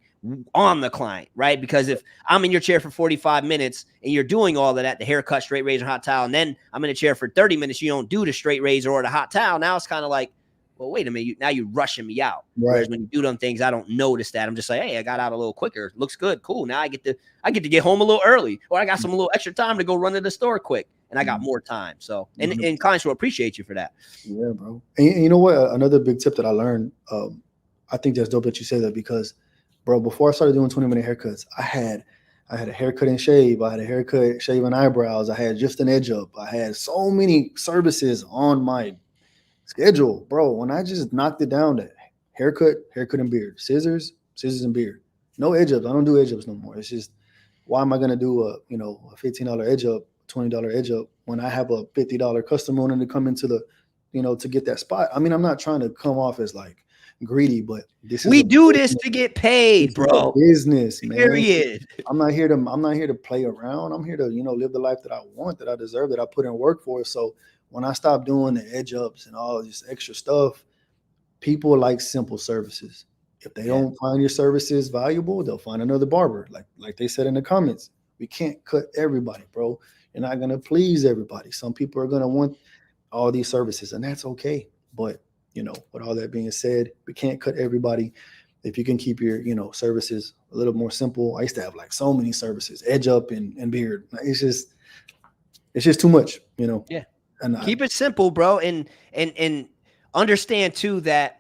on the client, right? Because if I'm in your chair for 45 minutes and you're doing all of that, the haircut, straight razor, hot towel, and then I'm in a chair for 30 minutes, you don't do the straight razor or the hot towel. Now it's kind of like, well, wait a minute, now you're rushing me out. Right. Whereas when you do them things, I don't notice that. I'm just like, hey, I got out a little quicker. It looks good. Cool. Now I get to get home a little early, or I got some little extra time to go run to the store quick. and I got more time. So, and clients will appreciate you for that. Yeah, bro. And you know what? Another big tip that I learned, I think that's dope that you say that because, bro, before I started doing 20-minute haircuts, I had a haircut and shave. I had a haircut, shave and eyebrows. I had just an edge up. I had so many services on my schedule, bro. When I just knocked it down to haircut and beard, scissors and beard. No edge ups. I don't do edge ups no more. It's just why am I gonna do a $15 edge up, $20 edge up when I have a $50 customer wanting to come into the, to get that spot? I mean, I'm not trying to come off as like greedy, but We do this to get paid, bro. Business, man. Period. I'm not here to play around. I'm here to, live the life that I want, that I deserve, that I put in work for. So when I stop doing the edge ups and all this extra stuff, people like simple services. If they don't find your services valuable, they'll find another barber. Like they said in the comments, we can't cut everybody, bro. You're not gonna please everybody. Some people are gonna want all these services, and that's okay. But with all that being said, we can't cut everybody. If you can keep your services a little more simple. I used to have like so many services, edge up and beard. It's just too much, Yeah. And keep it simple, bro, and understand too that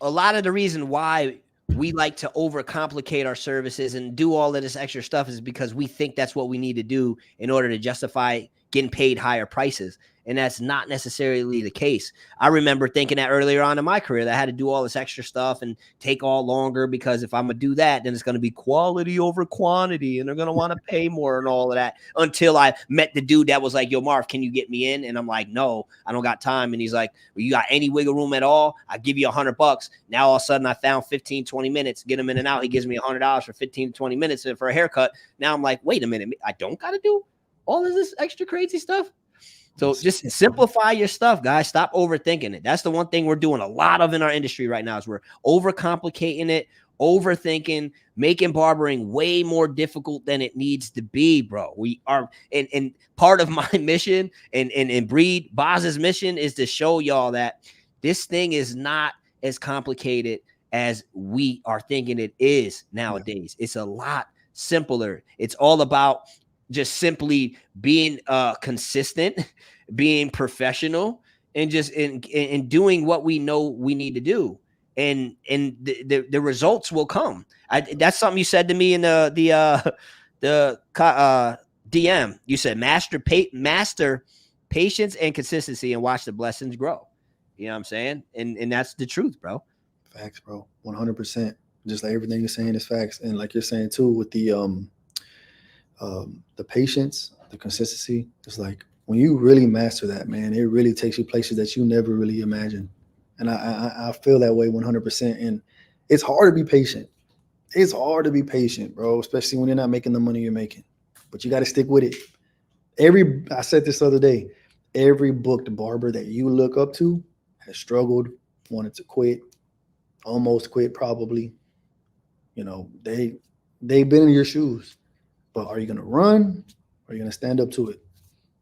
a lot of the reason why we like to overcomplicate our services and do all of this extra stuff is because we think that's what we need to do in order to justify getting paid higher prices. And that's not necessarily the case. I remember thinking that earlier on in my career that I had to do all this extra stuff and take all longer because if I'm going to do that, then it's going to be quality over quantity and they're going to want to pay more and all of that, until I met the dude that was like, yo, Marv, can you get me in? And I'm like, no, I don't got time. And he's like, well, you got any wiggle room at all? I give you $100. Now all of a sudden I found 15, 20 minutes, get him in and out. He gives me $100 for 15 to 20 minutes for a haircut. Now I'm like, wait a minute, I don't got to do all of this extra crazy stuff. So just simplify your stuff, guys. Stop overthinking it. That's the one thing we're doing a lot of in our industry right now is we're overcomplicating it, overthinking, making barbering way more difficult than it needs to be, bro. We are, and part of my mission and Breed Boz's mission is to show y'all that this thing is not as complicated as we are thinking it is nowadays. It's a lot simpler. It's all about just simply being consistent, being professional, and just in doing what we know we need to do. And the results will come. That's something you said to me in the DM. You said master patience and consistency and watch the blessings grow. You know what I'm saying? And that's the truth, bro. Facts, bro. 100%. Just like everything you're saying is facts. And like you're saying too, with the patience, the consistency, it's like when you really master that, man, it really takes you places that you never really imagined. And I feel that way 100%. And it's hard to be patient. It's hard to be patient, bro, especially when you're not making the money you're making. But you got to stick with it. I said this the other day, every booked barber that you look up to has struggled, wanted to quit, almost quit probably. They've been in your shoes. But are you going to run? Or are you going to stand up to it?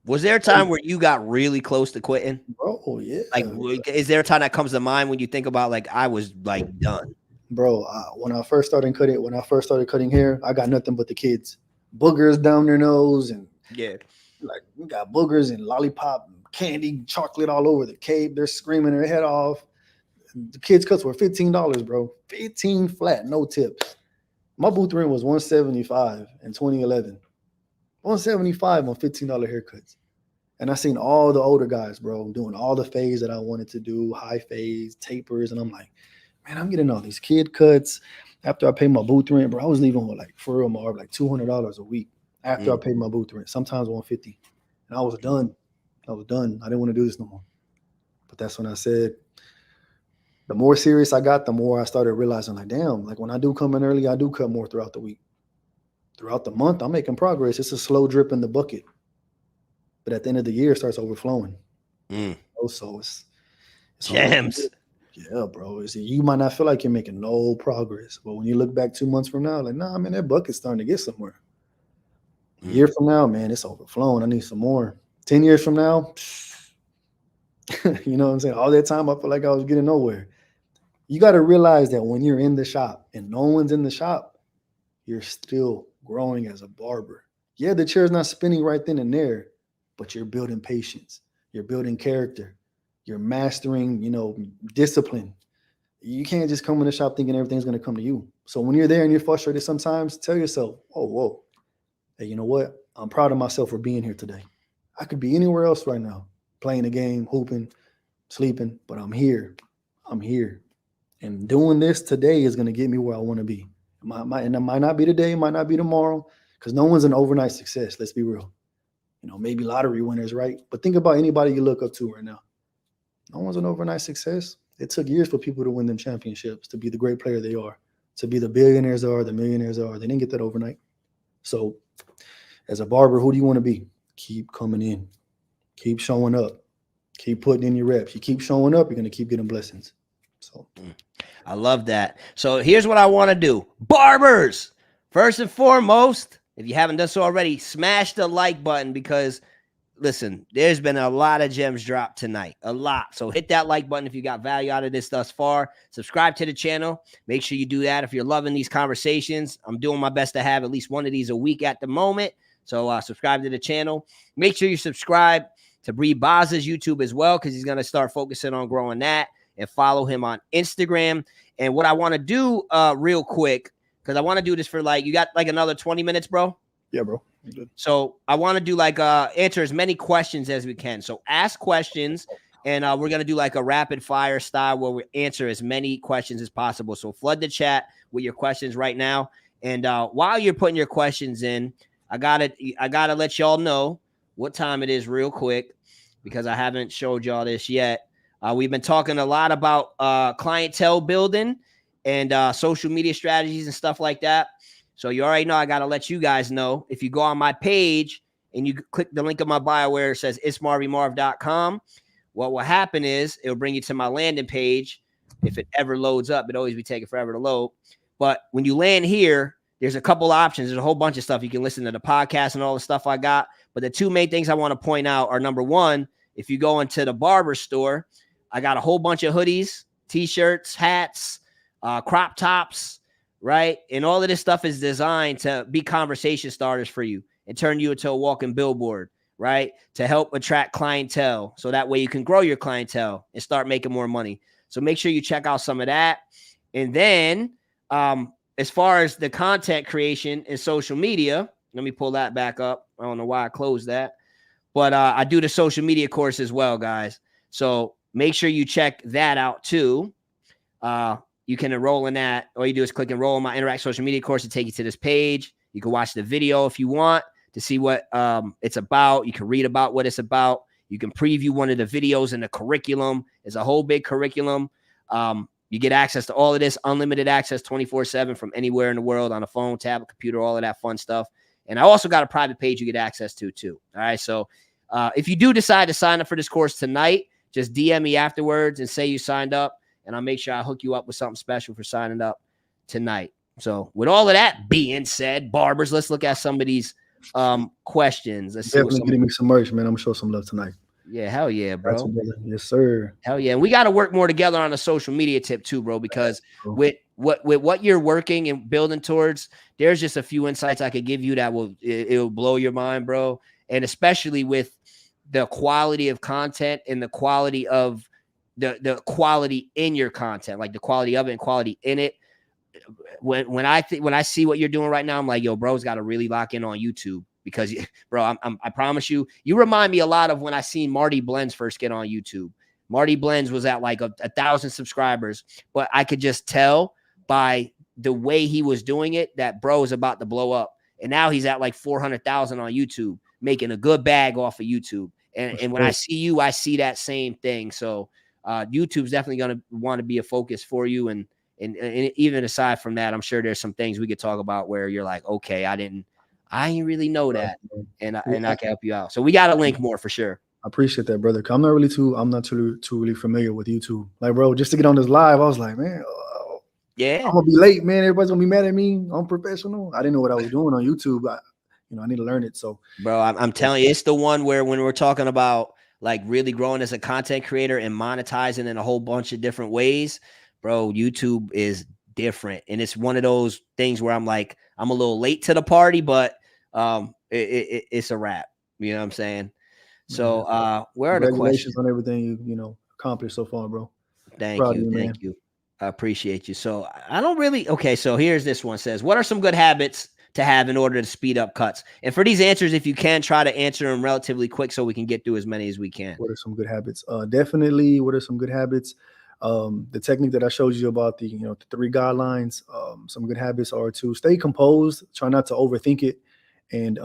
Was there a time where you got really close to quitting? Bro, yeah. Like, is there a time that comes to mind when you think about like I was like done? Bro, when I first started cutting hair, I got nothing but the kids, boogers down their nose, and like we got boogers and lollipop, and candy, chocolate all over the cave. They're screaming their head off. The kids' cuts were $15, bro, 15 flat, no tips. My booth rent was $175 in 2011. $175 on $15 haircuts. And I seen all the older guys, bro, doing all the fades that I wanted to do, high fades, tapers. And I'm like, man, I'm getting all these kid cuts. After I paid my booth rent, bro, I was leaving with like, for real, Marv, like $200 a week after I paid my booth rent, sometimes $150. And I was done. I didn't want to do this no more. But that's when I said, the more serious I got, the more I started realizing, like, damn, like when I do come in early, I do cut more throughout the week. Throughout the month, I'm making progress. It's a slow drip in the bucket. But at the end of the year, it starts overflowing. So it's gems. Yeah, bro. You might not feel like you're making no progress. But when you look back 2 months from now, like, nah, man, that bucket's starting to get somewhere. A year from now, man, it's overflowing. I need some more. 10 years from now, you know what I'm saying? All that time, I feel like I was getting nowhere. You got to realize that when you're in the shop and no one's in the shop, you're still growing as a barber. Yeah, the chair's not spinning right then and there, but you're building patience, you're building character, you're mastering, discipline. You can't just come in the shop thinking everything's going to come to you. So when you're there and you're frustrated, sometimes tell yourself, oh, whoa, hey, you know what? I'm proud of myself for being here today. I could be anywhere else right now, playing a game, hooping, sleeping, but I'm here. I'm here. And doing this today is going to get me where I want to be. And it might not be today, it might not be tomorrow, because no one's an overnight success. Let's be real. Maybe lottery winners, right? But think about anybody you look up to right now. No one's an overnight success. It took years for people to win them championships, to be the great player they are, to be the billionaires they are, the millionaires they are. They didn't get that overnight. So as a barber, who do you want to be? Keep coming in. Keep showing up. Keep putting in your reps. You keep showing up, you're going to keep getting blessings. So I love that. So here's what I want to do. Barbers, first and foremost, if you haven't done so already, smash the like button because, listen, there's been a lot of gems dropped tonight. A lot. So hit that like button if you got value out of this thus far. Subscribe to the channel. Make sure you do that if you're loving these conversations. I'm doing my best to have at least one of these a week at the moment. So subscribe to the channel. Make sure you subscribe to Bree Baza's YouTube as well because he's going to start focusing on growing that. And follow him on Instagram. And what I want to do real quick, because I want to do this for you got another 20 minutes, bro? Yeah, bro. So I want to do answer as many questions as we can. So ask questions, and we're going to do a rapid fire style where we answer as many questions as possible. So flood the chat with your questions right now. And while you're putting your questions in, I gotta let y'all know what time it is real quick because I haven't showed y'all this yet. We've been talking a lot about clientele building and social media strategies and stuff like that. So you already know I got to let you guys know. If you go on my page and you click the link in my bio where it says itsmarvymarv.com, what will happen is it'll bring you to my landing page. If it ever loads up, it always be taking forever to load. But when you land here, there's a couple options. There's a whole bunch of stuff. You can listen to the podcast and all the stuff I got. But the two main things I want to point out are, number one, if you go into the barber store, I got a whole bunch of hoodies, t-shirts, hats, crop tops, right? And all of this stuff is designed to be conversation starters for you and turn you into a walking billboard, right? To help attract clientele. So that way you can grow your clientele and start making more money. So make sure you check out some of that. And then as far as the content creation and social media, let me pull that back up. I don't know why I closed that. But I do the social media course as well, guys. So make sure you check that out too. You can enroll in that. All you do is click enroll in my Interact social media course to take you to this page. You can watch the video if you want to see what it's about. You can read about what it's about. You can preview one of the videos in the curriculum. It's a whole big curriculum. You get access to all of this, unlimited access 24/7 from anywhere in the world on a phone, tablet, computer, all of that fun stuff. And I also got a private page you get access to too. All right. So if you do decide to sign up for this course tonight, just DM me afterwards and say you signed up, and I'll make sure I hook you up with something special for signing up tonight. So with all of that being said, barbers, let's look at some of these questions. Let's definitely getting me some merch, man. I'm gonna show some love tonight. Yeah, hell yeah, bro. Yes, sir. Hell yeah. And we got to work more together on a social media tip too, bro, because with what you're working and building towards, there's just a few insights I could give you that it'll blow your mind, bro. And especially with the quality of content and the quality of the quality in your content, like the quality of it and quality in it. When I see what you're doing right now, I'm like, yo, bro's got to really lock in on YouTube because, bro, I promise you remind me a lot of when I seen Marty Blends first get on YouTube. Marty Blends was at like 1,000 subscribers, but I could just tell by the way he was doing it that bro is about to blow up. And now he's at like 400,000 on YouTube, making a good bag off of YouTube. And when I see you, I see that same thing. So YouTube's definitely going to want to be a focus for you. And even aside from that, I'm sure there's some things we could talk about where you're like, okay, I didn't really know that. And I can help you out. So we got to link more for sure. I appreciate that, brother. I'm not too really familiar with YouTube. Like, bro, just to get on this live, I was like, man, yeah, I'm gonna be late, man. Everybody's gonna be mad at me. I'm professional. I didn't know what I was doing on YouTube. I need to learn it. So, bro, I'm telling you, it's the one where when we're talking about like really growing as a content creator and monetizing in a whole bunch of different ways, bro, YouTube is different. And it's one of those things where I'm like, I'm a little late to the party, but it's a wrap. You know what I'm saying? So where are the Congratulations questions? on everything you accomplished so far, bro. Thank Proud of you. you, Thank man. you. I appreciate you. So I don't really okay. So here's this one says, what are some good habits to have in order to speed up cuts? And for these answers, if you can, try to answer them relatively quick so we can get through as many as we can. What are some good habits? Definitely. What are some good habits? The technique that I showed you about the 3 guidelines. Some good habits are to stay composed, try not to overthink it, and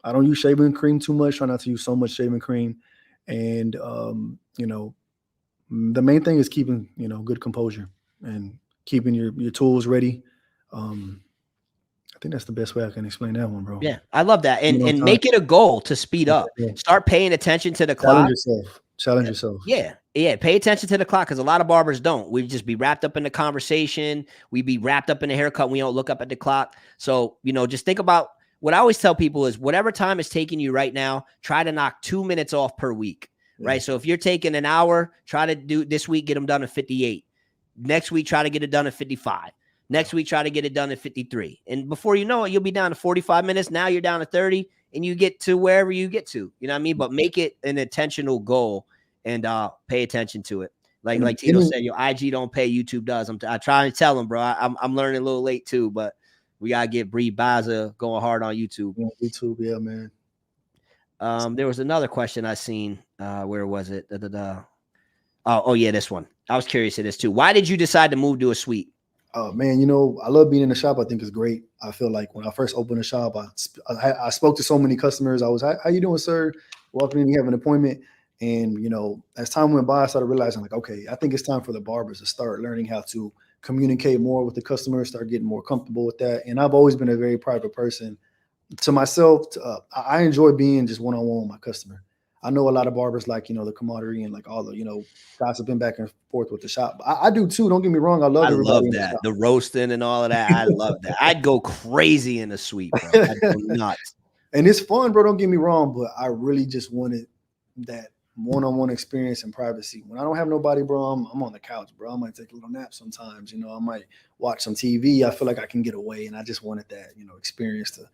I don't use shaving cream too much. Try not to use so much shaving cream, and the main thing is keeping good composure and keeping your tools ready. Um, I think that's the best way I can explain that one, bro. Yeah, I love that. And On and time. make it a goal to speed up. Yeah. Start paying attention to the Challenge clock. yourself. Challenge yourself. Yeah, yeah. Pay attention to the clock because a lot of barbers don't. We just be wrapped up in the conversation. We be wrapped up in the haircut. We don't look up at the clock. So, just think about what I always tell people is whatever time is taking you right now, try to knock 2 minutes off per week. Yeah. Right. So if you're taking an hour, try to do this week, get them done at 58. Next week, try to get it done at 55. Next week, try to get it done at 53. And before you know it, you'll be down to 45 minutes. Now you're down to 30 and you get to wherever you get to. You know what I mean? But make it an intentional goal and pay attention to it. Like Tito said, your IG don't pay, YouTube does. I try to tell them, bro. I'm learning a little late too, but we gotta get Bree Baza going hard on YouTube. Yeah, YouTube, yeah, man. There was another question I seen. Where was it? Oh yeah, this one. I was curious of this too. Why did you decide to move to a suite? Oh man, I love being in the shop. I think it's great. I feel like when I first opened the shop, I spoke to so many customers. I was, how you doing, sir? Walking in, you have an appointment. And, as time went by, I started realizing like, okay, I think it's time for the barbers to start learning how to communicate more with the customers, start getting more comfortable with that. And I've always been a very private person. To myself, I enjoy being just one-on-one with my customer. I know a lot of barbers like, the camaraderie and like all the, gossiping back and forth with the shop. I do too. Don't get me wrong. I love everybody in the that. shop. The roasting and all of that. I love that. I'd go crazy in the suite, bro. I'd go nuts. And it's fun, bro. Don't get me wrong, but I really just wanted that one-on-one experience and privacy. When I don't have nobody, bro, I'm on the couch, bro. I might take a little nap sometimes. I might watch some TV. I feel like I can get away, and I just wanted that, experience to,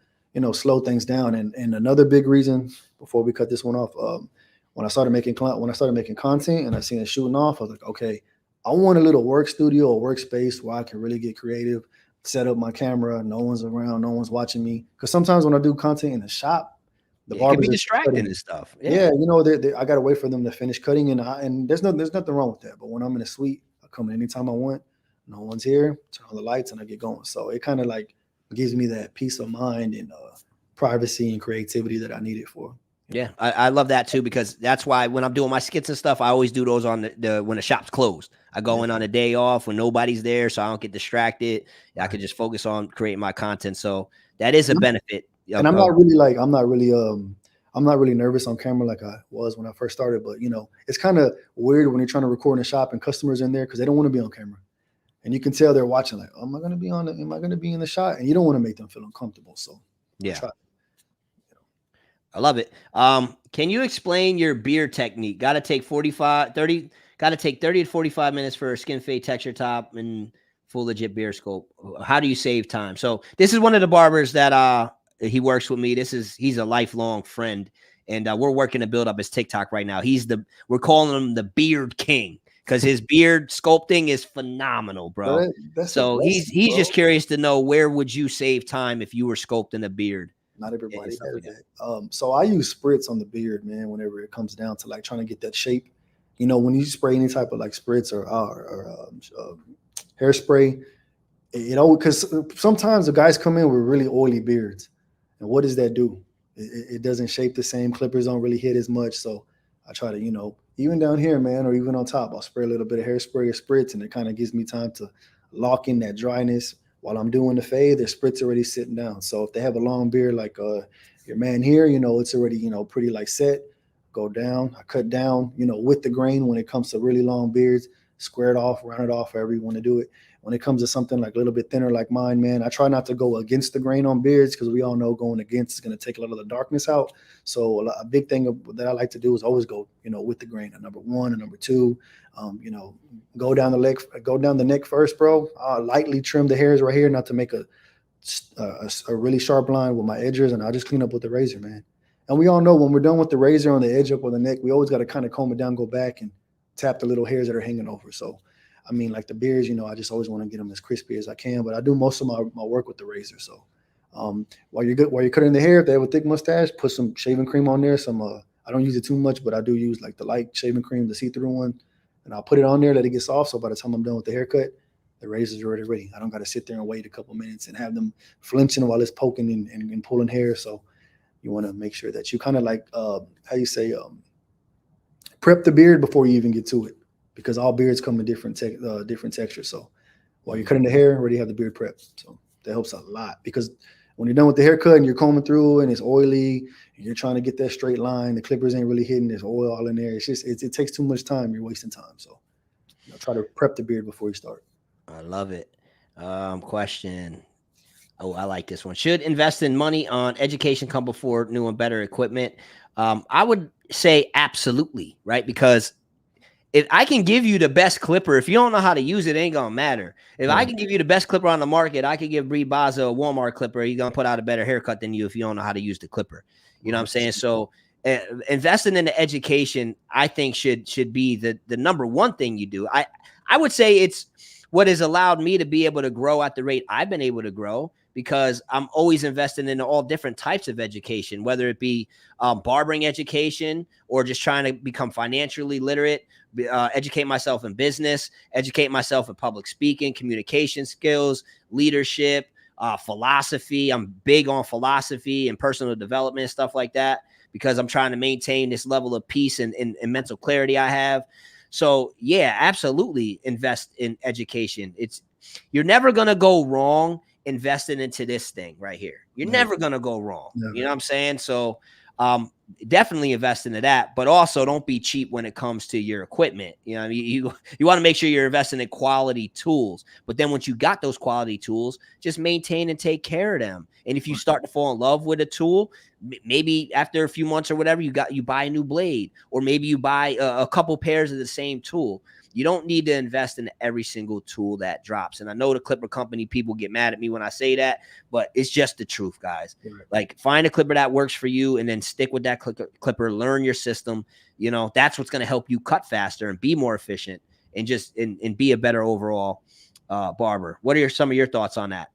slow things down. And another big reason before we cut this one off, when I started making content and I seen it shooting off, I was like, okay, I want a little work studio or workspace where I can really get creative, set up my camera, no one's around, no one's watching me. Because sometimes when I do content in the shop, the barbers can be distracting and stuff. Yeah, I got to wait for them to finish cutting, and there's nothing wrong with that. But when I'm in a suite, I come in anytime I want. No one's here. Turn on the lights, and I get going. So it kind of like gives me that peace of mind and privacy and creativity that I needed for. Yeah, I love that too, because that's why when I'm doing my skits and stuff, I always do those on the when the shop's closed. I go in on a day off when nobody's there, so I don't get distracted. I can just focus on creating my content. So that is a benefit. And I'm not really nervous on camera like I was when I first started. But it's kind of weird when you're trying to record in a shop and customers in there because they don't want to be on camera, and you can tell they're watching like, oh, am I going to be in the shot? And you don't want to make them feel uncomfortable. So yeah. I love it. Can you explain your beard technique? Got to take 30 to 45 minutes for a skin fade texture top and full legit beard sculpt. How do you save time? So this is one of the barbers that he works with me. He's a lifelong friend, and we're working to build up his TikTok right now. We're calling him the Beard King because his beard sculpting is phenomenal, bro. So he's just curious to know, where would you save time if you were sculpting a beard? Not everybody does that. So I use spritz on the beard, man, whenever it comes down to like trying to get that shape. When you spray any type of like spritz or hairspray, because sometimes the guys come in with really oily beards. And what does that do? It doesn't shape the same. Clippers don't really hit as much. So I try to, even down here, man, or even on top, I'll spray a little bit of hairspray or spritz, and it kind of gives me time to lock in that dryness. While I'm doing the fade, their spritz already sitting down. So if they have a long beard like your man here, it's already, pretty like set. Go down. I cut down, with the grain when it comes to really long beards. Square it off, round it off, however you want to do it. When it comes to something like a little bit thinner like mine, man, I try not to go against the grain on beards because we all know going against is going to take a lot of the darkness out. So a big thing that I like to do is always go, with the grain at number 1 and number 2. Go down the neck first, bro. Lightly trim the hairs right here, not to make a really sharp line with my edges, and I'll just clean up with the razor, man. And we all know when we're done with the razor on the edge up on the neck, we always got to kind of comb it down, go back and tap the little hairs that are hanging over. So, I mean, like the beards, I just always want to get them as crispy as I can. But I do most of my work with the razor. So, while you're cutting the hair, if they have a thick mustache, put some shaving cream on there. I don't use it too much, but I do use like the light shaving cream, the see-through one, and I'll put it on there, let it get soft. So by the time I'm done with the haircut, the razor's already ready. I don't got to sit there and wait a couple minutes and have them flinching while it's poking and pulling hair. So you want to make sure that you kind of like how you say prep the beard before you even get to it, because all beards come in different textures. So while you're cutting the hair, already have the beard prep. So that helps a lot, because when you're done with the haircut and you're combing through and it's oily and you're trying to get that straight line, the clippers ain't really hitting. There's oil all in there. It's just it takes too much time. You're wasting time. So try to prep the beard before you start. I love it. Question. Oh, I like this one. Should invest in money on education come before new and better equipment? I would say absolutely, right? Because if I can give you the best clipper, if you don't know how to use it, it ain't gonna matter. If I can give you the best clipper on the market, I could give Bree Baza a Walmart clipper. He's gonna put out a better haircut than you if you don't know how to use the clipper. You know what I'm saying? So investing in the education, I think should be the number one thing you do. I would say it's what has allowed me to be able to grow at the rate I've been able to grow, because I'm always investing in all different types of education, whether it be barbering education or just trying to become financially literate, educate myself in business, educate myself in public speaking, communication skills, leadership, philosophy. I'm big on philosophy and personal development and stuff like that, because I'm trying to maintain this level of peace and mental clarity I have. So yeah, absolutely invest in education. You're never going to go wrong investing into this thing right here. You're never going to go wrong. Never. You know what I'm saying? So definitely invest into that, but also don't be cheap when it comes to your equipment. You know, you want to make sure you're investing in quality tools, but then once you got those quality tools, just maintain and take care of them. And if you start to fall in love with a tool, maybe after a few months or whatever, you buy a new blade, or maybe you buy a couple pairs of the same tool. You don't need to invest in every single tool that drops. And I know the clipper company people get mad at me when I say that, but it's just the truth, guys. Right. Like, find a clipper that works for you and then stick with that clipper, learn your system. That's what's going to help you cut faster and be more efficient and just and be a better overall barber. What are some of your thoughts on that?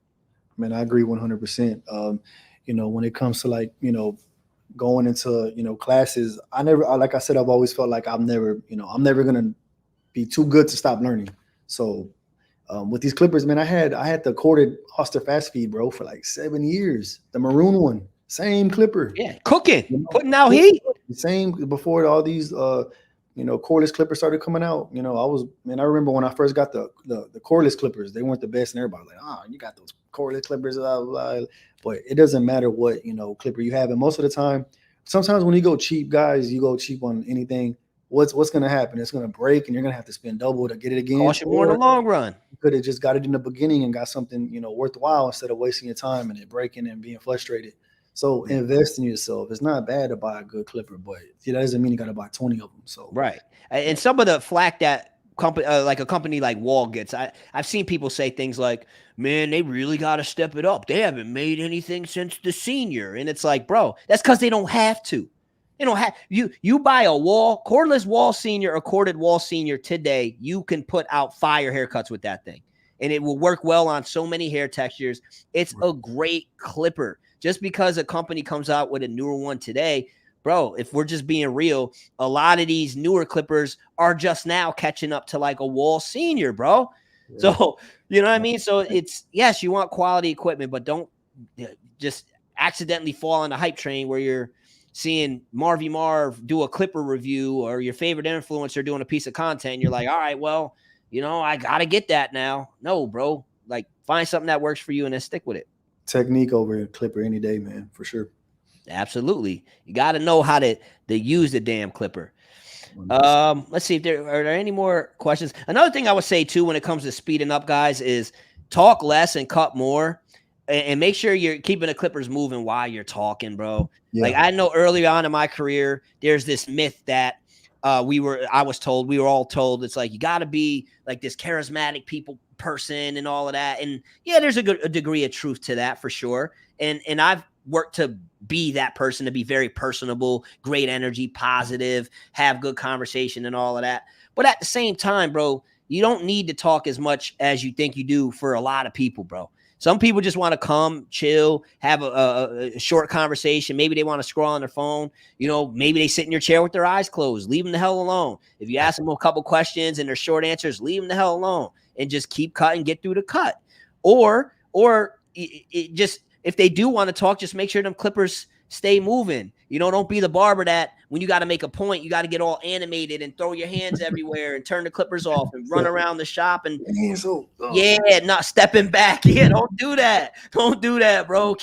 Man, I agree 100%. When it comes to going into, classes, like I said, I've always felt like I'm never going to be too good to stop learning. So with these clippers, man, I had the corded Oster Fast Feed, bro, for like 7 years. The maroon one, same clipper. Yeah, cooking, putting out heat. Same before all these cordless clippers started coming out. I remember when I first got the cordless clippers, they weren't the best, and everybody was like, oh, you got those cordless clippers, blah, blah, blah. But it doesn't matter what clipper you have, and most of the time, sometimes when you go cheap, guys, you go cheap on anything. What's going to happen? It's going to break, and you're going to have to spend double to get it again. Cost you more in the long run. You could have just got it in the beginning and got something worthwhile, instead of wasting your time and it breaking and being frustrated. So invest in yourself. It's not bad to buy a good clipper, but that doesn't mean you got to buy 20 of them. So right, and some of the flack that company like a company like Wall gets, I've seen people say things like, man, they really got to step it up. They haven't made anything since the Senior, and it's like, bro, that's because they don't have to. They don't have you buy a cordless Wall Senior or corded Wall Senior today, you can put out fire haircuts with that thing, and it will work well on so many hair textures. It's a great clipper. Just because a company comes out with a newer one today, bro, if we're just being real, a lot of these newer clippers are just now catching up to like a Wall Senior, bro. Yeah. So, you know what I mean? So it's, yes, you want quality equipment, but don't just accidentally fall on the hype train where you're seeing Marvy Marv do a clipper review, or your favorite influencer doing a piece of content. You're like, all right, well, I got to get that now. No, bro, like, find something that works for you and then stick with it. Technique over a clipper any day, man, for sure. Absolutely. You got to know how to use the damn clipper. Let's see if are there any more questions. Another thing I would say too, when it comes to speeding up, guys, is talk less and cut more, and make sure you're keeping the clippers moving while you're talking, bro. Yeah. Like, I know early on in my career, there's this myth that we were all told, it's like, you got to be like this charismatic person and all of that. And yeah, there's a degree of truth to that for sure. And I've work to be that person, to be very personable, great energy, positive, have good conversation and all of that. But at the same time, bro, you don't need to talk as much as you think you do for a lot of people, bro. Some people just want to come, chill, have a short conversation. Maybe they want to scroll on their phone. You know, maybe they sit in your chair with their eyes closed. Leave them the hell alone. If you ask them a couple questions and they're short answers, leave them the hell alone and just keep cutting, get through the cut. Or just if they do want to talk, just make sure them clippers stay moving. You know, don't be the barber that when you got to make a point, you got to get all animated and throw your hands everywhere and turn the clippers off and run around the shop and not stepping back. Yeah, don't do that. Don't do that, bro.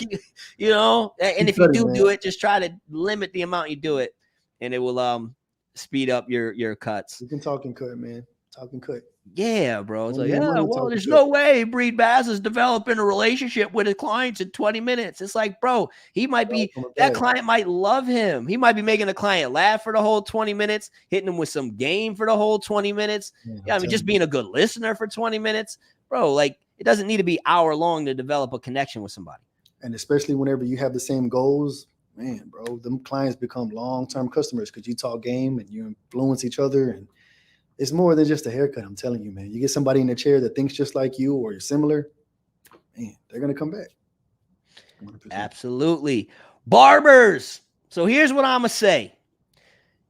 You know, and if you do it, just try to limit the amount you do it, and it will speed up your cuts. You can talk and cut, man. Talk and cut. Yeah, bro. It's like, well, there's no way Breed Bass is developing a relationship with his clients in 20 minutes. It's like, bro, he might be, that client might love him. He might be making the client laugh for the whole 20 minutes, hitting him with some game for the whole 20 minutes. Yeah, I mean, just being a good listener for 20 minutes, bro. Like, it doesn't need to be hour long to develop a connection with somebody. And especially whenever you have the same goals, man, bro, them clients become long-term customers because you talk game and you influence each other. And it's more than just a haircut. I'm telling you, man. You get somebody in a chair that thinks just like you or you're similar, man, they're going to come back. 100%. Absolutely. Barbers. So here's what I'm going to say.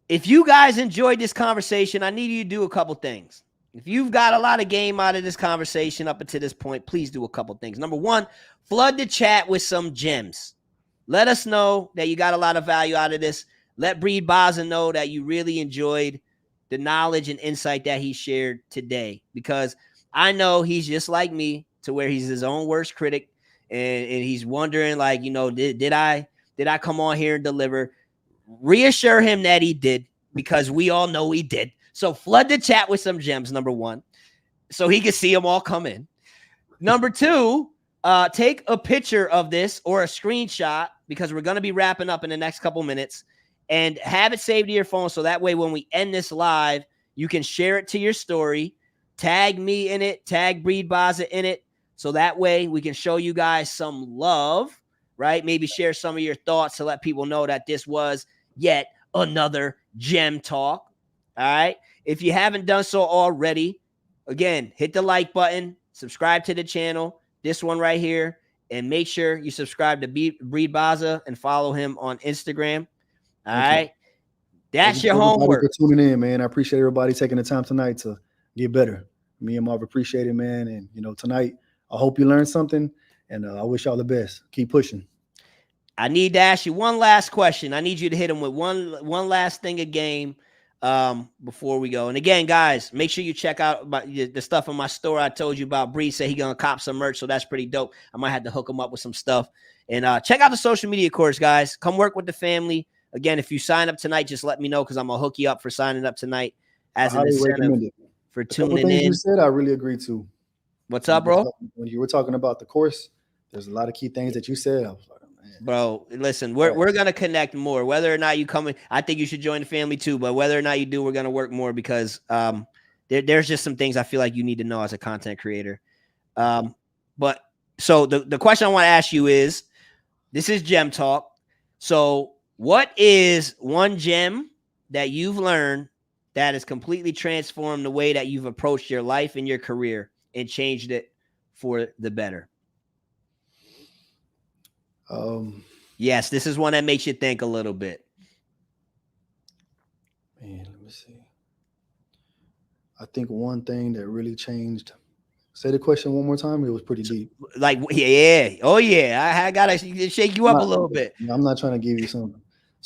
If you guys enjoyed this conversation, I need you to do a couple things. If you've got a lot of game out of this conversation up until this point, please do a couple things. Number one, flood the chat with some gems. Let us know that you got a lot of value out of this. Let Breed Baza know that you really enjoyed the knowledge and insight that he shared today, because I know he's just like me, to where he's his own worst critic, and he's wondering, like, you know, did I come on here and deliver? Reassure him that he did, because we all know he did. So flood the chat with some gems, number one, so he can see them all come in. Number two, take a picture of this or a screenshot, because we're going to be wrapping up in the next couple minutes, and have it saved to your phone. So that way, when we end this live, you can share it to your story, tag me in it, tag Breed Baza in it. So that way we can show you guys some love, right? Maybe share some of your thoughts to let people know that this was yet another gem talk. All right. If you haven't done so already, again, hit the like button, subscribe to the channel, this one right here, and make sure you subscribe to Breed Baza and follow him on Instagram. All right. That's your homework. For tuning in, man. I appreciate everybody taking the time tonight to get better. Me and Marv appreciate it, man. And, you know, tonight, I hope you learned something, and I wish y'all the best. Keep pushing. I need to ask you one last question. I need you to hit him with one last thing a game before we go. And again, guys, make sure you check out the stuff in my store. I told you about. Bree said he gonna cop some merch, so that's pretty dope. I might have to hook him up with some stuff. And check out the social media course, guys. Come work with the family. Again, if you sign up tonight, just let me know, because I'm gonna hook you up for signing up tonight as an incentive for tuning in. You said I really agree to. What's up, bro? When you were talking about the course, there's a lot of key things that you said. I was like, man. Bro, listen, we're gonna connect more. Whether or not you come in, I think you should join the family too. But whether or not you do, we're gonna work more, because there's just some things I feel like you need to know as a content creator. But so the question I want to ask you is, this is Gem Talk. So what is one gem that you've learned that has completely transformed the way that you've approached your life and your career and changed it for the better? Yes, this is one that makes you think a little bit. Man, let me see. I think one thing that really changed. Say the question one more time. It was pretty deep. Like, yeah. Oh, yeah. I gotta shake you up a little bit. I'm not trying to give you some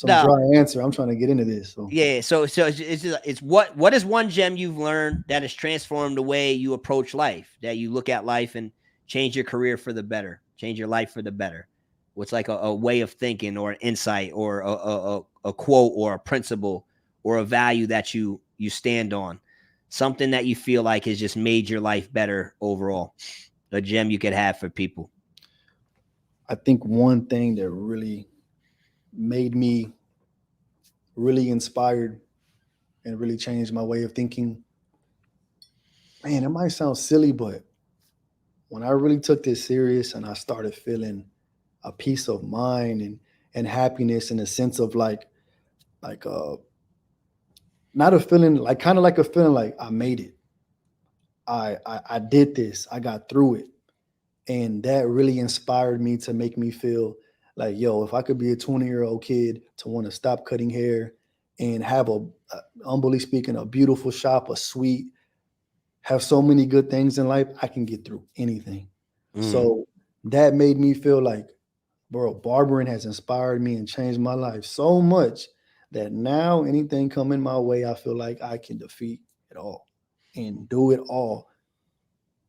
dry answer. I'm trying to get into this. So. Yeah. So it's what is one gem you've learned that has transformed the way you approach life, that you look at life and change your career for the better, change your life for the better? What's like a way of thinking, or an insight, or a quote, or a principle, or a value that you stand on? Something that you feel like has just made your life better overall. A gem you could have for people. I think one thing that really made me really inspired and really changed my way of thinking. Man, it might sound silly, but when I really took this serious and I started feeling a peace of mind and happiness, and a sense of like not a feeling like kind of like a feeling like I made it. I did this. I got through it. And that really inspired me to make me feel like, yo, if I could be a 20-year-old kid to want to stop cutting hair and have humbly speaking, a beautiful shop, a suite, have so many good things in life, I can get through anything. Mm. So that made me feel like, bro, barbering has inspired me and changed my life so much that now anything coming my way, I feel like I can defeat it all and do it all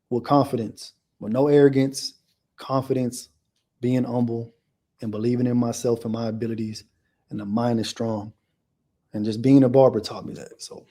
with confidence, with no arrogance, confidence, being humble, and believing in myself and my abilities. And the mind is strong. And just being a barber taught me that. So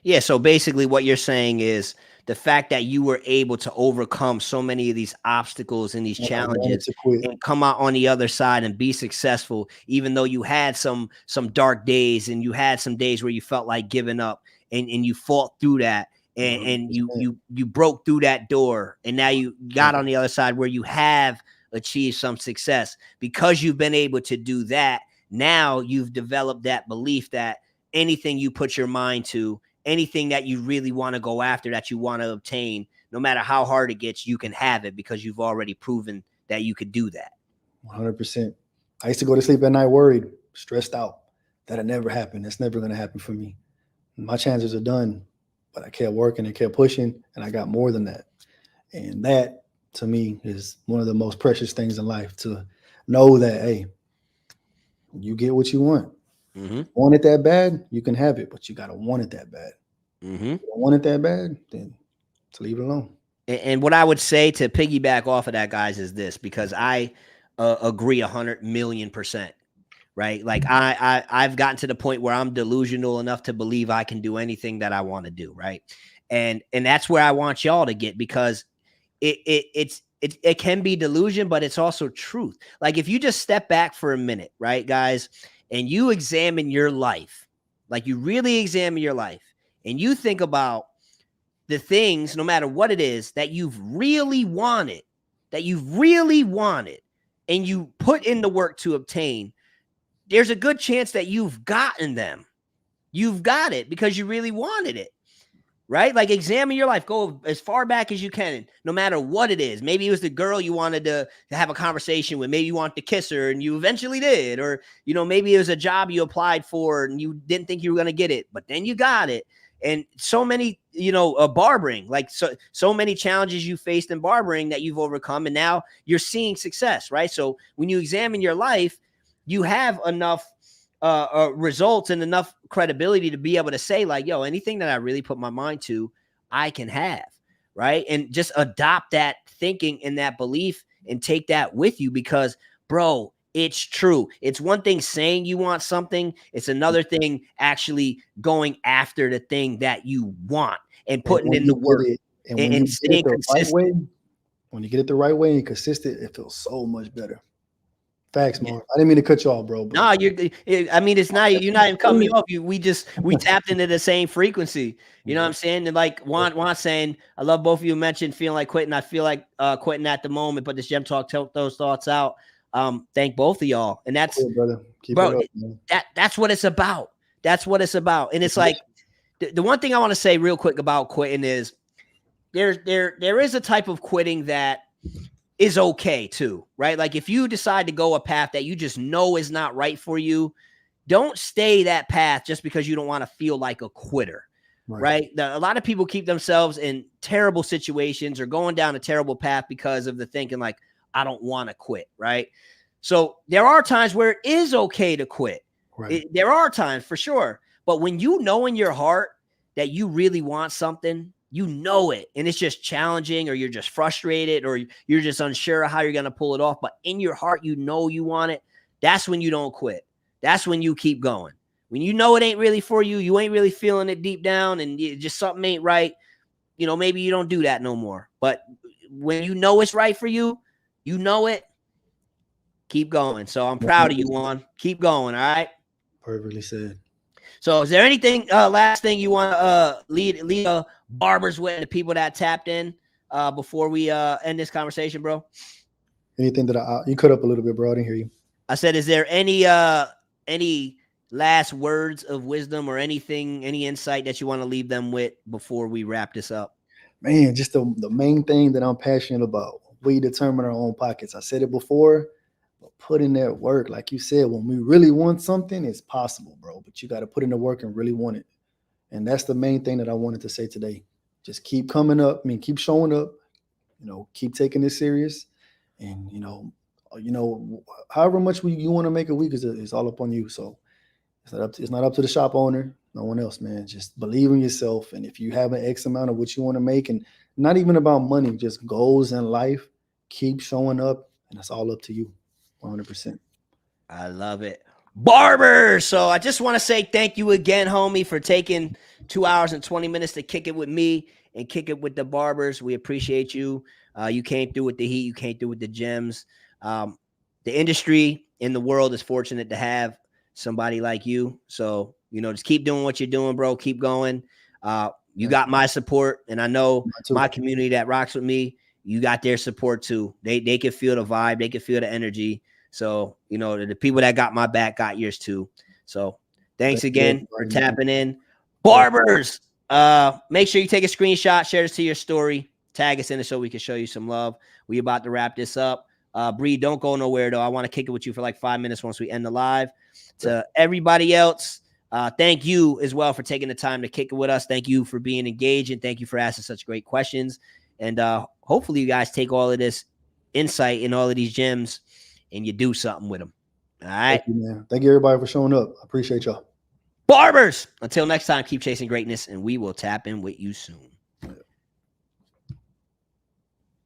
Yeah, so basically what you're saying is the fact that you were able to overcome so many of these obstacles and these when I wanted challenges to quit, and come out on the other side and be successful, even though you had some dark days and you had some days where you felt like giving up, and you fought through that, and you 100%. you broke through that door, and now you got Yeah, on the other side where you have achieved some success because you've been able to do that. Now you've developed that belief that anything you put your mind to, anything that you really want to go after, that you want to obtain, no matter how hard it gets, you can have it because you've already proven that you could do that. 100%. I used to go to sleep at night worried, stressed out. That'll never happen. That's never going to happen for me. My chances are done. But I kept working and kept pushing, and I got more than that. And that, to me, is one of the most precious things in life, to know that, hey, you get what you want. Mm-hmm. Want it that bad, you can have it, but you got to want it that bad. Mm-hmm. You don't want it that bad, then to leave it alone. And what I would say to piggyback off of that, guys, is this, because I agree 100,000,000%. Right? Like I've gotten to the point where I'm delusional enough to believe I can do anything that I want to do. Right? And that's where I want y'all to get, because it can be delusion, but it's also truth. Like if you just step back for a minute, right, guys, and you examine your life, like you really examine your life, and you think about the things, no matter what it is, that you've really wanted, and you put in the work to obtain, there's a good chance that you've gotten them. You've got it because you really wanted it, right? Like examine your life, go as far back as you can, no matter what it is. Maybe it was the girl you wanted to have a conversation with. Maybe you wanted to kiss her and you eventually did. Or, maybe it was a job you applied for and you didn't think you were going to get it, but then you got it. And so many, barbering, like so many challenges you faced in barbering that you've overcome, and now you're seeing success, right? So when you examine your life, you have enough results and enough credibility to be able to say, like, yo, anything that I really put my mind to, I can have, right? And just adopt that thinking and that belief and take that with you, because, bro, it's true. It's one thing saying you want something. It's another thing actually going after the thing that you want and And putting when in you the work get it, and when and you get it staying the right consistent. way, when you get it the right way and consistent, it feels so much better. Facts, Yeah. Mark. I didn't mean to cut you off, bro, but No, I mean, it's not, you're not even cutting me off. We tapped into the same frequency. You know what I'm saying? And like Juan saying, I love both of you mentioned feeling like quitting. I feel like quitting at the moment, but this Gem Talk took those thoughts out. Thank both of y'all. And that's, cool, brother. Keep it bro, up, man. that's what it's about. That's what it's about. And it's like, the one thing I want to say real quick about quitting is there is a type of quitting that is okay too, right? Like if you decide to go a path that you just know is not right for you, don't stay that path just because you don't want to feel like a quitter, Right. right? A lot of people keep themselves in terrible situations or going down a terrible path because of the thinking like, I don't want to quit, right? So there are times where it is okay to quit. Right. There are times for sure. But when you know in your heart that you really want something, you know it, and it's just challenging, or you're just frustrated, or you're just unsure of how you're going to pull it off, but in your heart, you know you want it, that's when you don't quit. That's when you keep going. When you know it ain't really for you, you ain't really feeling it deep down, and just something ain't right, maybe you don't do that no more. But when you know it's right for you, you know it, keep going. So I'm proud of you, Juan. Keep going, all right? Perfectly said. So is there anything, last thing you want to lead barbers with, the people that tapped in before we end this conversation, bro? Anything that you cut up a little bit, bro? I didn't hear you. I said, is there any last words of wisdom or anything, any insight that you want to leave them with before we wrap this up? Man, just the main thing that I'm passionate about. We determine our own pockets. I said it before, but put in that work. Like you said, when we really want something, it's possible, bro. But you got to put in the work and really want it. And that's the main thing that I wanted to say today. Just keep coming up. I mean, keep showing up. Keep taking this serious. And however much you want to make a week is all up on you. So it's not up to the shop owner, no one else, man. Just believe in yourself. And if you have an X amount of what you want to make, and not even about money, just goals in life, keep showing up, and it's all up to you, 100%. I love it. Barber. So I just want to say thank you again, homie, for taking 2 hours and 20 minutes to kick it with me and kick it with the barbers. We appreciate you. You came through with the heat. You came through with the gems. The industry in the world is fortunate to have somebody like you. So, just keep doing what you're doing, bro. Keep going. You got my support, and I know my community that rocks with me, you got their support too. They can feel the vibe. They can feel the energy. So, the people that got my back got yours too. So thanks again for tapping in. Barbers, make sure you take a screenshot, share this to your story, tag us in it so we can show you some love. We about to wrap this up. Bree, don't go nowhere though. I want to kick it with you for like 5 minutes once we end the live. To everybody else, thank you as well for taking the time to kick it with us. Thank you for being engaged, and thank you for asking such great questions. And hopefully you guys take all of this insight and all of these gems and you do something with them. All right. Thank you, man. Thank you, everybody, for showing up. I appreciate y'all. Barbers, until next time, keep chasing greatness, and we will tap in with you soon.